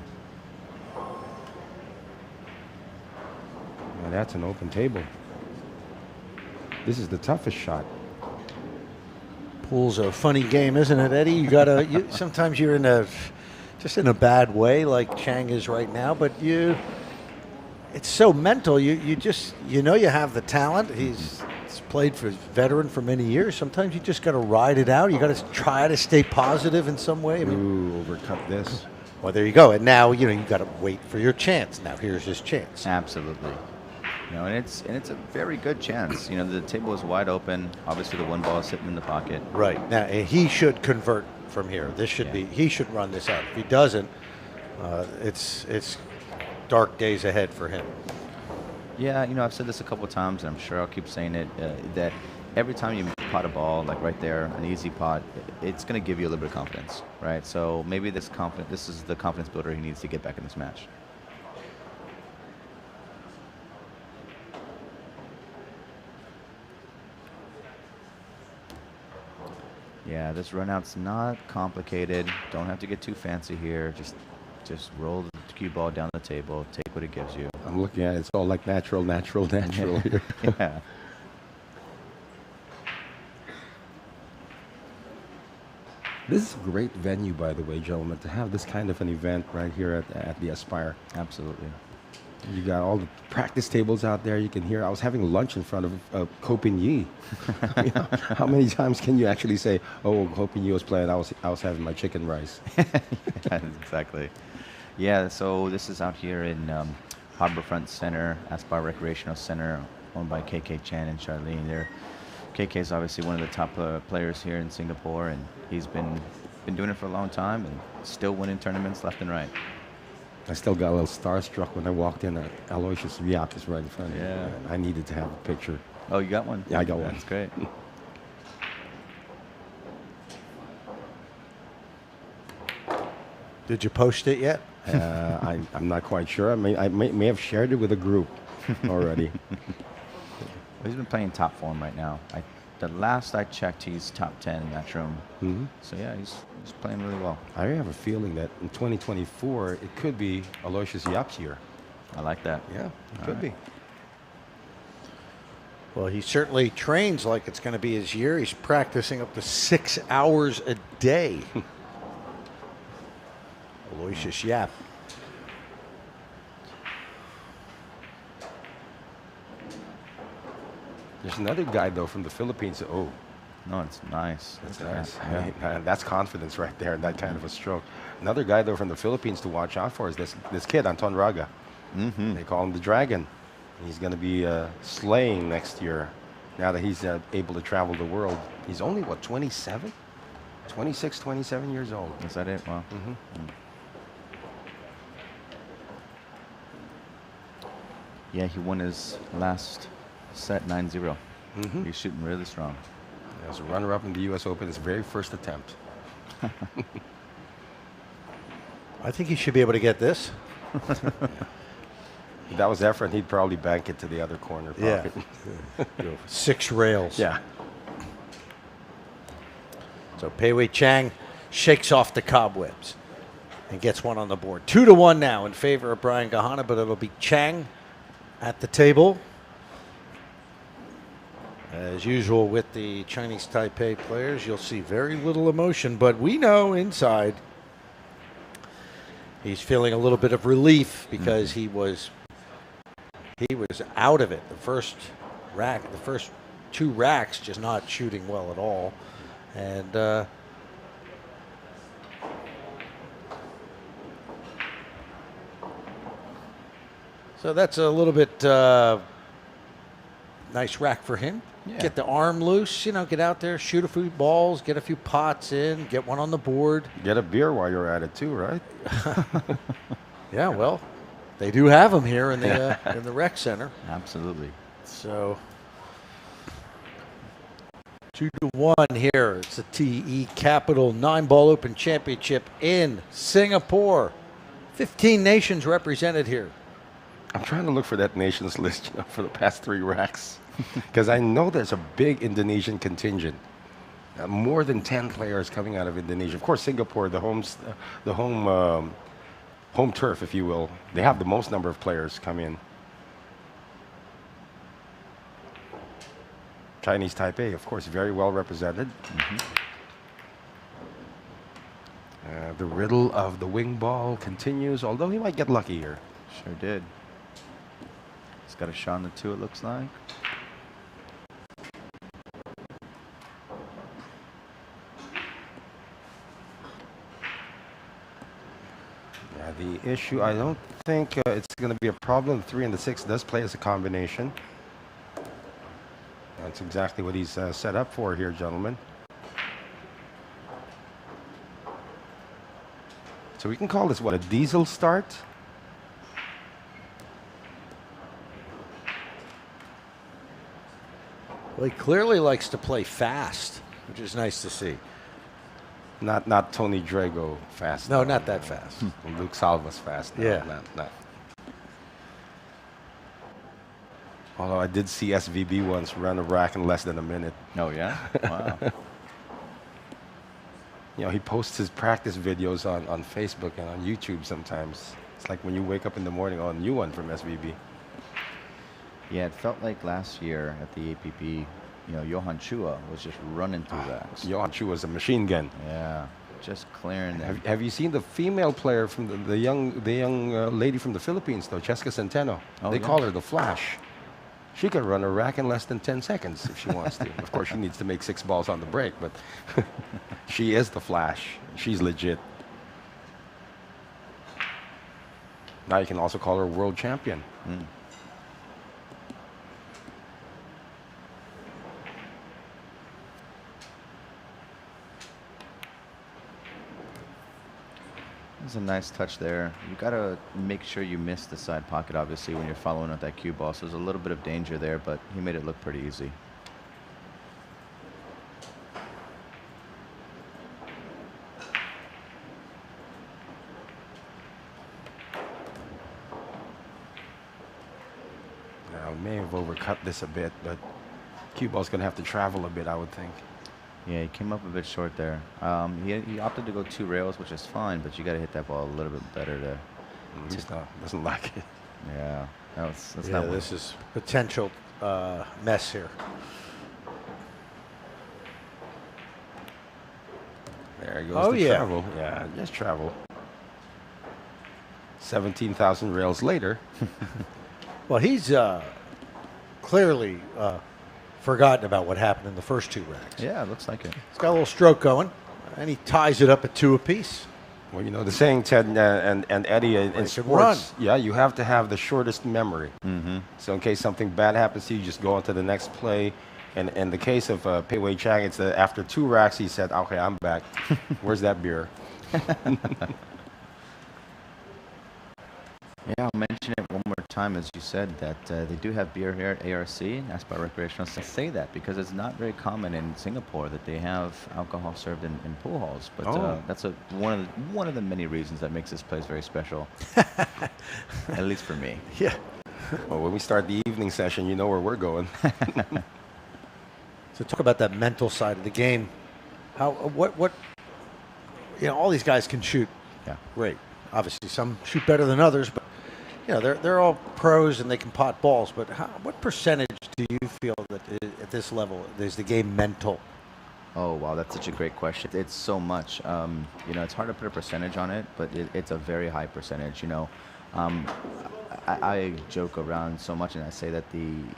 Speaker 6: Now that's an open table. This is the toughest shot.
Speaker 1: Pool's a funny game, isn't it, Eddie? Sometimes you're just in a bad way, like Chang is right now, but it's so mental. You have the talent. He's played for veteran for many years. Sometimes you just got to ride it out. You got to try to stay positive in some way.
Speaker 6: Overcut this.
Speaker 1: Well, there you go. And now you got to wait for your chance. Now here's his chance.
Speaker 2: Absolutely. And it's a very good chance. The table is wide open. Obviously, the one ball is sitting in the pocket.
Speaker 1: Right now, he should convert from here. This should be. He should run this out. If he doesn't, it's dark days ahead for him.
Speaker 2: Yeah, I've said this a couple of times, and I'm sure I'll keep saying it. That every time you pot a ball, like right there, an easy pot, it's going to give you a little bit of confidence, right? So maybe this is the confidence builder he needs to get back in this match. Yeah, this run out's not complicated. Don't have to get too fancy here. Just roll the cue ball down the table. Take what it gives you.
Speaker 6: I'm looking at it. It's all like natural here.
Speaker 2: Yeah.
Speaker 6: This is a great venue, by the way, gentlemen, to have this kind of an event right here at the Aspire.
Speaker 2: Absolutely.
Speaker 6: You got all the practice tables out there. You can hear. I was having lunch in front of Ko Pin Yi. How many times can you actually say, "Oh, Ko Pin Yi was playing. I was having my chicken rice."
Speaker 2: Exactly. Yeah. So this is out here in Harborfront Center, Aspire Recreational Center, owned by KK Chan and Charlene. KK is obviously one of the top players here in Singapore, and he's been doing it for a long time and still winning tournaments left and right.
Speaker 6: I still got a little starstruck when I walked in. Aloysius Yap is right in front of me.
Speaker 2: Yeah.
Speaker 6: I needed to have a picture.
Speaker 2: Oh, you got one?
Speaker 6: Yeah, I got one.
Speaker 2: That's great.
Speaker 1: Did you post it yet?
Speaker 6: I'm not quite sure. I may have shared it with a group already.
Speaker 2: He's been playing top form right now. The last I checked, he's top 10 in that room.
Speaker 6: Mm-hmm.
Speaker 2: So yeah, he's playing really well.
Speaker 6: I have a feeling that in 2024 it could be Aloysius Yap's year.
Speaker 2: I like that.
Speaker 6: Yeah, it could be.
Speaker 1: Well, he certainly trains like it's going to be his year. He's practicing up to 6 hours a day. Aloysius Yap.
Speaker 6: There's another guy, though, from the Philippines. Oh,
Speaker 2: no, it's nice.
Speaker 6: That's nice.
Speaker 2: Yeah.
Speaker 6: That's confidence right there, that kind of a stroke. Another guy, though, from the Philippines to watch out for is this kid, Anton Raga.
Speaker 2: Mm-hmm.
Speaker 6: They call him the Dragon. He's going to be slaying next year now that he's able to travel the world. He's only, 27? 26, 27 years old.
Speaker 2: Is that it? Wow.
Speaker 6: Mm-hmm.
Speaker 2: Yeah, he won his last set 9-0. He's shooting really strong.
Speaker 6: As a runner-up in the U.S. Open, his very first attempt.
Speaker 1: I think he should be able to get this.
Speaker 6: If that was Efren, he'd probably bank it to the other corner pocket.
Speaker 1: Yeah. 6 rails.
Speaker 6: Yeah.
Speaker 1: So Pei Wei Chang shakes off the cobwebs and gets one on the board. 2-1 now in favor of Brian Gahana, but it'll be Chang at the table. As usual with the Chinese Taipei players, you'll see very little emotion, but we know inside he's feeling a little bit of relief because he was out of it. The first 2 racks, just not shooting well at all. And so that's a little bit nice rack for him.
Speaker 2: Yeah.
Speaker 1: Get the arm loose, get out there, shoot a few balls, get a few pots in, get one on the board.
Speaker 6: Get a beer while you're at it too, right?
Speaker 1: Yeah, well, they do have them here in the rec center.
Speaker 2: Absolutely.
Speaker 1: So 2-1 here. It's the TE Capital Nineball Open Championship in Singapore. 15 nations represented here.
Speaker 6: I'm trying to look for that nations list for the past 3 racks. Because I know there's a big Indonesian contingent. More than 10 players coming out of Indonesia. Of course, Singapore, the home turf, if you will. They have the most number of players come in. Chinese Taipei, of course, very well represented. The riddle of the wing ball continues, although he might get lucky here.
Speaker 2: Sure did. He's got a shot on the 2, it looks like.
Speaker 6: The issue, I don't think it's going to be a problem. The 3 and the 6 does play as a combination. That's exactly what he's set up for here, gentlemen. So we can call this, what, a diesel start?
Speaker 1: Well, he clearly likes to play fast, which is nice to see.
Speaker 6: Not Tony Drago fast.
Speaker 1: No, not that fast.
Speaker 6: Luke Salvas fast. No,
Speaker 1: Yeah.
Speaker 6: Not. Although I did see SVB once run a rack in less than a minute.
Speaker 2: Oh, yeah? Wow.
Speaker 6: He posts his practice videos on Facebook and on YouTube sometimes. It's like when you wake up in the morning, a new one from SVB.
Speaker 2: Yeah, it felt like last year at the APP, Johan Chua was just running through racks.
Speaker 6: Johan Chu was a machine gun.
Speaker 2: Yeah, just clearing them.
Speaker 6: Have you seen the female player from the young lady from the Philippines, though, Cheska Centeno? They call her the Flash. She can run a rack in less than 10 seconds if she wants to. Of course, she needs to make 6 balls on the break, but she is the Flash. She's legit. Now you can also call her a world champion.
Speaker 2: There's a nice touch there. You got to make sure you miss the side pocket, obviously, when you're following up that cue ball. So there's a little bit of danger there, but he made it look pretty easy.
Speaker 6: Now, may have overcut this a bit, but cue ball's going to have to travel a bit, I would think.
Speaker 2: Yeah, he came up a bit short there. He opted to go 2 rails, which is fine, but you got to hit that ball a little bit better to.
Speaker 6: He's not, doesn't like it.
Speaker 2: Yeah, that's
Speaker 1: Yeah,
Speaker 2: not.
Speaker 1: this is potential mess here.
Speaker 6: There he goes.
Speaker 1: Oh,
Speaker 6: to
Speaker 1: yeah.
Speaker 6: Travel. Yeah, just travel. 17,000 rails later.
Speaker 1: Well, he's clearly forgotten about what happened in the first 2 racks.
Speaker 2: Yeah, it looks like it.
Speaker 1: He's got a little stroke going, and he ties it up at 2 apiece.
Speaker 6: Well, the saying, Ted and Eddie, in
Speaker 1: can
Speaker 6: sports, yeah, you have to have the shortest memory. So in case something bad happens to you, just go on to the next play. And in the case of Pei Wei Chang, it's after 2 racks, he said, okay, I'm back. Where's that beer?
Speaker 2: Yeah, I'll mention it one more time, as you said, that they do have beer here at ARC, asked by recreational. I say that because it's not very common in Singapore that they have alcohol served in pool halls. But that's one of the many reasons that makes this place very special, at least for me.
Speaker 1: Yeah.
Speaker 6: Well, when we start the evening session, you know where we're going.
Speaker 1: So talk about that mental side of the game. What all these guys can shoot.
Speaker 2: Yeah.
Speaker 1: Great. Obviously, some shoot better than others, but they're all pros and they can pot balls. But what percentage do you feel that at this level is the game mental?
Speaker 2: Oh, wow, that's such a great question. It's so much. It's hard to put a percentage on it, but it's a very high percentage. I joke around so much, and I say that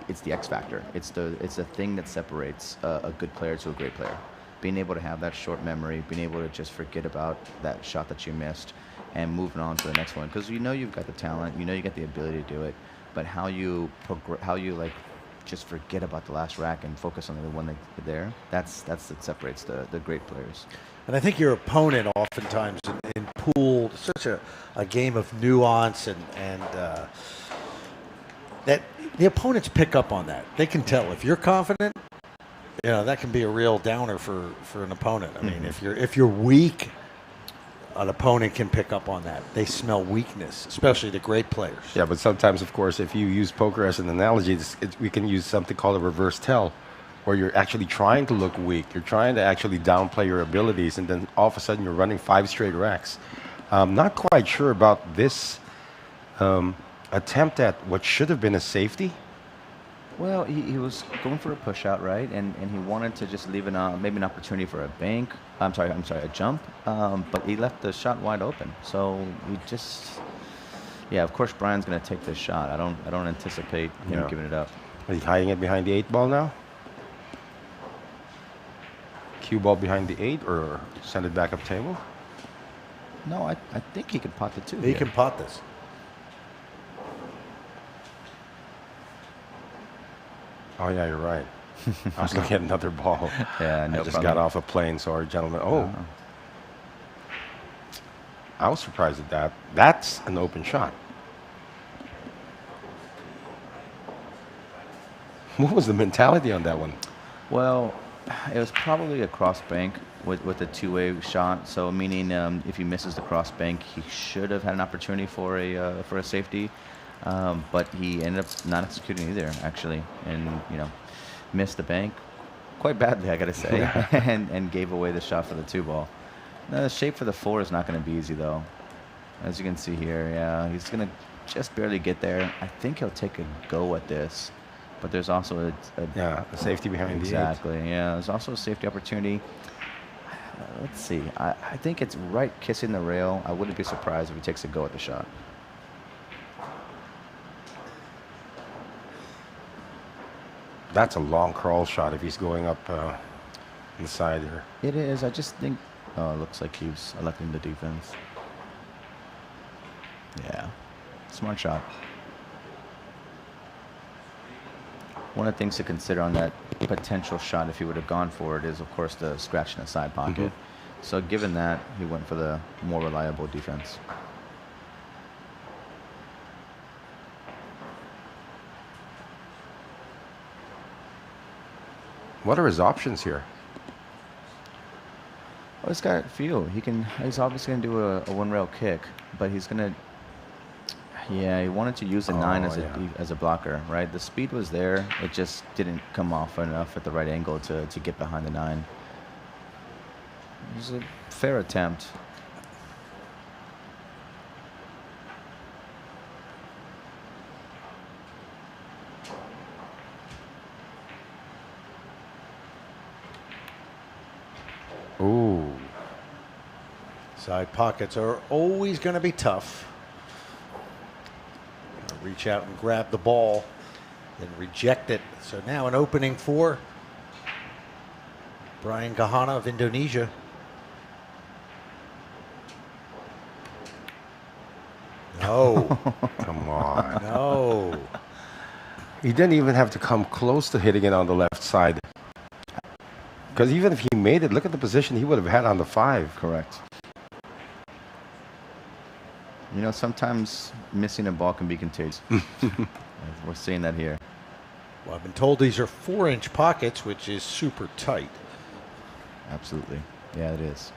Speaker 2: it's the X factor. It's the thing that separates a good player to a great player. Being able to have that short memory, being able to just forget about that shot that you missed, and moving on to the next one. Because you've got the talent, you got the ability to do it, but how you just forget about the last rack and focus on the one that's there. That's that separates the great players.
Speaker 1: And I think your opponent oftentimes in pool, such a game of nuance and that the opponents pick up on that. They can tell if you're confident. That can be a real downer for an opponent. I mean, if you're weak, an opponent can pick up on that. They smell weakness, especially the great players.
Speaker 6: Yeah, but sometimes, of course, if you use poker as an analogy, we can use something called a reverse tell, where you're actually trying to look weak. You're trying to actually downplay your abilities, and then all of a sudden you're running 5 straight racks. Not quite sure about this attempt at what should have been a safety.
Speaker 2: Well, he was going for a push out, right? And he wanted to just leave maybe an opportunity for a bank. A jump. But he left the shot wide open. So he just, of course Brian's going to take this shot. I don't anticipate him giving it up.
Speaker 6: Are you hiding it behind the 8 ball now? Cue ball behind the 8, or send it back up table?
Speaker 2: No, I think he could pot the 2.
Speaker 1: He can pot this.
Speaker 6: Oh, yeah, you're right. I was looking at another ball.
Speaker 2: Yeah, no
Speaker 6: I just
Speaker 2: problem.
Speaker 6: got off a plane, sorry, gentlemen. Oh. I was surprised at that. That's an open shot. What was the mentality on that one?
Speaker 2: Well, it was probably a cross bank with a two-way shot. So meaning if he misses the cross bank, he should have had an opportunity for a safety. But he ended up not executing either, actually, and missed the bank quite badly, I gotta say, and gave away the shot for the 2 ball. Now, the shape for the 4 is not going to be easy, though. As you can see here, he's going to just barely get there. I think he'll take a go at this, but there's also
Speaker 6: a safety behind the 8.
Speaker 2: Exactly, yeah. There's also a safety opportunity. Let's see. I think it's right kissing the rail. I wouldn't be surprised if he takes a go at the shot.
Speaker 6: That's a long crawl shot if he's going up inside here.
Speaker 2: It is. I just think. Oh, it looks like he's electing the defense. Yeah, smart shot. One of the things to consider on that potential shot, if he would have gone for it, is of course the scratch in the side pocket. So given that, he went for the more reliable defense.
Speaker 6: What are his options here?
Speaker 2: Well, he's got a few. He's obviously going to do a one-rail kick, but he's going to. Yeah, he wanted to use the 9 as a blocker, right? The speed was there. It just didn't come off enough at the right angle to get behind the 9. It was a fair attempt.
Speaker 6: Ooh.
Speaker 1: Side pockets are always going to be tough. Reach out and grab the ball, then reject it. So now an opening for Brian Gahana of Indonesia. No.
Speaker 6: Come on.
Speaker 1: No.
Speaker 6: He didn't even have to come close to hitting it on the left side. Because even if he made it, look at the position he would have had on the 5.
Speaker 2: Correct. You know, sometimes missing a ball can be contagious. We're seeing that here.
Speaker 1: Well, I've been told these are 4-inch pockets, which is super tight.
Speaker 2: Absolutely. Yeah, it is.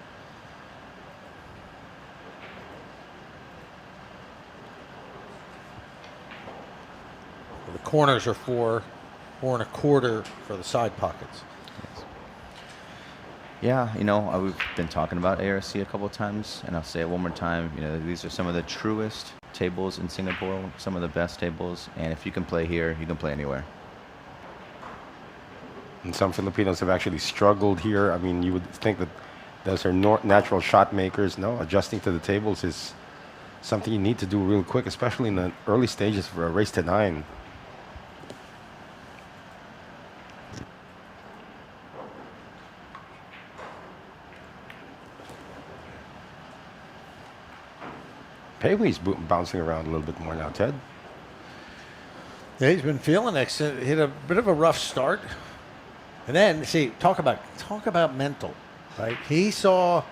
Speaker 1: Well, the corners are 4 1/4 for the side pockets.
Speaker 2: Yes. Yeah, you know, we've been talking about ARC a couple of times, and I'll say it one more time. You know, these are some of the truest tables in Singapore, some of the best tables, and if you can play here, you can play anywhere.
Speaker 6: And some Filipinos have actually struggled here. I mean, you would think that those are natural shot makers. No, adjusting to the tables is something you need to do real quick, especially in the early stages for a race to 9. Peiwei's bouncing around a little bit more now, Ted.
Speaker 1: Yeah, he's been feeling it. Hit a bit of a rough start. And then, see, talk about mental, right? He saw,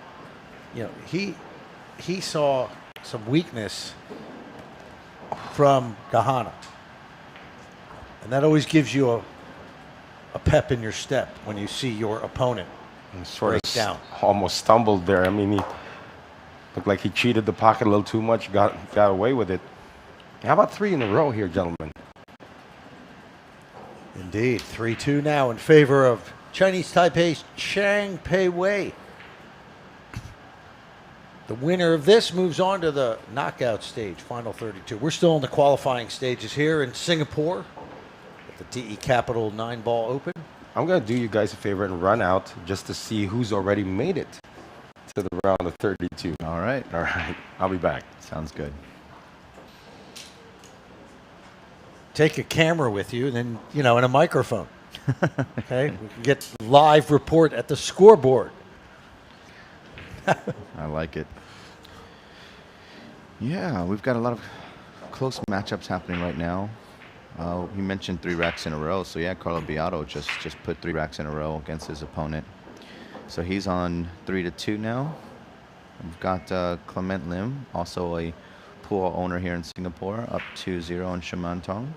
Speaker 1: you know, he saw some weakness from Gahana. And that always gives you a pep in your step when you see your opponent
Speaker 6: Sort of
Speaker 1: down.
Speaker 6: Almost stumbled there. I mean, he looked like he cheated the pocket a little too much, got away with it. How about 3 in a row here, gentlemen?
Speaker 1: Indeed, 3-2 now in favor of Chinese Taipei's Chang Pei-wei. The winner of this moves on to the knockout stage, final 32. We're still in the qualifying stages here in Singapore at the DE Capital Nineball Open.
Speaker 6: I'm going to do you guys a favor and run out just to see who's already made it to the round of 32.
Speaker 2: All right.
Speaker 6: All right. I'll be back.
Speaker 2: Sounds good.
Speaker 1: Take a camera with you and then, you know, and a microphone. Okay? We can get live report at the scoreboard.
Speaker 2: I like it. Yeah, we've got a lot of close matchups happening right now. He mentioned 3 racks in a row. So, yeah, Carlo Beato just put 3 racks in a row against his opponent. So he's on 3-2 now. We've got Clement Lim, also a pool owner here in Singapore, up 2-0 on Sharan.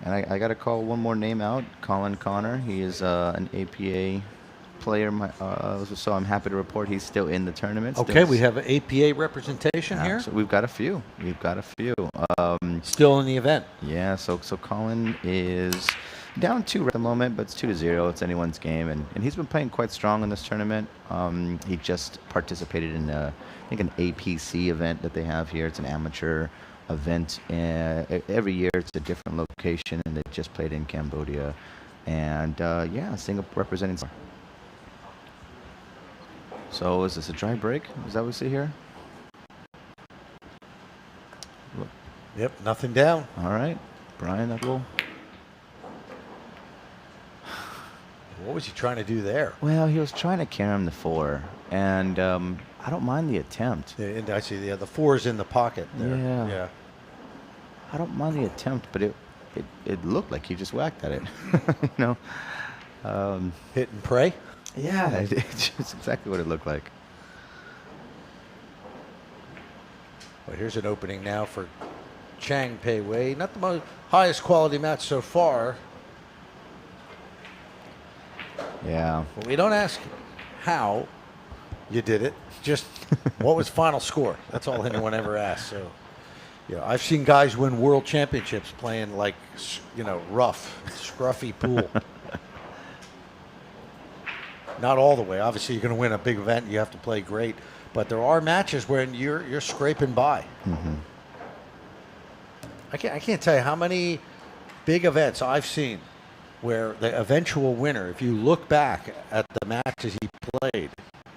Speaker 2: And I got to call one more name out, Colin Connor. He is an APA player, so I'm happy to report he's still in the tournament.
Speaker 1: Okay, we have an APA representation here.
Speaker 2: So we've got a few.
Speaker 1: Still in the event.
Speaker 2: Yeah, so Colin is down 2 at the moment, but it's 2-0. It's anyone's game, and he's been playing quite strong in this tournament. He just participated in, I think, an APC event that they have here. It's an amateur event. Every year it's a different location, and they just played in Cambodia. And, yeah, Singapore representing. So is this a dry break? Is that what we see here?
Speaker 1: Yep, nothing down.
Speaker 2: All right. Brian, that's cool.
Speaker 1: What was he trying to do there?
Speaker 2: Well, he was trying to carry him to 4, and I don't mind the attempt.
Speaker 1: Yeah, and I see the 4 is in the pocket there.
Speaker 2: Yeah. I don't mind the attempt, but it looked like he just whacked at it. You know?
Speaker 1: Hit and pray?
Speaker 2: Yeah, it's just exactly what it looked like.
Speaker 1: Well, here's an opening now for Chang Pei-wei. Not the most highest quality match so far.
Speaker 2: Yeah.
Speaker 1: But we don't ask how you did it. Just what was final score? That's all anyone ever asks. So, you know, I've seen guys win world championships playing like, you know, rough, scruffy pool. Not all the way. Obviously, you're going to win a big event. You have to play great. But there are matches where you're scraping by.
Speaker 2: Mm-hmm.
Speaker 1: I can't tell you how many big events I've seen where the eventual winner, if you look back at the matches he played,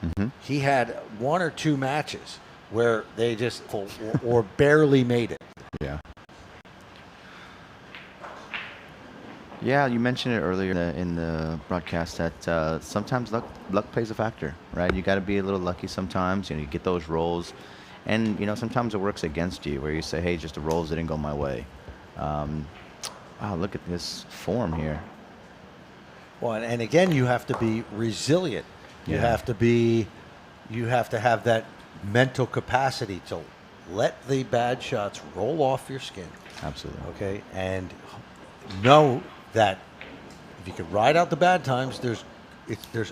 Speaker 2: Mm-hmm.
Speaker 1: he had 1 or 2 matches where they just or barely made it.
Speaker 2: Yeah. Yeah, you mentioned it earlier in the broadcast that sometimes luck plays a factor, right? You got to be a little lucky sometimes. You know, you get those rolls, and you know sometimes it works against you, where you say, "Hey, just the rolls didn't go my way." Wow, look at this form here.
Speaker 1: Well, and again, you have to be resilient. You
Speaker 2: Yeah.
Speaker 1: have to have that mental capacity to let the bad shots roll off your skin.
Speaker 2: Absolutely.
Speaker 1: Okay, and know that if you can ride out the bad times, there's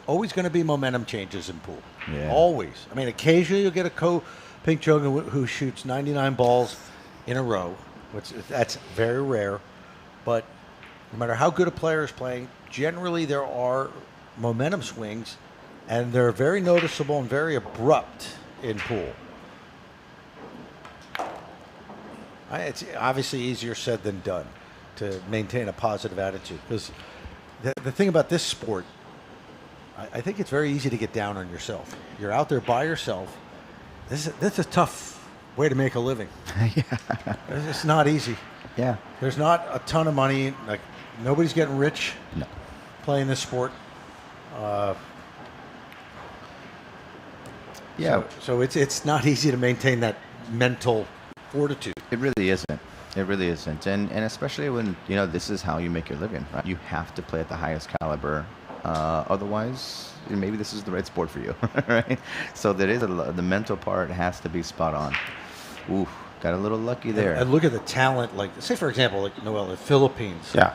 Speaker 1: always going to be momentum changes in pool.
Speaker 2: Yeah.
Speaker 1: Always. I mean, occasionally you'll get a Ping Chung who shoots 99 balls in a row, which that's very rare. But no matter how good a player is playing, generally there are momentum swings, and they're very noticeable and very abrupt in pool. It's obviously easier said than done to maintain a positive attitude, because the thing about this sport, I think it's very easy to get down on yourself. You're out there by yourself. This is a tough way to make a living.
Speaker 2: Yeah.
Speaker 1: It's not easy.
Speaker 2: Yeah.
Speaker 1: There's not a ton of money. Like, nobody's getting rich
Speaker 2: No.
Speaker 1: playing this sport.
Speaker 2: Yeah.
Speaker 1: So it's not easy to maintain that mental fortitude.
Speaker 2: It really isn't. It really isn't. And especially when, this is how you make your living, right? You have to play at the highest caliber. Otherwise, maybe this is the right sport for you, right? So there is the mental part has to be spot on. Ooh, got a little lucky there.
Speaker 1: And look at the talent. Like, say, for example, like Noel, the Philippines.
Speaker 6: Yeah.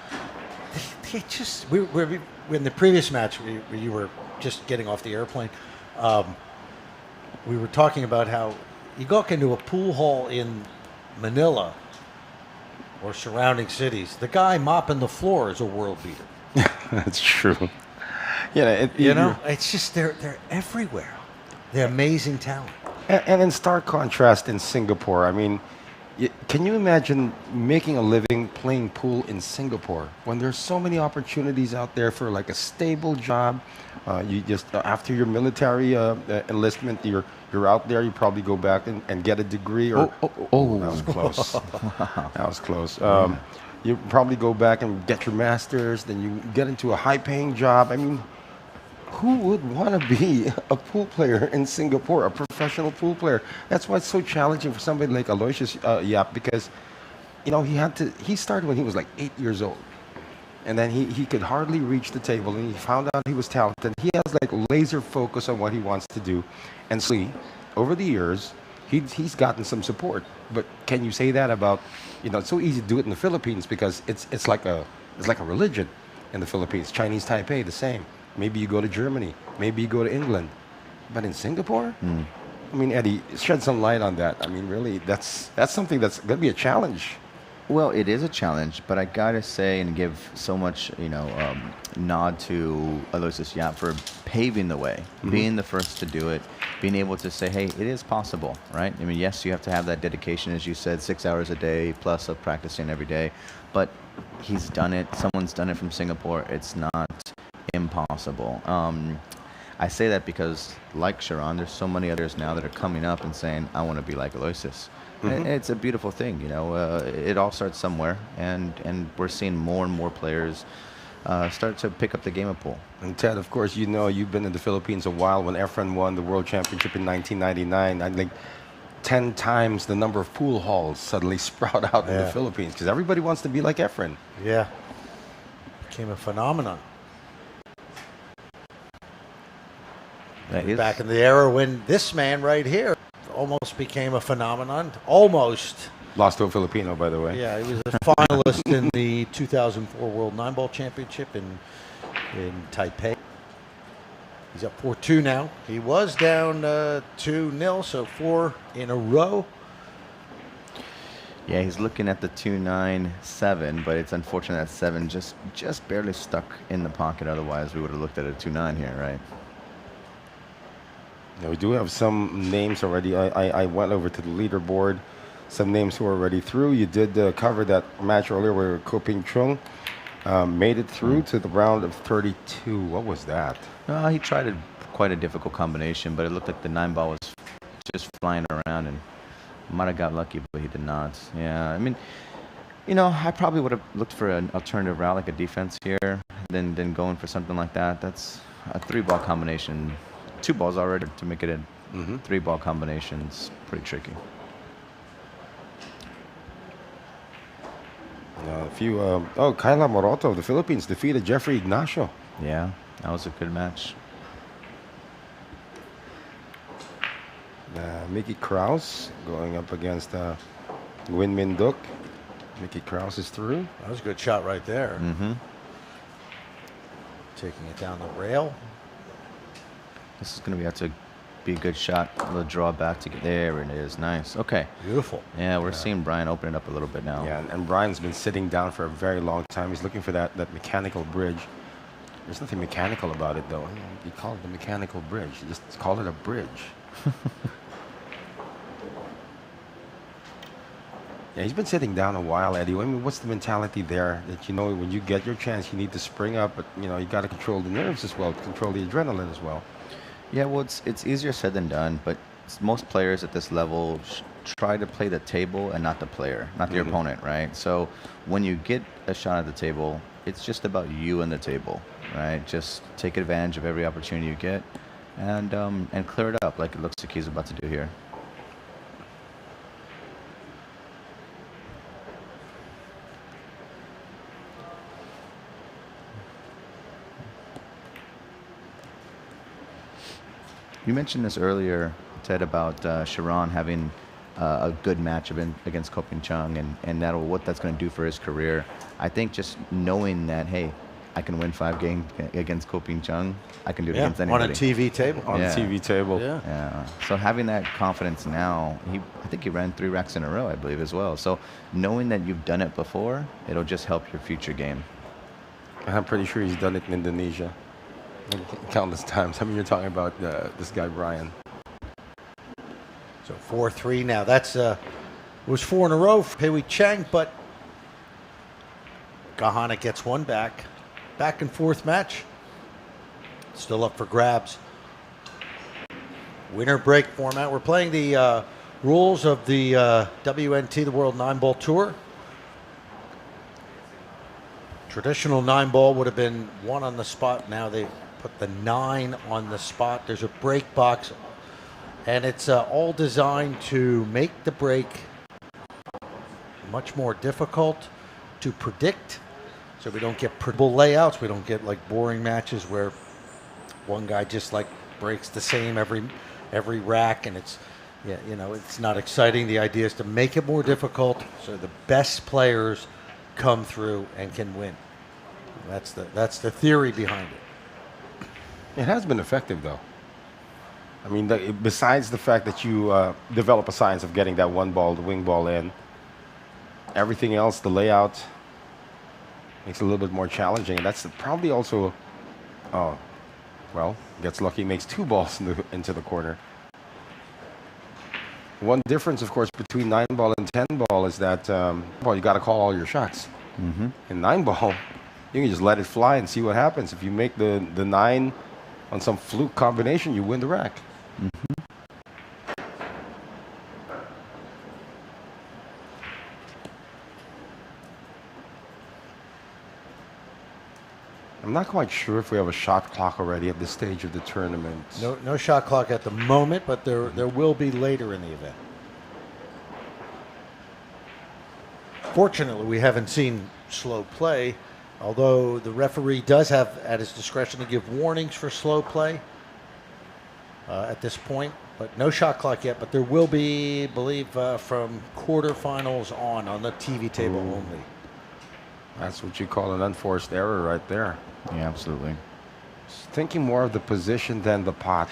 Speaker 1: They just, we in the previous match, where you were just getting off the airplane, we were talking about how you walk into a pool hall in Manila or surrounding cities, the guy mopping the floor is a world beater.
Speaker 6: That's true. Yeah,
Speaker 1: it's just they're everywhere. They're amazing talent.
Speaker 6: And in stark contrast, in Singapore, I mean, can you imagine making a living playing pool in Singapore when there's so many opportunities out there for like a stable job? You just after your military enlistment, you're out there. You probably go back and get a degree. Or that was close. That was close. You probably go back and get your master's. Then you get into a high-paying job. I mean, who would want to be a pool player in Singapore, a professional pool player? That's why it's so challenging for somebody like Aloysius Yap, because he started when he was like 8 years old, and then he could hardly reach the table, and he found out he was talented. He has like laser focus on what he wants to do, and see, over the years, he's gotten some support. But can you say that about, it's so easy to do it in the Philippines because it's like a religion in the Philippines. Chinese Taipei, the same. Maybe you go to Germany. Maybe you go to England. But in Singapore? I mean, Eddie, shed some light on that. I mean, really, that's something that's going to be a challenge.
Speaker 2: Well, it is a challenge, but I gotta say and give so much, nod to Aloysius Yap for paving the way, being the first to do it, being able to say, hey, it is possible, right? I mean, yes, you have to have that dedication, as you said, 6 hours a day plus of practicing every day, but he's done it. Someone's done it from Singapore. It's not impossible. I say that because, like Sharan, there's so many others now that are coming up and saying, I want to be like Aloysius. It's a beautiful thing, it all starts somewhere, and we're seeing more and more players start to pick up the game of pool.
Speaker 6: And Ted, of course, you've been in the Philippines a while. When Efren won the World Championship in 1999, I think 10 times the number of pool halls suddenly sprout out in the Philippines because everybody wants to be like Efren.
Speaker 1: Yeah. Became a phenomenon. Back in the era when this man right here almost became a phenomenon. Almost.
Speaker 6: Lost to a Filipino, by the way.
Speaker 1: Yeah, he was a finalist in the 2004 World Nineball Championship in Taipei. He's up 4-2 now. He was down 2-0, so 4 in a row.
Speaker 2: Yeah, he's looking at the 2-9-7, but it's unfortunate that 7 just barely stuck in the pocket. Otherwise, we would have looked at a 2-9 here, right?
Speaker 6: Now, we do have some names already. I went over to the leaderboard. Some names who are already through. You did cover that match earlier where Chung made it through to the round of 32. What was that?
Speaker 2: He tried quite a difficult combination, but it looked like the 9-ball was just flying around and might have got lucky, but he did not. Yeah, I mean, I probably would have looked for an alternative route, like a defense here, than going for something like that. That's a 3-ball combination. 2 balls already to make it a 3-ball combination's pretty tricky.
Speaker 6: Kyla Moroto of the Philippines defeated Jeffrey Ignacio.
Speaker 2: Yeah, that was a good match.
Speaker 6: Mickey Krause going up against Nguyen Minh Duc. Mickey Krause is through.
Speaker 1: That was a good shot right there.
Speaker 2: Mm-hmm.
Speaker 1: Taking it down the rail.
Speaker 2: This is going to have to be a good shot. A little draw back to get there. It is nice. Okay.
Speaker 1: Beautiful.
Speaker 2: Yeah, we're seeing Brian open it up a little bit now.
Speaker 6: Yeah, and Brian's been sitting down for a very long time. He's looking for that mechanical bridge. There's nothing mechanical about it, though. You call it the mechanical bridge. You just call it a bridge. Yeah, he's been sitting down a while, Eddie. I mean, what's the mentality there that, when you get your chance, you need to spring up, but, you got to control the nerves as well, control the adrenaline as well.
Speaker 2: Yeah, well, it's easier said than done, but most players at this level try to play the table and not the player, not the opponent, right? So when you get a shot at the table, it's just about you and the table, right? Just take advantage of every opportunity you get and clear it up like it looks like he's about to do here. You mentioned this earlier, Ted, about Sharan having a good match against Chung and what that's going to do for his career. I think just knowing that, hey, I can win 5 games against Chung, I can do it against anybody.
Speaker 1: On a TV table.
Speaker 6: On a TV table.
Speaker 1: Yeah.
Speaker 2: Yeah. So having that confidence now, I think he ran 3 racks in a row, I believe, as well. So knowing that you've done it before, it'll just help your future game.
Speaker 6: I'm pretty sure he's done it in Indonesia countless times. I mean, you're talking about this guy, Brian.
Speaker 1: So 4-3 now. That's it was 4 in a row for Pei Chang, but Gahana gets one back. Back and forth match. Still up for grabs. Winner break format. We're playing the rules of the WNT, the World Nineball Tour. Traditional 9-ball would have been 1 on the spot. Now they put the 9 on the spot. There's a break box, and it's all designed to make the break much more difficult to predict, so we don't get predictable layouts. We don't get like boring matches where one guy just like breaks the same every rack, and it's it's not exciting. The idea is to make it more difficult so the best players come through and can win. That's the theory behind it.
Speaker 6: It has been effective, though. I mean, besides the fact that you develop a science of getting that one ball, the wing ball in, everything else, the layout, makes it a little bit more challenging. And that's probably also, gets lucky, makes 2 balls into the corner. One difference, of course, between 9-ball and 10-ball is that, you got to call all your shots.
Speaker 2: Mm-hmm.
Speaker 6: In 9-ball, you can just let it fly and see what happens. If you make the 9 on some fluke combination, you win the rack.
Speaker 2: Mm-hmm.
Speaker 6: I'm not quite sure if we have a shot clock already at this stage of the tournament.
Speaker 1: No shot clock at the moment, but there will be later in the event. Fortunately, we haven't seen slow play, although the referee does have at his discretion to give warnings for slow play at this point. But no shot clock yet, but there will be, I believe, from quarterfinals on the TV table only.
Speaker 6: That's what you call an unforced error right there.
Speaker 2: Yeah, absolutely.
Speaker 6: Thinking more of the position than the pot.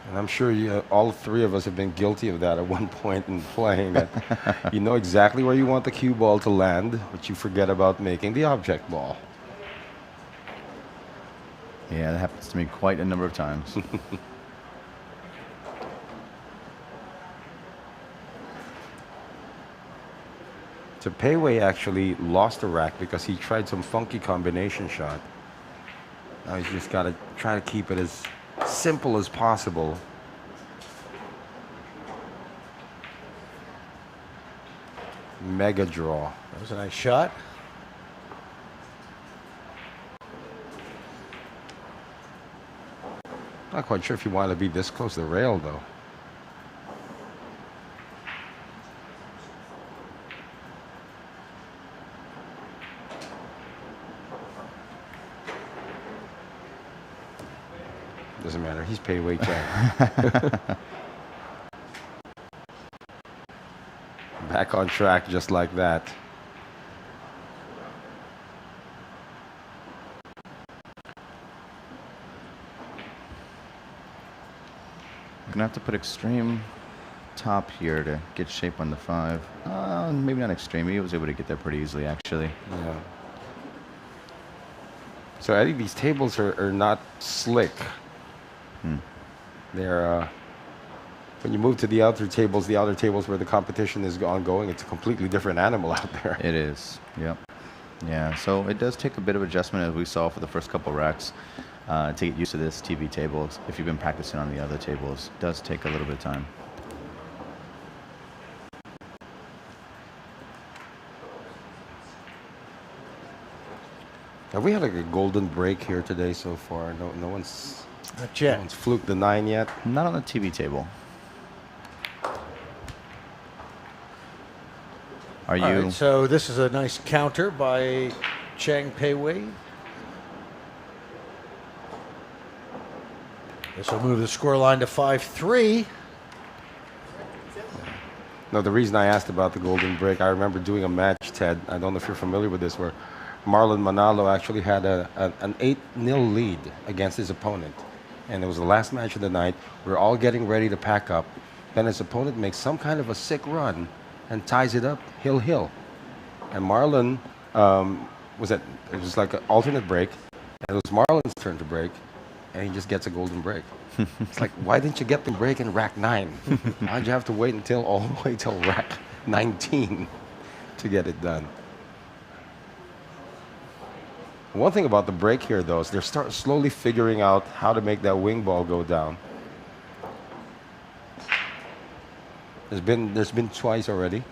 Speaker 6: And I'm sure all 3 of us have been guilty of that at one point in playing. That you know exactly where you want the cue ball to land, but you forget about making the object ball.
Speaker 2: Yeah, that happens to me quite a number of times.
Speaker 6: So Pei Wei actually lost a rack because he tried some funky combination shot. Now he's just got to try to keep it as simple as possible. Mega draw.
Speaker 1: That was a nice shot.
Speaker 6: Not quite sure if you want to be this close to the rail, though. Doesn't matter. He's Pei Wei Chang. Back on track just like that.
Speaker 2: Gonna have to put extreme top here to get shape on the 5. Maybe not extreme. He was able to get there pretty easily, actually.
Speaker 6: Yeah. So I think these tables are not slick. They're when you move to the outer tables where the competition is ongoing, it's a completely different animal out there.
Speaker 2: It is. Yep. Yeah. So it does take a bit of adjustment, as we saw for the first couple racks, to get used to this TV table. If you've been practicing on the other tables, it does take a little bit of time.
Speaker 6: Have we had like a golden break here today so far? No one's
Speaker 1: Not yet.
Speaker 6: no one's fluked the 9 yet.
Speaker 2: Not on the TV table. Are you?
Speaker 1: All right, so this is a nice counter by Chang Pei-wei. This will move the scoreline to 5-3.
Speaker 6: No, the reason I asked about the golden break, I remember doing a match, Ted. I don't know if you're familiar with this, where Marlon Manalo actually had an 8-0 lead against his opponent. And it was the last match of the night. We were all getting ready to pack up. Then his opponent makes some kind of a sick run and ties it up hill. And Marlon it was like an alternate break. And it was Marlon's turn to break. And he just gets a golden break. It's like, why didn't you get the break in rack 9? Why'd you have to wait all the way till rack 19 to get it done? One thing about the break here, though, is they're slowly figuring out how to make that wing ball go down. There's been twice already.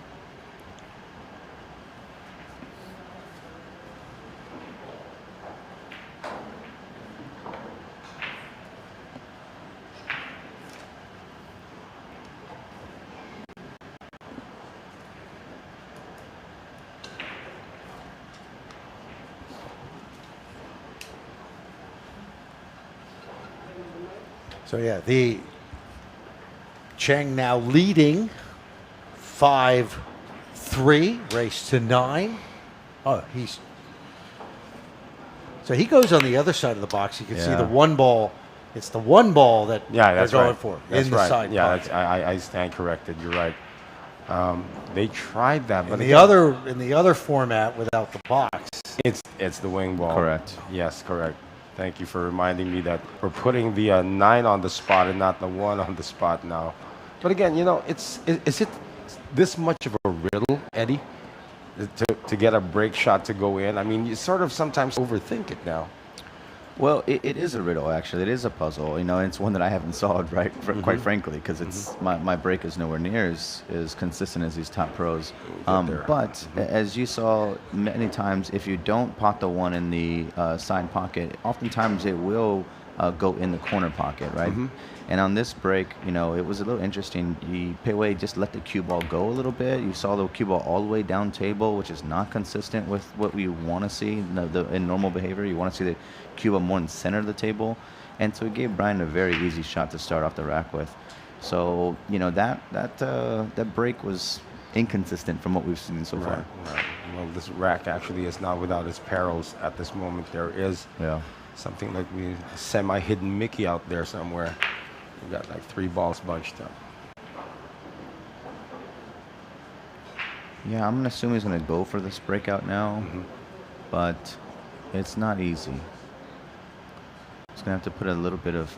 Speaker 1: So yeah, the Chang now leading 5-3, race to 9. Oh, so he goes on the other side of the box. You can see the one ball. It's the one ball that they're going for
Speaker 6: That's
Speaker 1: in the
Speaker 6: right.
Speaker 1: side
Speaker 6: Yeah,
Speaker 1: pocket.
Speaker 6: I stand corrected. You're right. They tried that, but
Speaker 1: in the other format without the box.
Speaker 6: It's the wing ball.
Speaker 2: Correct.
Speaker 6: Yes, correct. Thank you for reminding me that we're putting the 9 on the spot and not the 1 on the spot now. But again, is it this much of a riddle, Eddie, to get a break shot to go in? I mean, you sort of sometimes overthink it now.
Speaker 2: Well, it is a riddle, actually. It is a puzzle. And it's one that I haven't solved, right? Quite frankly, because it's my break is nowhere near as consistent as these top pros. But as you saw many times, if you don't pot the 1 in the side pocket, oftentimes it will go in the corner pocket, right? And on this break, it was a little interesting. Pei-wei just let the cue ball go a little bit. You saw the cue ball all the way down table, which is not consistent with what we want to see in normal behavior. You want to see the cue ball more in the center of the table. And so it gave Brian a very easy shot to start off the rack with. So, that break was inconsistent from what we've seen so far.
Speaker 6: Right. Well, this rack actually is not without its perils at this moment. There is something like a semi-hidden Mickey out there somewhere. We got like 3 balls bunched up.
Speaker 2: Yeah, I'm going to assume he's going to go for this breakout now, but it's not easy. He's going to have to put a little bit of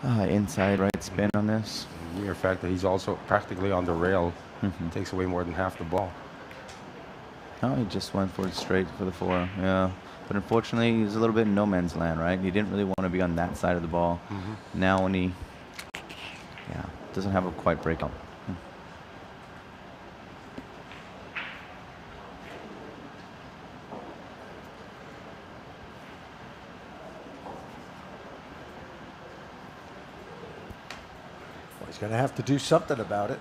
Speaker 2: inside right spin on this.
Speaker 6: The mere fact that he's also practically on the rail takes away more than half the ball.
Speaker 2: Oh, he just went for it straight for the 4. Yeah. But unfortunately, he's a little bit in no man's land, right? He didn't really want to be on that side of the ball. Now when he doesn't have a quite breakout.
Speaker 1: Well, he's going to have to do something about it.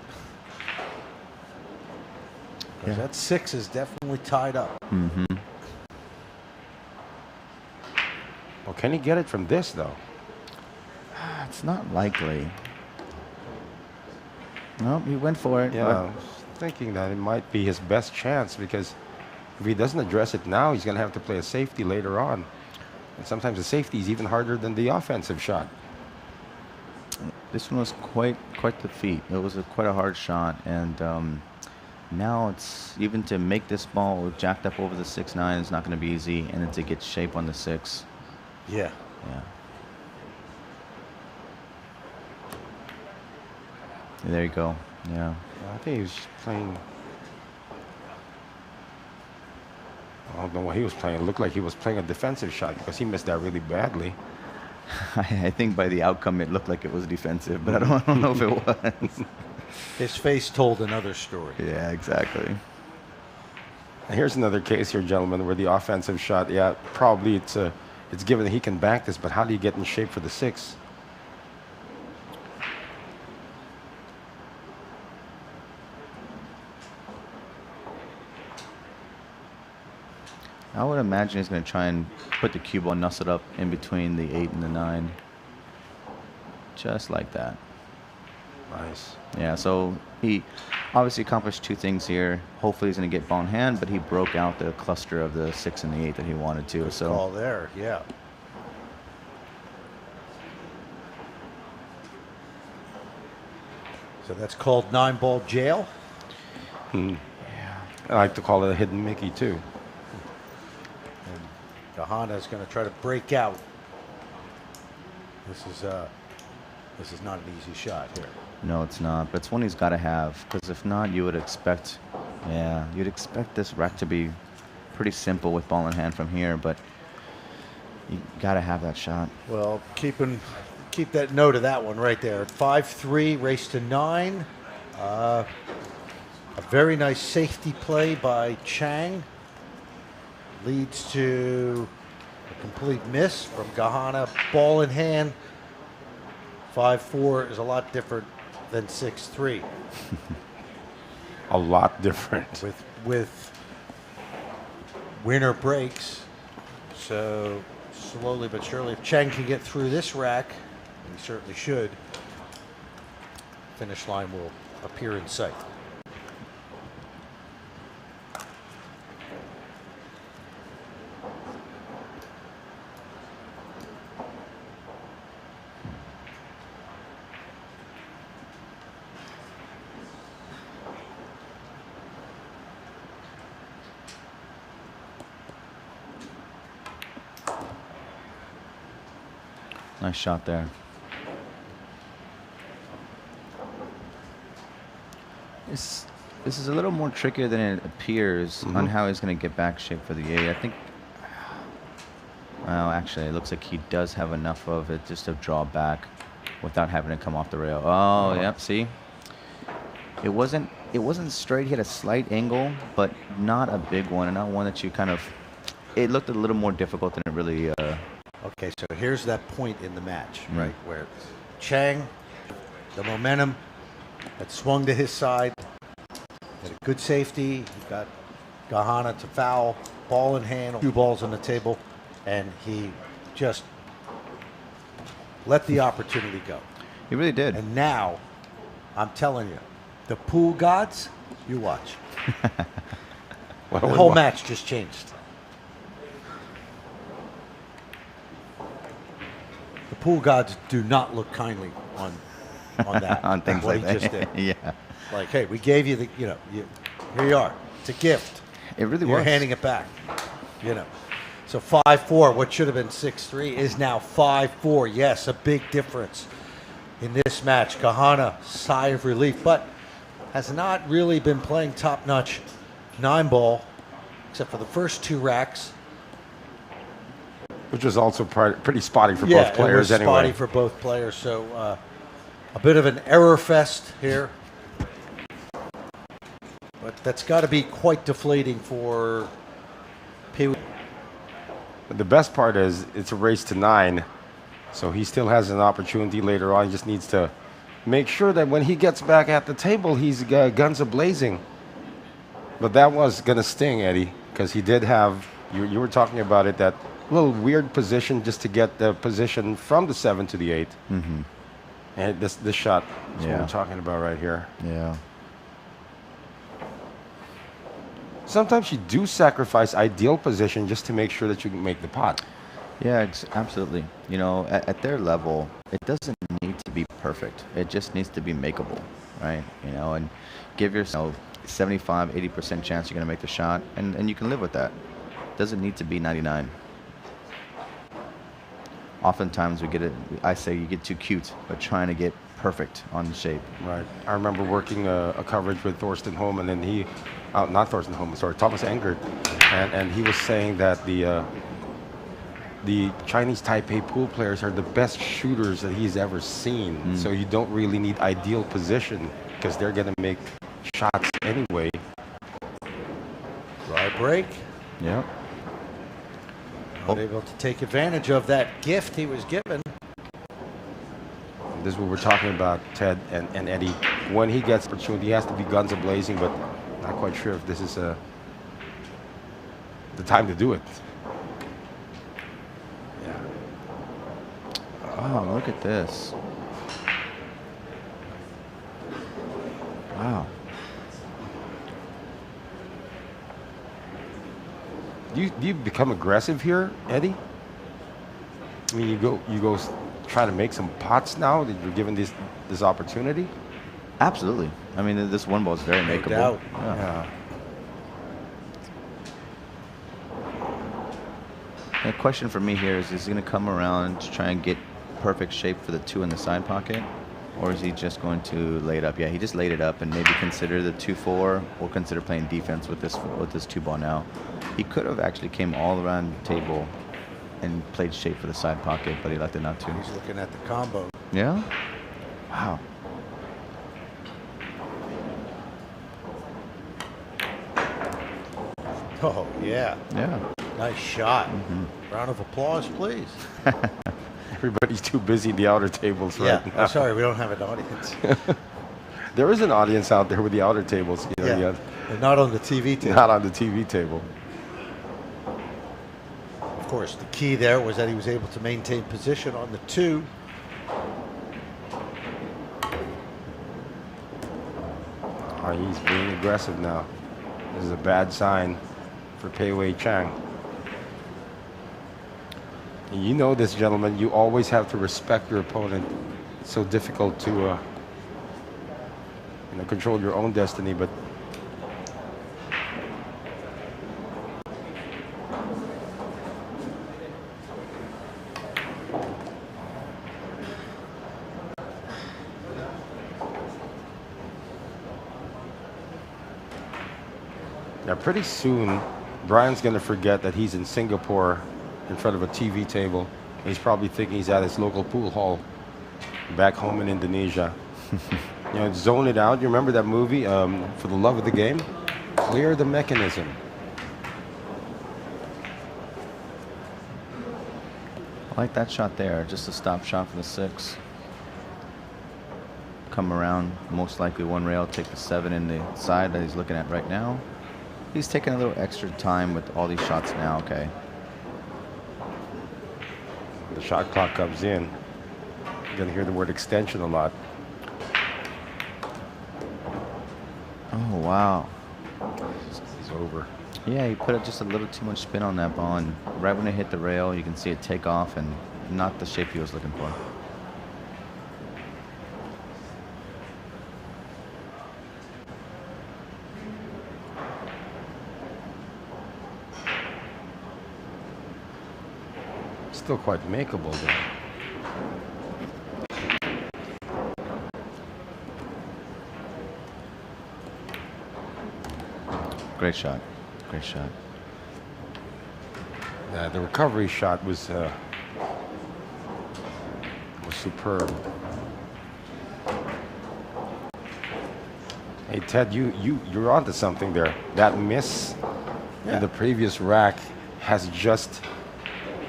Speaker 1: Because that 6 is definitely tied up.
Speaker 6: Well, can he get it from this, though?
Speaker 2: It's not likely. No, he went for it.
Speaker 6: Yeah, I was thinking that it might be his best chance because if he doesn't address it now, he's going to have to play a safety later on. And sometimes the safety is even harder than the offensive shot.
Speaker 2: This one was quite the feat. It was quite a hard shot, and now it's even to make this ball jacked up over the 6-9 is not going to be easy, and then to get shape on the 6.
Speaker 1: Yeah.
Speaker 2: Yeah. There you go. Yeah.
Speaker 6: I think he was playing. I don't know what he was playing. It looked like he was playing a defensive shot because he missed that really badly.
Speaker 2: I think by the outcome it looked like it was defensive, but I don't know if it was.
Speaker 1: His face told another story.
Speaker 2: Yeah, exactly.
Speaker 6: And here's another case here, gentlemen, where the offensive shot, yeah, probably it's given that he can bank this, but how do you get in shape for the 6?
Speaker 2: I would imagine he's going to try and put the cue ball, nuss it up in between the 8 and the 9. Just like that.
Speaker 6: Nice.
Speaker 2: Yeah, so he obviously accomplished 2 things here. Hopefully he's going to get ball in hand, but he broke out the cluster of the 6 and the 8 that he wanted to. So
Speaker 1: Call there, yeah. So that's called 9-ball jail.
Speaker 6: I like to call it a hidden Mickey, too.
Speaker 1: Gahana is going to try to break out. This is not an easy shot here.
Speaker 2: no, it's not. But it's one he's got to have, because if not, you would expect, you'd expect this rack to be pretty simple with ball in hand from here, but you got to have that shot.
Speaker 1: Well, keep that note of that one right there. 5-3, race to 9. A very nice safety play by Chang. Leads to a complete miss from Gahana. Ball in hand. 5-4 is a lot different than 6-3.
Speaker 6: A lot different.
Speaker 1: With winner breaks. So slowly but surely, if Chang can get through this rack, and he certainly should, finish line will appear in sight.
Speaker 2: Nice shot there. This is a little more trickier than it appears on how he's going to get back shape for the 8. I think, well, actually, it looks like he does have enough of it just to draw back without having to come off the rail. Oh, yep, see? It wasn't straight. He had a slight angle, but not a big one, and not one that you kind of, it looked a little more difficult than it really
Speaker 1: Okay, so here's that point in the match, right, where Chang, the momentum had swung to his side, had a good safety, he got Gahana to foul, ball in hand, 2 balls on the table, and he just let the opportunity go.
Speaker 2: He really did.
Speaker 1: And now, I'm telling you, the pool gods, you watch. The whole match just changed. The pool gods do not look kindly on that.
Speaker 2: On things
Speaker 1: what
Speaker 2: like
Speaker 1: he
Speaker 2: that.
Speaker 1: just did.
Speaker 2: Yeah.
Speaker 1: Like, hey, we gave you the, here you are. It's a gift.
Speaker 2: It really
Speaker 1: You're
Speaker 2: was.
Speaker 1: handing it back. So 5-4, what should have been 6-3, is now 5-4. Yes, a big difference in this match. Gahana, sigh of relief, but has not really been playing top-notch 9-ball, except for the first 2 racks.
Speaker 6: Which was also pretty spotty for both players
Speaker 1: it was
Speaker 6: anyway.
Speaker 1: spotty for both players, so a bit of an error fest here. But that's got to be quite deflating for Pee Wee.
Speaker 6: But the best part is it's a race to 9, so he still has an opportunity later on. He just needs to make sure that when he gets back at the table, he's guns a-blazing. But that was going to sting, Eddie, because he did have, you were talking about it, that little weird position just to get the position from the 7 to the 8. And this shot is what we're talking about right here.
Speaker 2: Yeah.
Speaker 6: Sometimes you do sacrifice ideal position just to make sure that you can make the pot.
Speaker 2: Yeah, absolutely. You know, at their level, it doesn't need to be perfect. It just needs to be makeable, right? You know, and give yourself 75, 80% chance you're going to make the shot, and you can live with that. Doesn't need to be 99. Oftentimes I say you get too cute by trying to get perfect on the shape.
Speaker 6: Right. I remember working a coverage with Thorsten Holm, and then not Thorsten Holm, sorry, Thomas Engert, and he was saying that the Chinese Taipei pool players are the best shooters that he's ever seen. So you don't really need ideal position because they're going to make shots anyway.
Speaker 1: Dry break.
Speaker 2: Yeah.
Speaker 1: Not able to take advantage of that gift he was given.
Speaker 6: This is what we're talking about, Ted and Eddie. When he gets opportunity, he has to be guns a-blazing, but not quite sure if this is the time to do it. Yeah.
Speaker 2: Oh, look at this. Wow.
Speaker 6: Do you become aggressive here, Eddie? I mean, you go try to make some pots now that you're given this opportunity.
Speaker 2: Absolutely. I mean, this one ball is very makeable.
Speaker 1: doubt.
Speaker 6: Yeah.
Speaker 2: The question for me here is he going to come around to try and get perfect shape for the 2 in the side pocket? Or is he just going to lay it up? Yeah, he just laid it up and maybe consider the 2-4 or consider playing defense with this 2 ball now. He could have actually came all around the table and played shape for the side pocket, but he elected not to.
Speaker 1: He's looking at the combo.
Speaker 2: Yeah? Wow.
Speaker 1: Oh, yeah.
Speaker 2: Yeah.
Speaker 1: Nice shot. Round of applause, please.
Speaker 6: Everybody's too busy at the outer tables
Speaker 1: Yeah.
Speaker 6: right now.
Speaker 1: I'm sorry, we don't have an audience.
Speaker 6: There is an audience out there with the outer tables. You know,
Speaker 1: Yeah. They're not on the TV table.
Speaker 6: Not on the TV table.
Speaker 1: Of course, the key there was that he was able to maintain position on the 2.
Speaker 6: Oh, he's being aggressive now. This is a bad sign for Pei Wei Chang. And you know this, gentlemen. You always have to respect your opponent. It's so difficult to control your own destiny, but now pretty soon Brian's going to forget that he's in Singapore in front of a TV table. He's probably thinking he's at his local pool hall back home in Indonesia. You know, zone it out. You remember that movie, For the Love of the Game? Clear the mechanism.
Speaker 2: I like that shot there. Just a stop shot for the 6. Come around, most likely 1 rail, take the 7 in the side that he's looking at right now. He's taking a little extra time with all these shots now, okay.
Speaker 6: The shot clock comes in. You're going to hear the word extension a lot.
Speaker 2: Oh, wow.
Speaker 6: It's over.
Speaker 2: Yeah, he put just a little too much spin on that ball, and right when it hit the rail, you can see it take off and not the shape he was looking for.
Speaker 6: Still quite makeable, though.
Speaker 2: Great shot. Great shot.
Speaker 6: The recovery shot was superb. Hey Ted, you're onto something there. That miss in the previous rack has just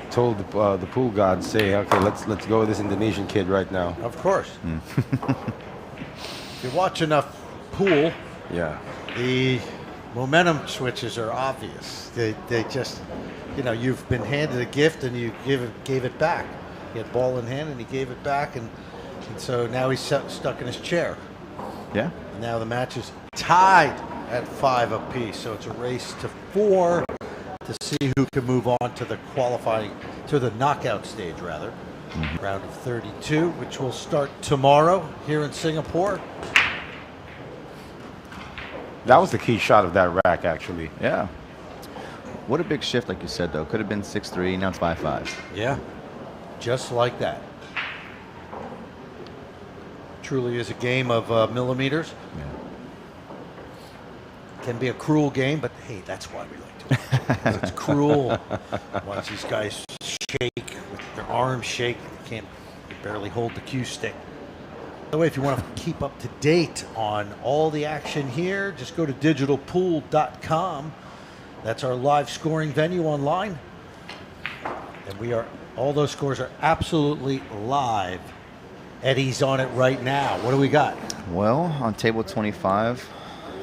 Speaker 6: told the pool gods, say, okay, let's go with this Indonesian kid right now.
Speaker 1: Of course. If you watch enough pool,
Speaker 6: Yeah.
Speaker 1: the momentum switches are obvious. They just, you've been handed a gift and you gave it back. He had ball in hand and he gave it back, and And so now he's stuck in his chair.
Speaker 2: Yeah.
Speaker 1: And now the match is tied at 5 apiece. So it's a race to 4 to see who can move on to the knockout stage, rather. Round of 32, which will start tomorrow here in Singapore.
Speaker 6: That was the key shot of that rack, actually.
Speaker 2: Yeah. What a big shift, like you said, though. Could have been 6-3, now it's 5-5.
Speaker 1: Yeah, just like that. Truly is a game of millimeters.
Speaker 2: Yeah.
Speaker 1: Can be a cruel game, but hey, that's why we like to watch it. Because it's cruel. Watch these guys shake, with their arms shake. They barely hold the cue stick. By the way, if you want to keep up to date on all the action here, just go to digitalpool.com. That's our live scoring venue online. And all those scores are absolutely live. Eddie's on it right now. What do we got?
Speaker 2: Well, on table 25,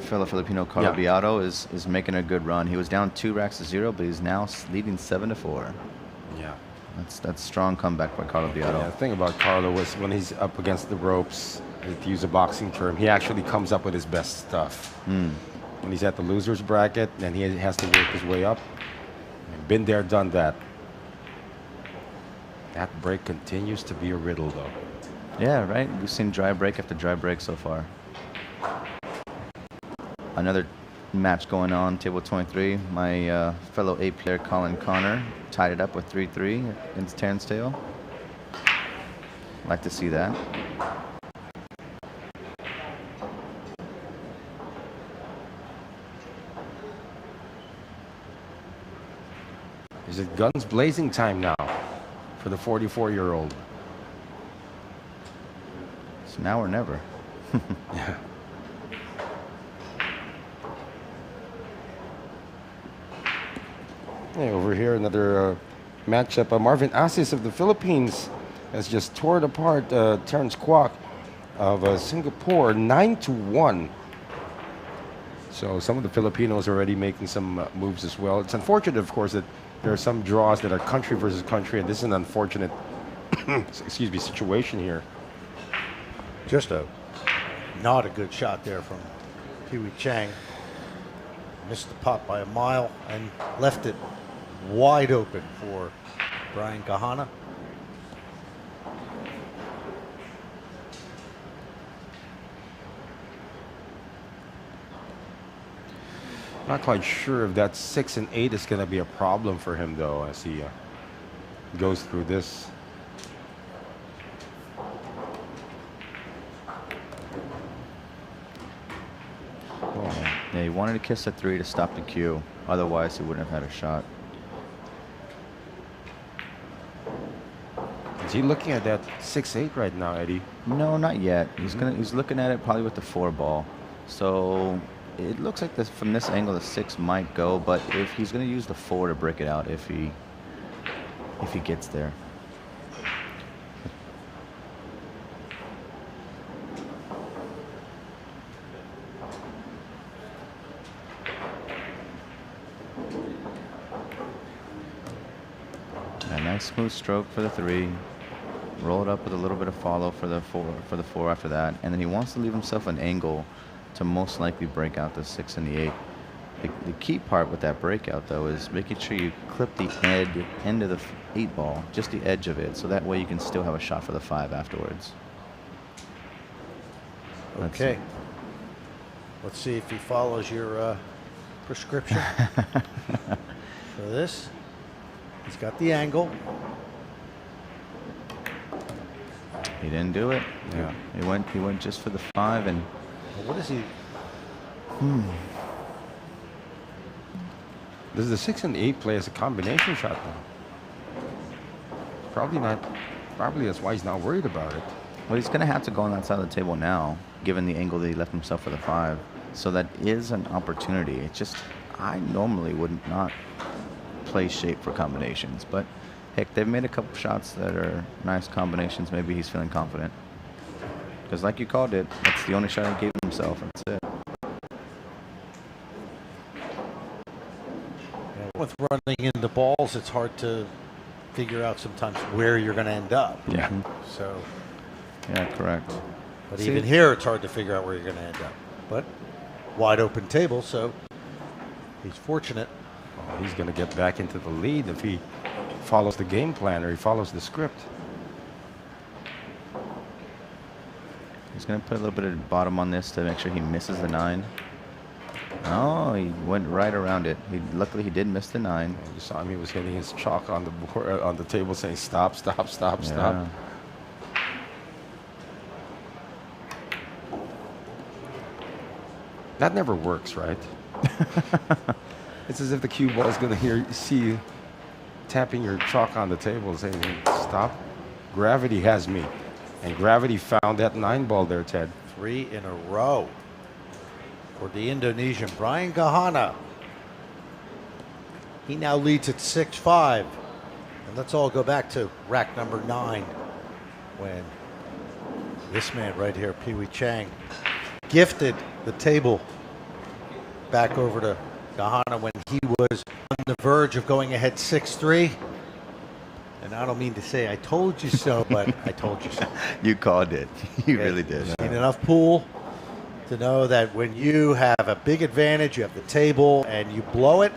Speaker 2: fellow Filipino Carlo Beato is making a good run. He was down 2 racks to 0, but he's now leading 7-4.
Speaker 6: Yeah.
Speaker 2: That's strong comeback by Carlo Beato.
Speaker 6: Yeah, the thing about Carlo was when he's up against the ropes, to use a boxing term, he actually comes up with his best stuff. When he's at the loser's bracket, then he has to work his way up. Been there, done that. That break continues to be a riddle, though.
Speaker 2: Yeah, right? We've seen dry break after dry break so far. Another match going on, table 23. My fellow A player Colin Connor tied it up with 3-3 against Terrence Tail. Like to see that.
Speaker 6: Is it guns blazing time now for the 44-year-old?
Speaker 2: It's now or never.
Speaker 6: Yeah. Hey, over here, another matchup. Marvin Asis of the Philippines has just torn apart Terrence Kwok of Singapore 9-1. So some of the Filipinos are already making some moves as well. It's unfortunate, of course, that there are some draws that are country versus country, and this is an unfortunate situation here.
Speaker 1: Just not a good shot there from Pee-wee Chang. Missed the pot by a mile and left it wide open for Brian Gahana.
Speaker 6: Not quite sure if that 6 and 8 is going to be a problem for him, though, as he goes through this.
Speaker 2: Yeah, he wanted to kiss a 3 to stop the cue. Otherwise, he wouldn't have had a shot.
Speaker 6: Is he looking at that 6-8 right now, Eddie?
Speaker 2: No, not yet. He's looking at it probably with the 4 ball. So it looks like from this angle the 6 might go, but if he's going to use the 4 to break it out if he gets there. A nice smooth stroke for the 3. Roll it up with a little bit of follow for the 4 after that, and then he wants to leave himself an angle to most likely break out the 6 and the 8. The key part with that breakout, though, is making sure you clip the end of the 8 ball, just the edge of it, so that way you can still have a shot for the 5 afterwards.
Speaker 1: Okay. Let's see if he follows your prescription for this. He's got the angle.
Speaker 2: He didn't do it.
Speaker 6: Yeah.
Speaker 2: He went just for the 5 and.
Speaker 1: What is he?
Speaker 6: Does the 6 and 8 play as a combination shot now? Probably not. Probably that's why he's not worried about it.
Speaker 2: Well, he's going to have to go on that side of the table now, given the angle that he left himself for the 5. So that is an opportunity. It's just, I normally would not play shape for combinations, but heck, they've made a couple shots that are nice combinations. Maybe he's feeling confident. Because like you called it, that's the only shot he gave himself. That's it.
Speaker 1: With running into balls, it's hard to figure out sometimes where you're going to end up.
Speaker 6: Yeah.
Speaker 1: So
Speaker 2: Yeah, correct.
Speaker 1: But even here, it's hard to figure out where you're going to end up. But wide open table, so he's fortunate.
Speaker 6: Oh, he's going to get back into the lead if he follows the game plan or he follows the script.
Speaker 2: He's going to put a little bit of bottom on this to make sure he misses the 9. Oh, he went right around it. Luckily, he did miss the 9.
Speaker 6: You saw him; he was hitting his chalk on the board, on the table, saying "Stop, stop, stop,
Speaker 2: Yeah.
Speaker 6: stop." That never works, right? It's as if the cue ball is going to see you tapping your chalk on the table, saying "Stop." Gravity has me, and gravity found that 9 ball there, Ted.
Speaker 1: 3 in a row for the Indonesian, Brian Gahana. He now leads at 6-5. And let's all go back to rack number 9 when this man right here, Pee Wee Chang, gifted the table back over to Gahana when he was on the verge of going ahead 6-3. And I don't mean to say I told you so, but I told you so.
Speaker 2: You called it. You really did.
Speaker 1: Seen enough pool to know that when you have a big advantage, you have the table, and you blow it,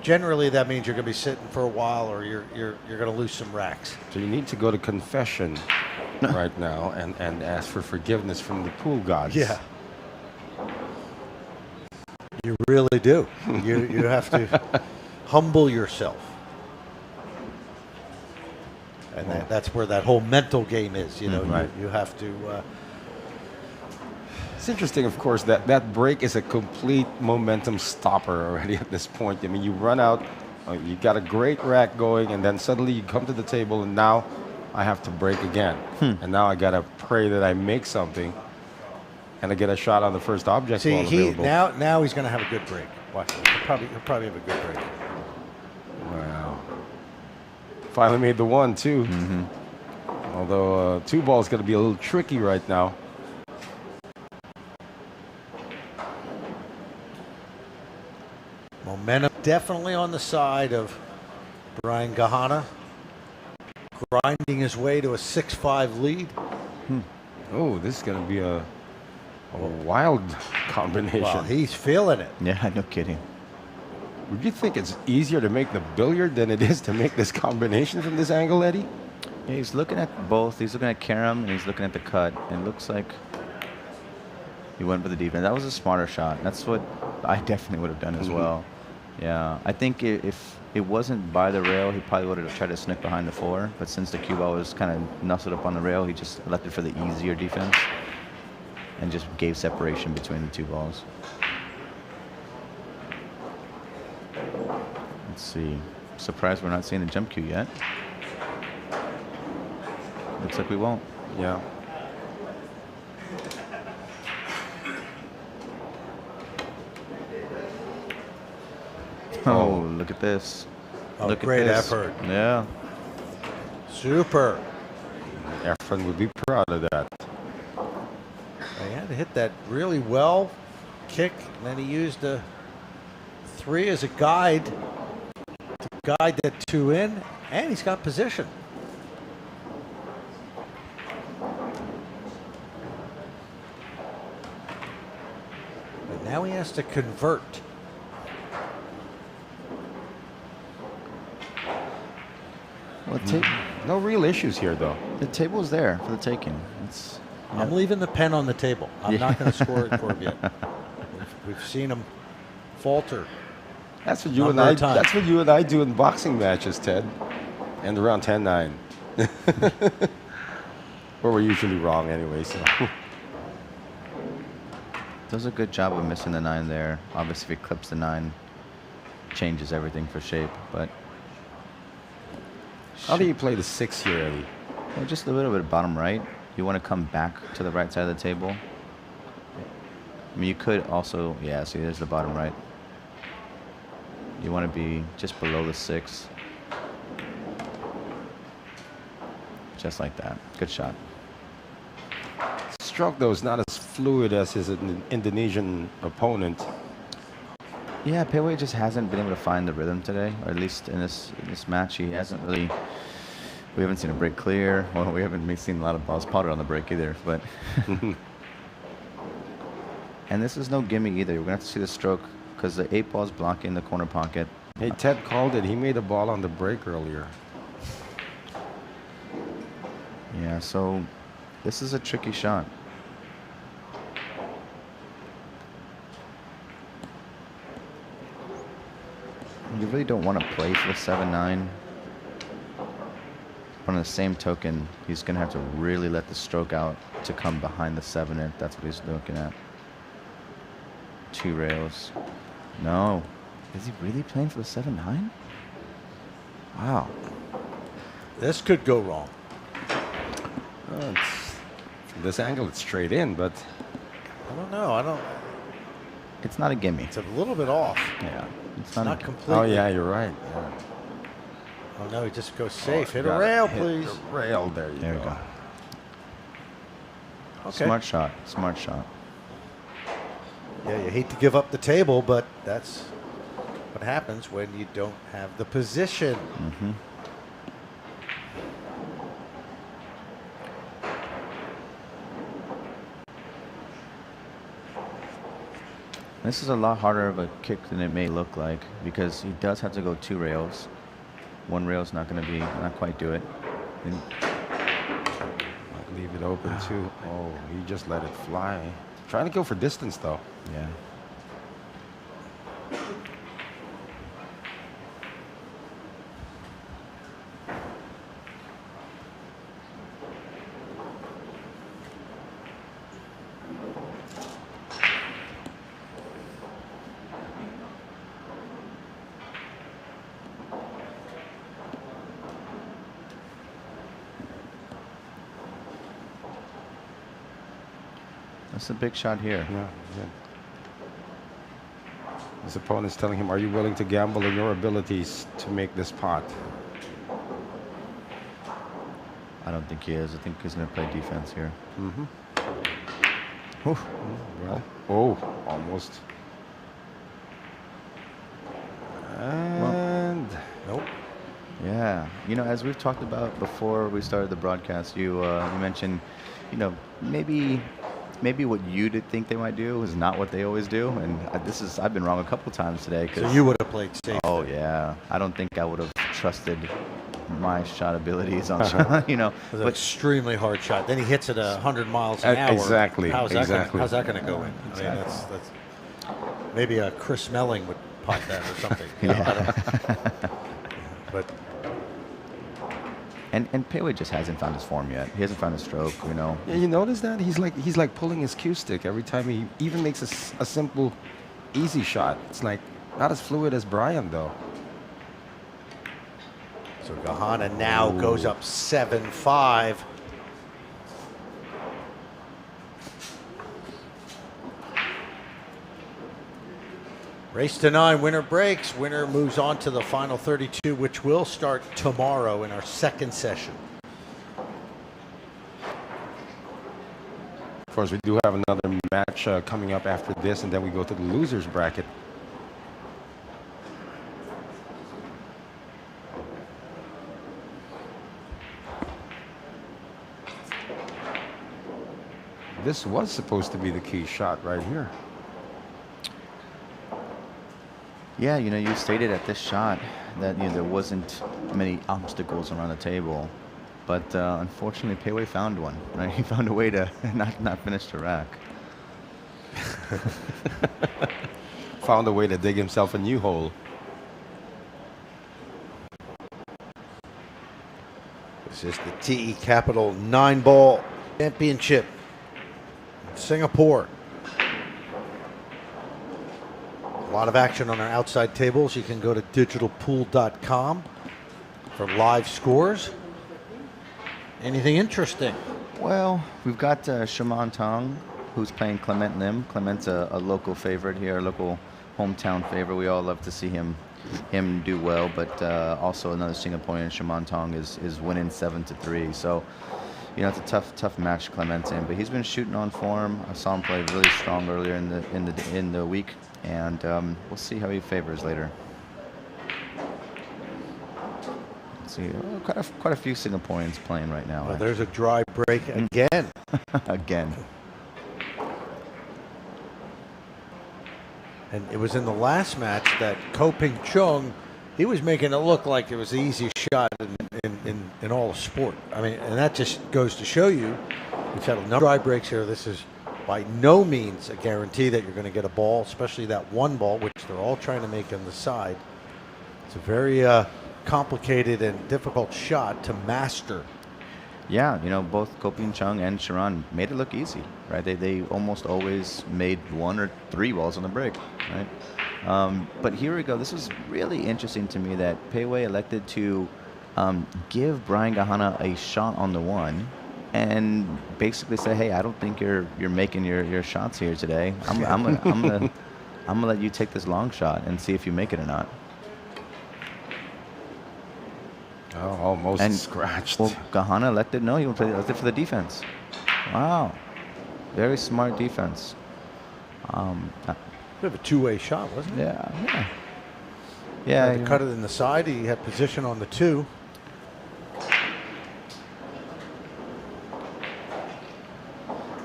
Speaker 1: generally that means you're going to be sitting for a while, or you're going to lose some racks.
Speaker 6: So you need to go to confession right now and ask for forgiveness from the pool gods.
Speaker 1: Yeah. You really do. You have to humble yourself. And that's where that whole mental game is. You know,
Speaker 6: Right.
Speaker 1: you have to...
Speaker 6: It's interesting, of course, that break is a complete momentum stopper already at this point. I mean, you run out, you got a great rack going, and then suddenly you come to the table, and now I have to break again. And now I got to pray that I make something, and I get a shot on the first object
Speaker 1: See,
Speaker 6: ball available.
Speaker 1: now he's going to have a good break. Watch. He'll probably have a good break.
Speaker 6: Wow. Finally made the 1, too. Although 2 ball is going to be a little tricky right now.
Speaker 1: Momentum definitely on the side of Brian Gahana, grinding his way to a 6-5 lead.
Speaker 6: Oh, this is going to be a wild combination.
Speaker 1: Well, he's feeling it.
Speaker 2: Yeah, no kidding.
Speaker 6: Would you think it's easier to make the billiard than it is to make this combination from this angle, Eddie?
Speaker 2: Yeah, he's looking at both. He's looking at Karam and he's looking at the cut. And it looks like he went for the defense. That was a smarter shot. That's what I definitely would have done as well. Yeah, I think if it wasn't by the rail, he probably would have tried to snick behind the 4. But since the cue ball was kind of nestled up on the rail, he just elected for the easier defense and just gave separation between the 2 balls. Let's see. Surprised we're not seeing the jump cue yet. Looks like we won't.
Speaker 6: Yeah.
Speaker 2: Oh, look at this.
Speaker 1: Oh,
Speaker 2: Look
Speaker 1: great
Speaker 2: at this.
Speaker 1: effort.
Speaker 2: Yeah.
Speaker 1: Super.
Speaker 6: Efren would be proud of that.
Speaker 1: He had to hit that really well kick, and then he used a 3 as a guide to guide that 2 in, and he's got position. But now he has to convert.
Speaker 2: Well,
Speaker 6: No real issues here, though.
Speaker 2: the table's there for the taking. It's,
Speaker 1: I'm leaving the pen on the table. I'm not going to score it for him yet. We've seen him falter.
Speaker 6: That's what you
Speaker 1: Number
Speaker 6: and I.
Speaker 1: of times.
Speaker 6: That's what you and I do in boxing matches, Ted. And around 10-9. Or we're usually wrong anyway. So.
Speaker 2: does a good job of missing the 9 there. Obviously, if he clips the 9, changes everything for shape. But
Speaker 6: How do you play the 6 here, Eddie?
Speaker 2: well, just a little bit of bottom right. You want to come back to the right side of the table. I mean, you could also, yeah, see, there's the bottom right. You want to be just below the 6. Just like that. Good shot.
Speaker 6: Stroke, though, is not as fluid as his Indonesian opponent.
Speaker 2: Yeah, Pei just hasn't been able to find the rhythm today, or at least in this match, he hasn't really We haven't seen a break clear. Well, we haven't seen a lot of balls potted on the break either. But and this is no gimme either. We're gonna have to see the stroke because the 8 ball is blocking the corner pocket.
Speaker 6: Hey, Ted called it. He made a ball on the break earlier.
Speaker 2: Yeah, so this is a tricky shot. You really don't want to play for the 7-9. But on the same token, he's going to have to really let the stroke out to come behind the 7 if that's what he's looking at. 2 rails. No. Is he really playing for the 7-9? Wow.
Speaker 1: This could go wrong.
Speaker 6: From this angle, it's straight in, but
Speaker 1: I don't know.
Speaker 2: It's not a gimme.
Speaker 1: It's a little bit off.
Speaker 2: Yeah. It's
Speaker 1: Not
Speaker 2: a
Speaker 1: completely.
Speaker 6: oh yeah, you're right. Yeah.
Speaker 1: Oh no, he just goes safe. Hit a
Speaker 6: Gotta
Speaker 1: rail,
Speaker 6: hit
Speaker 1: please.
Speaker 6: the rail. There you
Speaker 2: There we
Speaker 6: go.
Speaker 2: go.
Speaker 1: Okay.
Speaker 2: Smart shot. Smart shot.
Speaker 1: Yeah, you hate to give up the table, but that's what happens when you don't have the position.
Speaker 2: Mm-hmm. This is a lot harder of a kick than it may look like because he does have to go 2 rails. 1 rail's not going to not quite do it. And
Speaker 6: Might leave it open too. Oh, he just let it fly. Trying to go for distance though.
Speaker 2: yeah. That's a big shot here.
Speaker 6: Yeah. His opponent's telling him, "Are you willing to gamble on your abilities to make this pot?"
Speaker 2: I don't think he is. I think he's going to play defense here.
Speaker 6: Mm-hmm.
Speaker 2: Oof.
Speaker 6: Well, oh, almost. And
Speaker 1: Nope.
Speaker 2: Yeah, you know, as we've talked about before we started the broadcast, you mentioned, you know, maybe what you did think they might do is not what they always do, and I've been wrong a couple times today.
Speaker 1: So you would have played safe.
Speaker 2: Oh yeah, I don't think I would have trusted my shot abilities on Sharan, you know.
Speaker 1: It was an
Speaker 2: But
Speaker 1: extremely hard shot. Then he hits it 100 miles an hour.
Speaker 6: Exactly,
Speaker 1: How's
Speaker 6: exactly.
Speaker 1: that going to go in? I mean, that's maybe a Chris Smelling would pot that or something. You know, I don't- but
Speaker 2: and Pele just hasn't found his form yet. He hasn't found his stroke, you know.
Speaker 6: yeah, you notice that he's like pulling his cue stick every time he even makes a simple, easy shot. It's like not as fluid as Brian though.
Speaker 1: so Gahana now goes up 7-5. Race to 9, winner breaks. Winner moves on to the final 32, which will start tomorrow in our second session.
Speaker 6: Of course, we do have another match coming up after this, and then we go to the losers bracket. This was supposed to be the key shot right here.
Speaker 2: Yeah, you know, you stated at this shot that there wasn't many obstacles around the table, but unfortunately, Pele found one. Right, he found a way to not finish the rack.
Speaker 6: Found a way to dig himself a new hole.
Speaker 1: This is the TE Capital Nineball Championship in Singapore. A lot of action on our outside tables. You can go to digitalpool.com for live scores. Anything interesting?
Speaker 2: Well, we've got Chang, who's playing Clement Lim. Clement's a local favorite here, a local hometown favorite. We all love to see him do well, but also another Singaporean, Chang, is winning 7-3. So, you know, it's a tough match Clement's in, but he's been shooting on form. I saw him play really strong earlier in the week, and we'll see how he favors later. see quite a few Singaporeans playing right now.
Speaker 1: Well, there's a dry break again.
Speaker 2: Again.
Speaker 1: And it was in the last match that Ko Ping Chung, he was making it look like it was the easiest shot in all of sport. I mean, and that just goes to show you, we've had a number of dry breaks here. This is by no means a guarantee that you're going to get a ball, especially that one ball, which they're all trying to make on the side. It's a very complicated and difficult shot to master.
Speaker 2: Yeah, you know, both Ko Ping Chung and Sharan made it look easy, right? They almost always made 1 or 3 balls on the break, right? But here we go. This was really interesting to me that Pei Wei elected to give Brian Gahana a shot on the 1 and basically say, hey, I don't think you're making your shots here today. I'm gonna let you take this long shot and see if you make it or not.
Speaker 6: Oh, almost
Speaker 2: And
Speaker 6: scratched.
Speaker 2: Well, Gahana elected no, he elected for the defense. Wow, very smart defense.
Speaker 1: Bit of a two-way shot, wasn't it?
Speaker 2: Yeah.
Speaker 1: Tried to cut it in the side. He had position on the 2.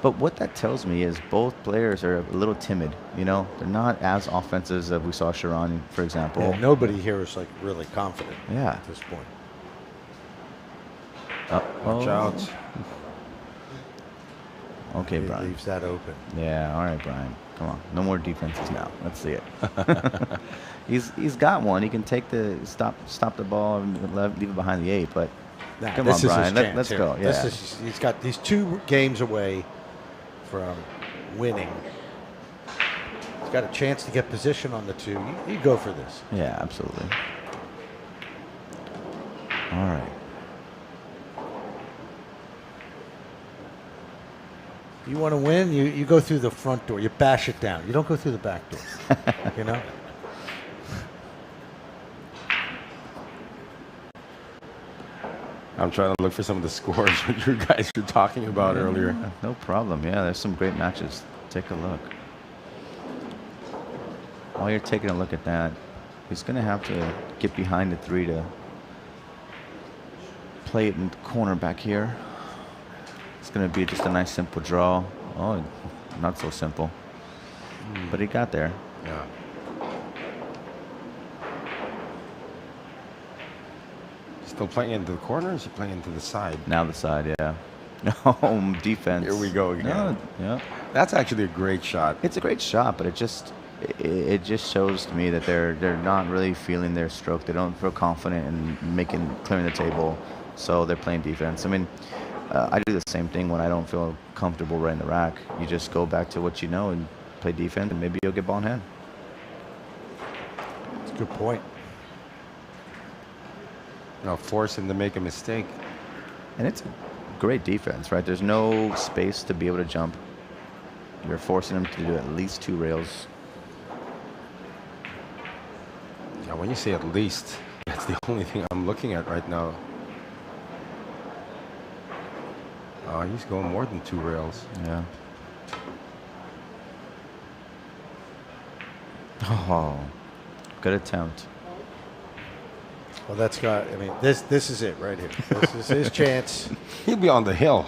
Speaker 2: But what that tells me is both players are a little timid. You know, they're not as offensive as we saw Sharan, for example.
Speaker 1: Yeah, nobody here is like really confident at this point.
Speaker 6: Watch out.
Speaker 2: Okay,
Speaker 1: He
Speaker 2: Brian.
Speaker 1: leaves that open.
Speaker 2: Yeah, all right, Brian. Come on, no more defenses now. Let's see it. He's got one. He can take the stop the ball and leave it behind the 8. But come on, Brian. Let's go. Yeah.
Speaker 1: He's got these 2 games away from winning. He's got a chance to get position on the 2. You go for this.
Speaker 2: Yeah, absolutely. All right.
Speaker 1: You want to win, you go through the front door. You bash it down. You don't go through the back door. You know?
Speaker 6: I'm trying to look for some of the scores that you guys were talking about earlier.
Speaker 2: No problem. Yeah, there's some great matches. Take a look. While you're taking a look at that, he's going to have to get behind the 3 to play it in the corner back here. It's going to be just a nice simple draw. Oh, not so simple. But he got there.
Speaker 6: Yeah. Still playing into the corner, or is he playing into the side?
Speaker 2: Now the side, yeah. No, defense.
Speaker 6: Here we go again.
Speaker 2: No, yeah.
Speaker 6: That's actually a great shot.
Speaker 2: It's a great shot, but it just shows to me that they're not really feeling their stroke. They don't feel confident in clearing the table, so they're playing defense. I mean, I do the same thing when I don't feel comfortable right in the rack. You just go back to what you know and play defense, and maybe you'll get ball in hand.
Speaker 1: That's a good point.
Speaker 6: You know, force him to make a mistake.
Speaker 2: And it's great defense, right? There's no space to be able to jump. You're forcing him to do at least 2 rails.
Speaker 6: Yeah, when you say at least, that's the only thing I'm looking at right now. Oh, he's going more than 2 rails.
Speaker 2: Yeah. Oh, good attempt.
Speaker 1: Well, that's got. I mean, this is it right here. This is his chance.
Speaker 6: He'll be on the hill.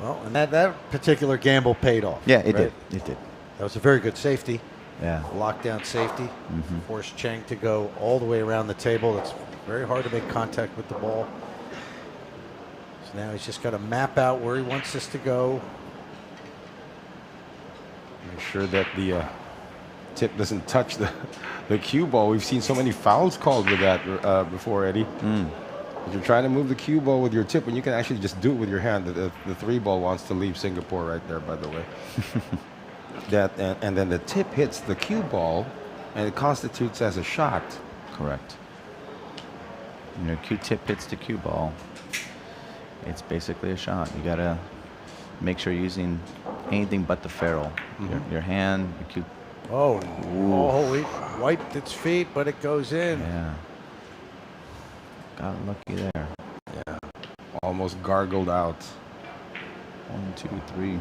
Speaker 1: Well, and that particular gamble paid off.
Speaker 2: Yeah, it
Speaker 1: right?
Speaker 2: did. It did.
Speaker 1: That was a very good safety.
Speaker 2: Yeah.
Speaker 1: Lockdown safety. Forced Chang to go all the way around the table. It's very hard to make contact with the ball. So now he's just got to map out where he wants this to go.
Speaker 6: Make sure that the tip doesn't touch the cue ball. We've seen so many fouls called with that before, Eddie. If you're trying to move the cue ball with your tip, when you can actually just do it with your hand. The 3 ball wants to leave Singapore right there, by the way. And then the tip hits the cue ball, and it constitutes as a shot.
Speaker 2: Correct. You know, Q-tip hits the cue ball. It's basically a shot. You gotta make sure you're using anything but the ferrule. Your hand, your cue.
Speaker 1: Oh, he wiped its feet, but it goes in.
Speaker 2: Yeah. Got lucky there.
Speaker 6: Yeah. Almost gargled out.
Speaker 2: 1, 2, 3.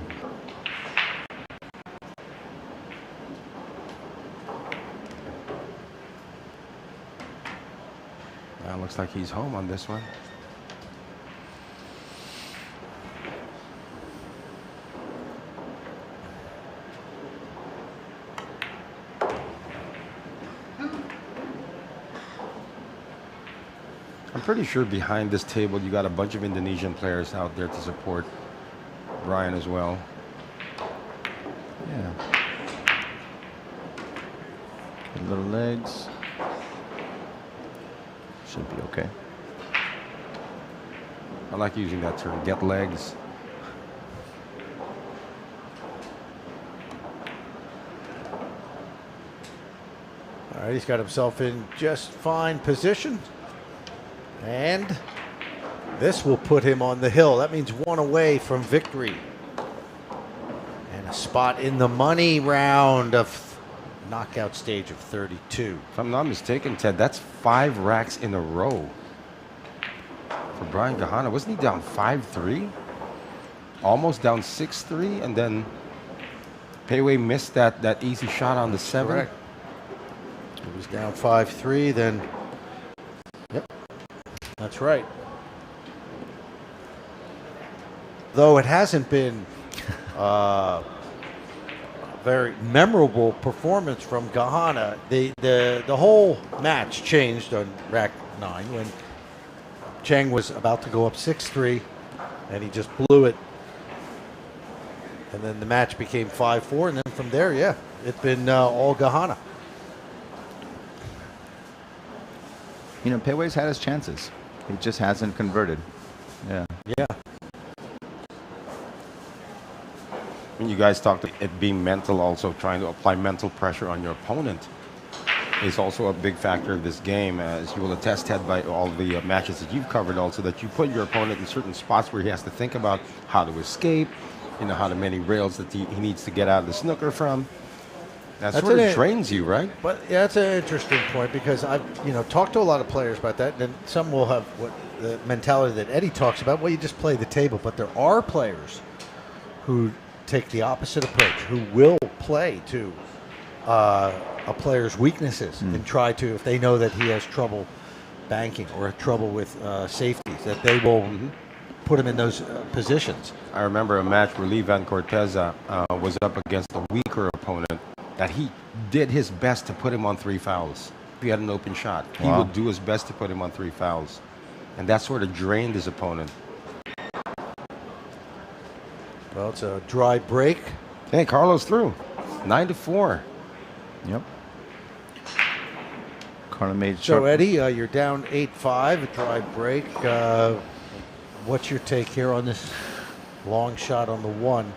Speaker 6: Looks like he's home on this one. I'm pretty sure behind this table you got a bunch of Indonesian players out there to support Brian as well.
Speaker 2: Yeah. Good little legs. Should be okay.
Speaker 6: I like using that term, get legs.
Speaker 1: All right, he's got himself in just fine position. And this will put him on the hill. That means one away from victory. And a spot in the money round of knockout stage of 32.
Speaker 6: If I'm not mistaken, Ted, that's 5 racks in a row for Brian Gahana. Wasn't he down 5-3? Almost down 6-3, and then Peiwei missed that easy shot on the 7.
Speaker 1: Correct. He was down 5-3, then... Yep, that's right. Though it hasn't been very memorable performance from Gahana. The whole match changed on rack 9 when Chang was about to go up 6-3 and he just blew it. And then the match became 5-4, and then from there, yeah, it's been all Gahana.
Speaker 2: You know, Peiwei's had his chances. He just hasn't converted. Yeah.
Speaker 1: Yeah.
Speaker 6: And you guys talked about it being mental, also trying to apply mental pressure on your opponent is also a big factor of this game, as you will attest, Ted, by all the matches that you've covered also, that you put your opponent in certain spots where he has to think about how to escape, you know, how many rails that he needs to get out of the snooker from. That sort of trains you, right?
Speaker 1: But yeah, that's an interesting point, because I've talked to a lot of players about that, and some will have what the mentality that Eddie talks about. Well, you just play the table, but there are players who take the opposite approach, who will play to a player's weaknesses and try to, if they know that he has trouble banking or trouble with safeties, that they will put him in those positions.
Speaker 6: I remember a match where Lee Van Corteza was up against a weaker opponent, that he did his best to put him on 3 fouls. If he had an open shot, he would do his best to put him on 3 fouls. And that sort of drained his opponent.
Speaker 1: Well, it's a dry break.
Speaker 6: Hey, Carlos through. 9-4.
Speaker 2: Yep. Carlo made
Speaker 1: So, Eddie, you're down 8-5, a dry break. What's your take here on this long shot on the 1?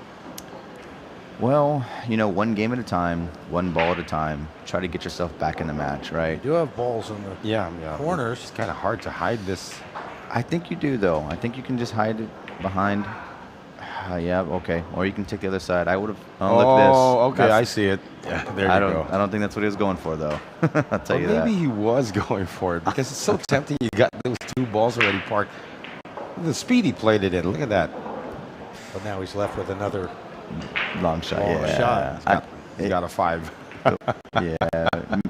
Speaker 2: Well, you know, one game at a time, one ball at a time. Try to get yourself back in the match, right?
Speaker 1: You do have balls in the corners.
Speaker 6: It's kind of hard to hide this.
Speaker 2: I think you do, though. I think you can just hide it behind. Yeah, okay. Or you can take the other side. I would have. Oh, look at this.
Speaker 6: Oh, okay, I see it. Yeah, there you go.
Speaker 2: I don't think that's what he was going for, though. I'll tell you that.
Speaker 6: Maybe he was going for it, because it's so tempting. You got those 2 balls already parked. The speed he played it in. Look at that.
Speaker 1: But now he's left with another
Speaker 2: long shot.
Speaker 6: He got a 5.
Speaker 2: Yeah,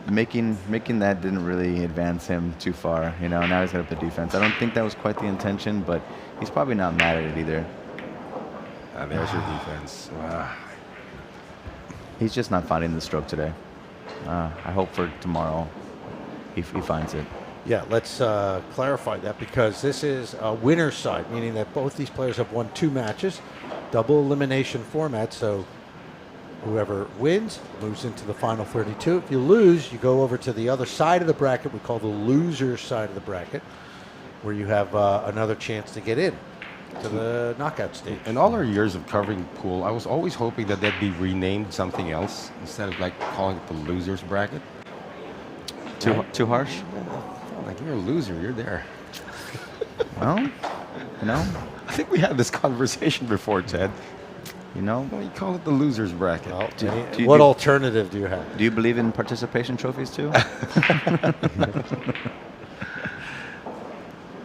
Speaker 2: making that didn't really advance him too far. You know, now he's got up the defense. I don't think that was quite the intention, but he's probably not mad at it either.
Speaker 6: There's your defense.
Speaker 2: He's just not finding the stroke today. I hope for tomorrow he finds it.
Speaker 1: Yeah, let's clarify that, because this is a winner's side, meaning that both these players have won 2 matches, double elimination format, so whoever wins moves into the final 32. If you lose, you go over to the other side of the bracket, we call the loser side of the bracket, where you have another chance to get in to the knockout stage.
Speaker 6: In all our years of covering pool, I was always hoping that they'd be renamed something else instead of like calling it the losers bracket.
Speaker 2: Too harsh?
Speaker 6: Like, you're a loser, you're there.
Speaker 2: Well, you know,
Speaker 6: I think we had this conversation before, Ted.
Speaker 2: You know,
Speaker 6: Well, you call it the losers bracket.
Speaker 1: Well, what alternative do you have?
Speaker 2: do you believe in participation trophies too?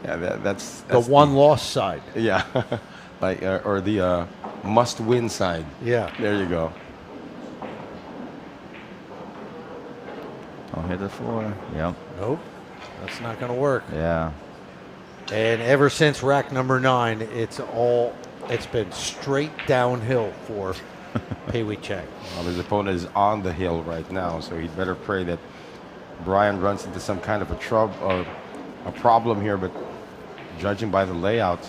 Speaker 6: Yeah, that's
Speaker 1: The one-loss side.
Speaker 6: Yeah, like or the must-win side.
Speaker 1: Yeah.
Speaker 6: There you go.
Speaker 2: I'll hit the floor. Yep.
Speaker 1: Nope. That's not going to work.
Speaker 2: Yeah.
Speaker 1: And ever since rack number 9, it's been straight downhill for Pei Wei Chang.
Speaker 6: Well, his opponent is on the hill right now, so he'd better pray that Brian runs into some kind of a problem here, but judging by the layout.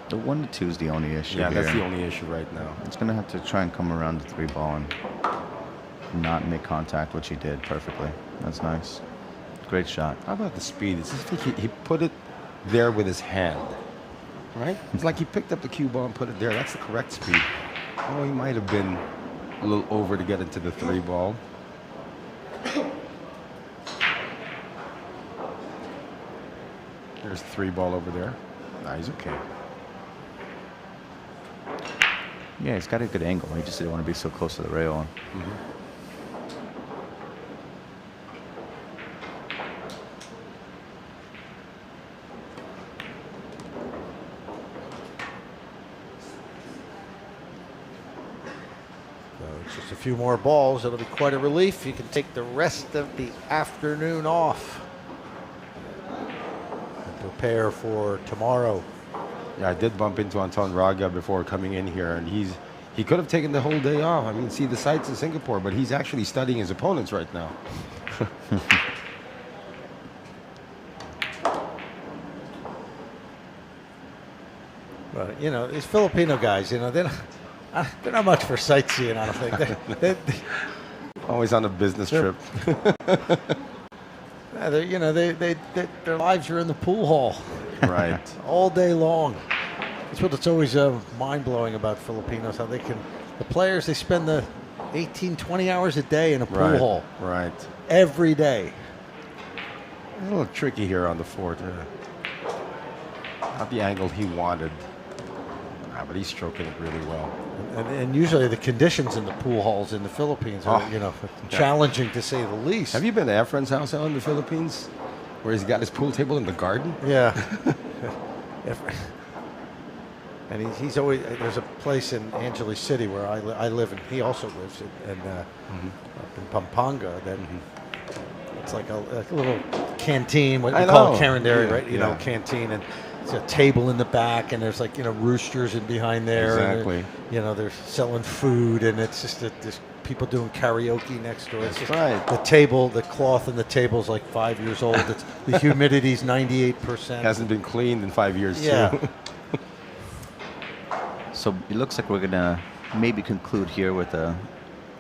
Speaker 2: The 1-2 is the only issue.
Speaker 6: Yeah,
Speaker 2: here.
Speaker 6: that's the only issue right now.
Speaker 2: It's going to have to try and come around the 3-ball and not make contact, which he did perfectly. That's nice. Great shot.
Speaker 6: How about the speed? It's just like he put it there with his hand, right? It's like he picked up the cue ball and put it there. That's the correct speed. Oh, he might have been a little over to get into the 3-ball. There's the 3-ball over there. Nah, he's okay.
Speaker 2: Yeah, he's got a good angle. He just didn't want to be so close to the rail.
Speaker 1: It's just a few more balls. It'll be quite a relief. You can take the rest of the afternoon off and prepare for tomorrow.
Speaker 6: Yeah, I did bump into Anton Raga before coming in here, and he could have taken the whole day off. I mean, see the sights in Singapore, but he's actually studying his opponents right now.
Speaker 1: But, you know, these Filipino guys, you know, they're not much for sightseeing, I don't think.
Speaker 6: Always on a business trip.
Speaker 1: You know, their lives are in the pool hall.
Speaker 6: Right.
Speaker 1: All day long. That's what's always mind-blowing about Filipinos, how the players, they spend the 18, 20 hours a day in a pool hall.
Speaker 6: Right.
Speaker 1: Every day.
Speaker 6: A little tricky here on the 4th. Not the angle he wanted. But he's stroking it really well.
Speaker 1: And usually the conditions in the pool halls in the Philippines are, challenging to say the least.
Speaker 6: Have you been to Efren's house out in the Philippines? Where he's got his pool table in the garden?
Speaker 1: Yeah. And he's always, there's a place in Angeles City where I live, and he also lives up in Pampanga. That it's like a little canteen, what we call a carinderi, right? You know, canteen, and it's a table in the back, and there's roosters in behind there.
Speaker 6: Exactly.
Speaker 1: And they're selling food, and it's just there's people doing karaoke next door. It's just
Speaker 6: right.
Speaker 1: The table, the cloth in the table's like 5 years old. It's, the humidity's 98%.
Speaker 6: Hasn't been cleaned in 5 years,
Speaker 1: yeah.
Speaker 6: too.
Speaker 2: So it looks like we're going to maybe conclude here with a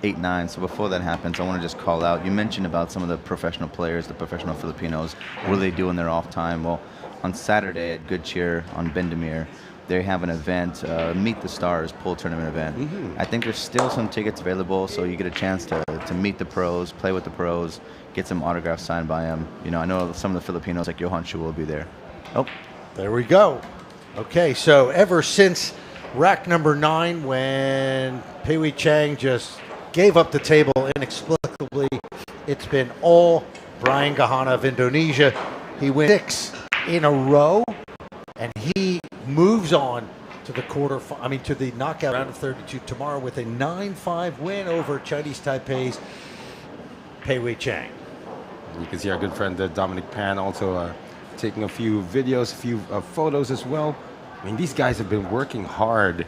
Speaker 2: 8-9. So before that happens, I want to just call out. You mentioned about some of the professional players, the professional Filipinos. What do they do in their off time? Well, on Saturday at Good Cheer on Bendemeer, they have an event, Meet the Stars pool tournament event. I think there's still some tickets available, so you get a chance to meet the pros, play with the pros, get some autographs signed by them. You know, I know some of the Filipinos, like Johan Chu, will be there. Oh,
Speaker 1: there we go. Okay, so ever since rack number 9, when Pei Wei Chang just gave up the table inexplicably, it's been all Brian Gahana of Indonesia. He wins 6 in a row, and he moves on to the to the knockout round of 32 tomorrow with a 9-5 win over Chinese Taipei's Pei Wei Chang.
Speaker 6: You can see our good friend Dominic Pan also taking a few videos, a few photos as well. I mean, these guys have been working hard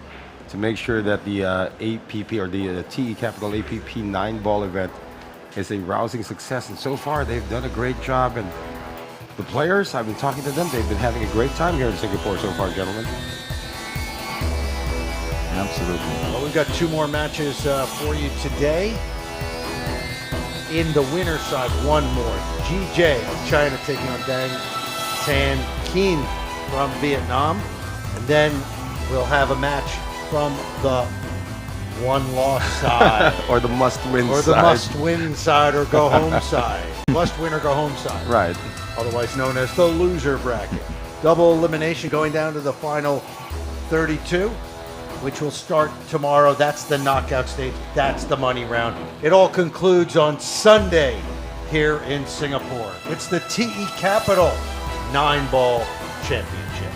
Speaker 6: to make sure that the APP or the TE Capital APP 9-ball event is a rousing success. And so far, they've done a great job. And the players, I've been talking to them, they've been having a great time here in Singapore so far, gentlemen.
Speaker 2: absolutely.
Speaker 1: Well, we've got 2 more matches for you today. In the winner's side, 1 more. GJ of China taking on Dang Tan Keen from Vietnam. And then we'll have a match from the one-loss side.
Speaker 6: Or the must-win side.
Speaker 1: Or the must-win side or go-home side. Must win or go home side.
Speaker 6: Right.
Speaker 1: Otherwise known as the loser bracket. Double elimination going down to the final 32, which will start tomorrow. That's the knockout stage. That's the money round. It all concludes on Sunday here in Singapore. It's the TE Capital 9-ball championship.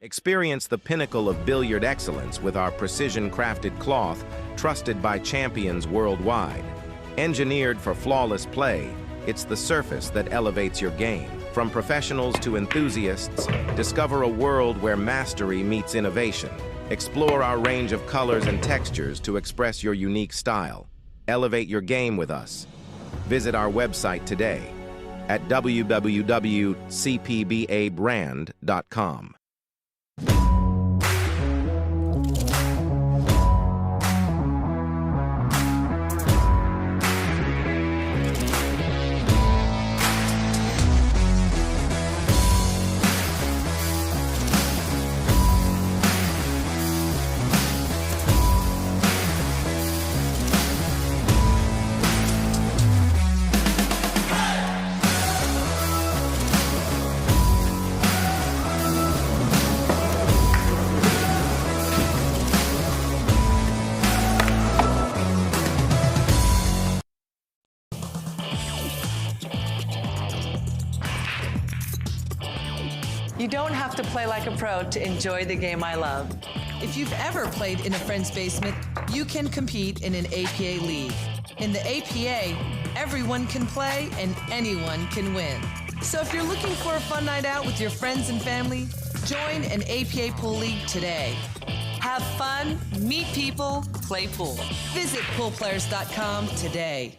Speaker 3: Experience the pinnacle of billiard excellence with our precision-crafted cloth, trusted by champions worldwide. Engineered for flawless play, it's the surface that elevates your game. From professionals to enthusiasts, discover a world where mastery meets innovation. Explore our range of colors and textures to express your unique style. Elevate your game with us. Visit our website today at www.cpbabrand.com.
Speaker 4: You don't have to play like a pro to enjoy the game I love.
Speaker 5: If you've ever played in a friend's basement, you can compete in an APA league. In the APA, everyone can play and anyone can win. So if you're looking for a fun night out with your friends and family, join an APA pool league today.
Speaker 4: Have fun, meet people, play pool.
Speaker 5: Visit poolplayers.com today.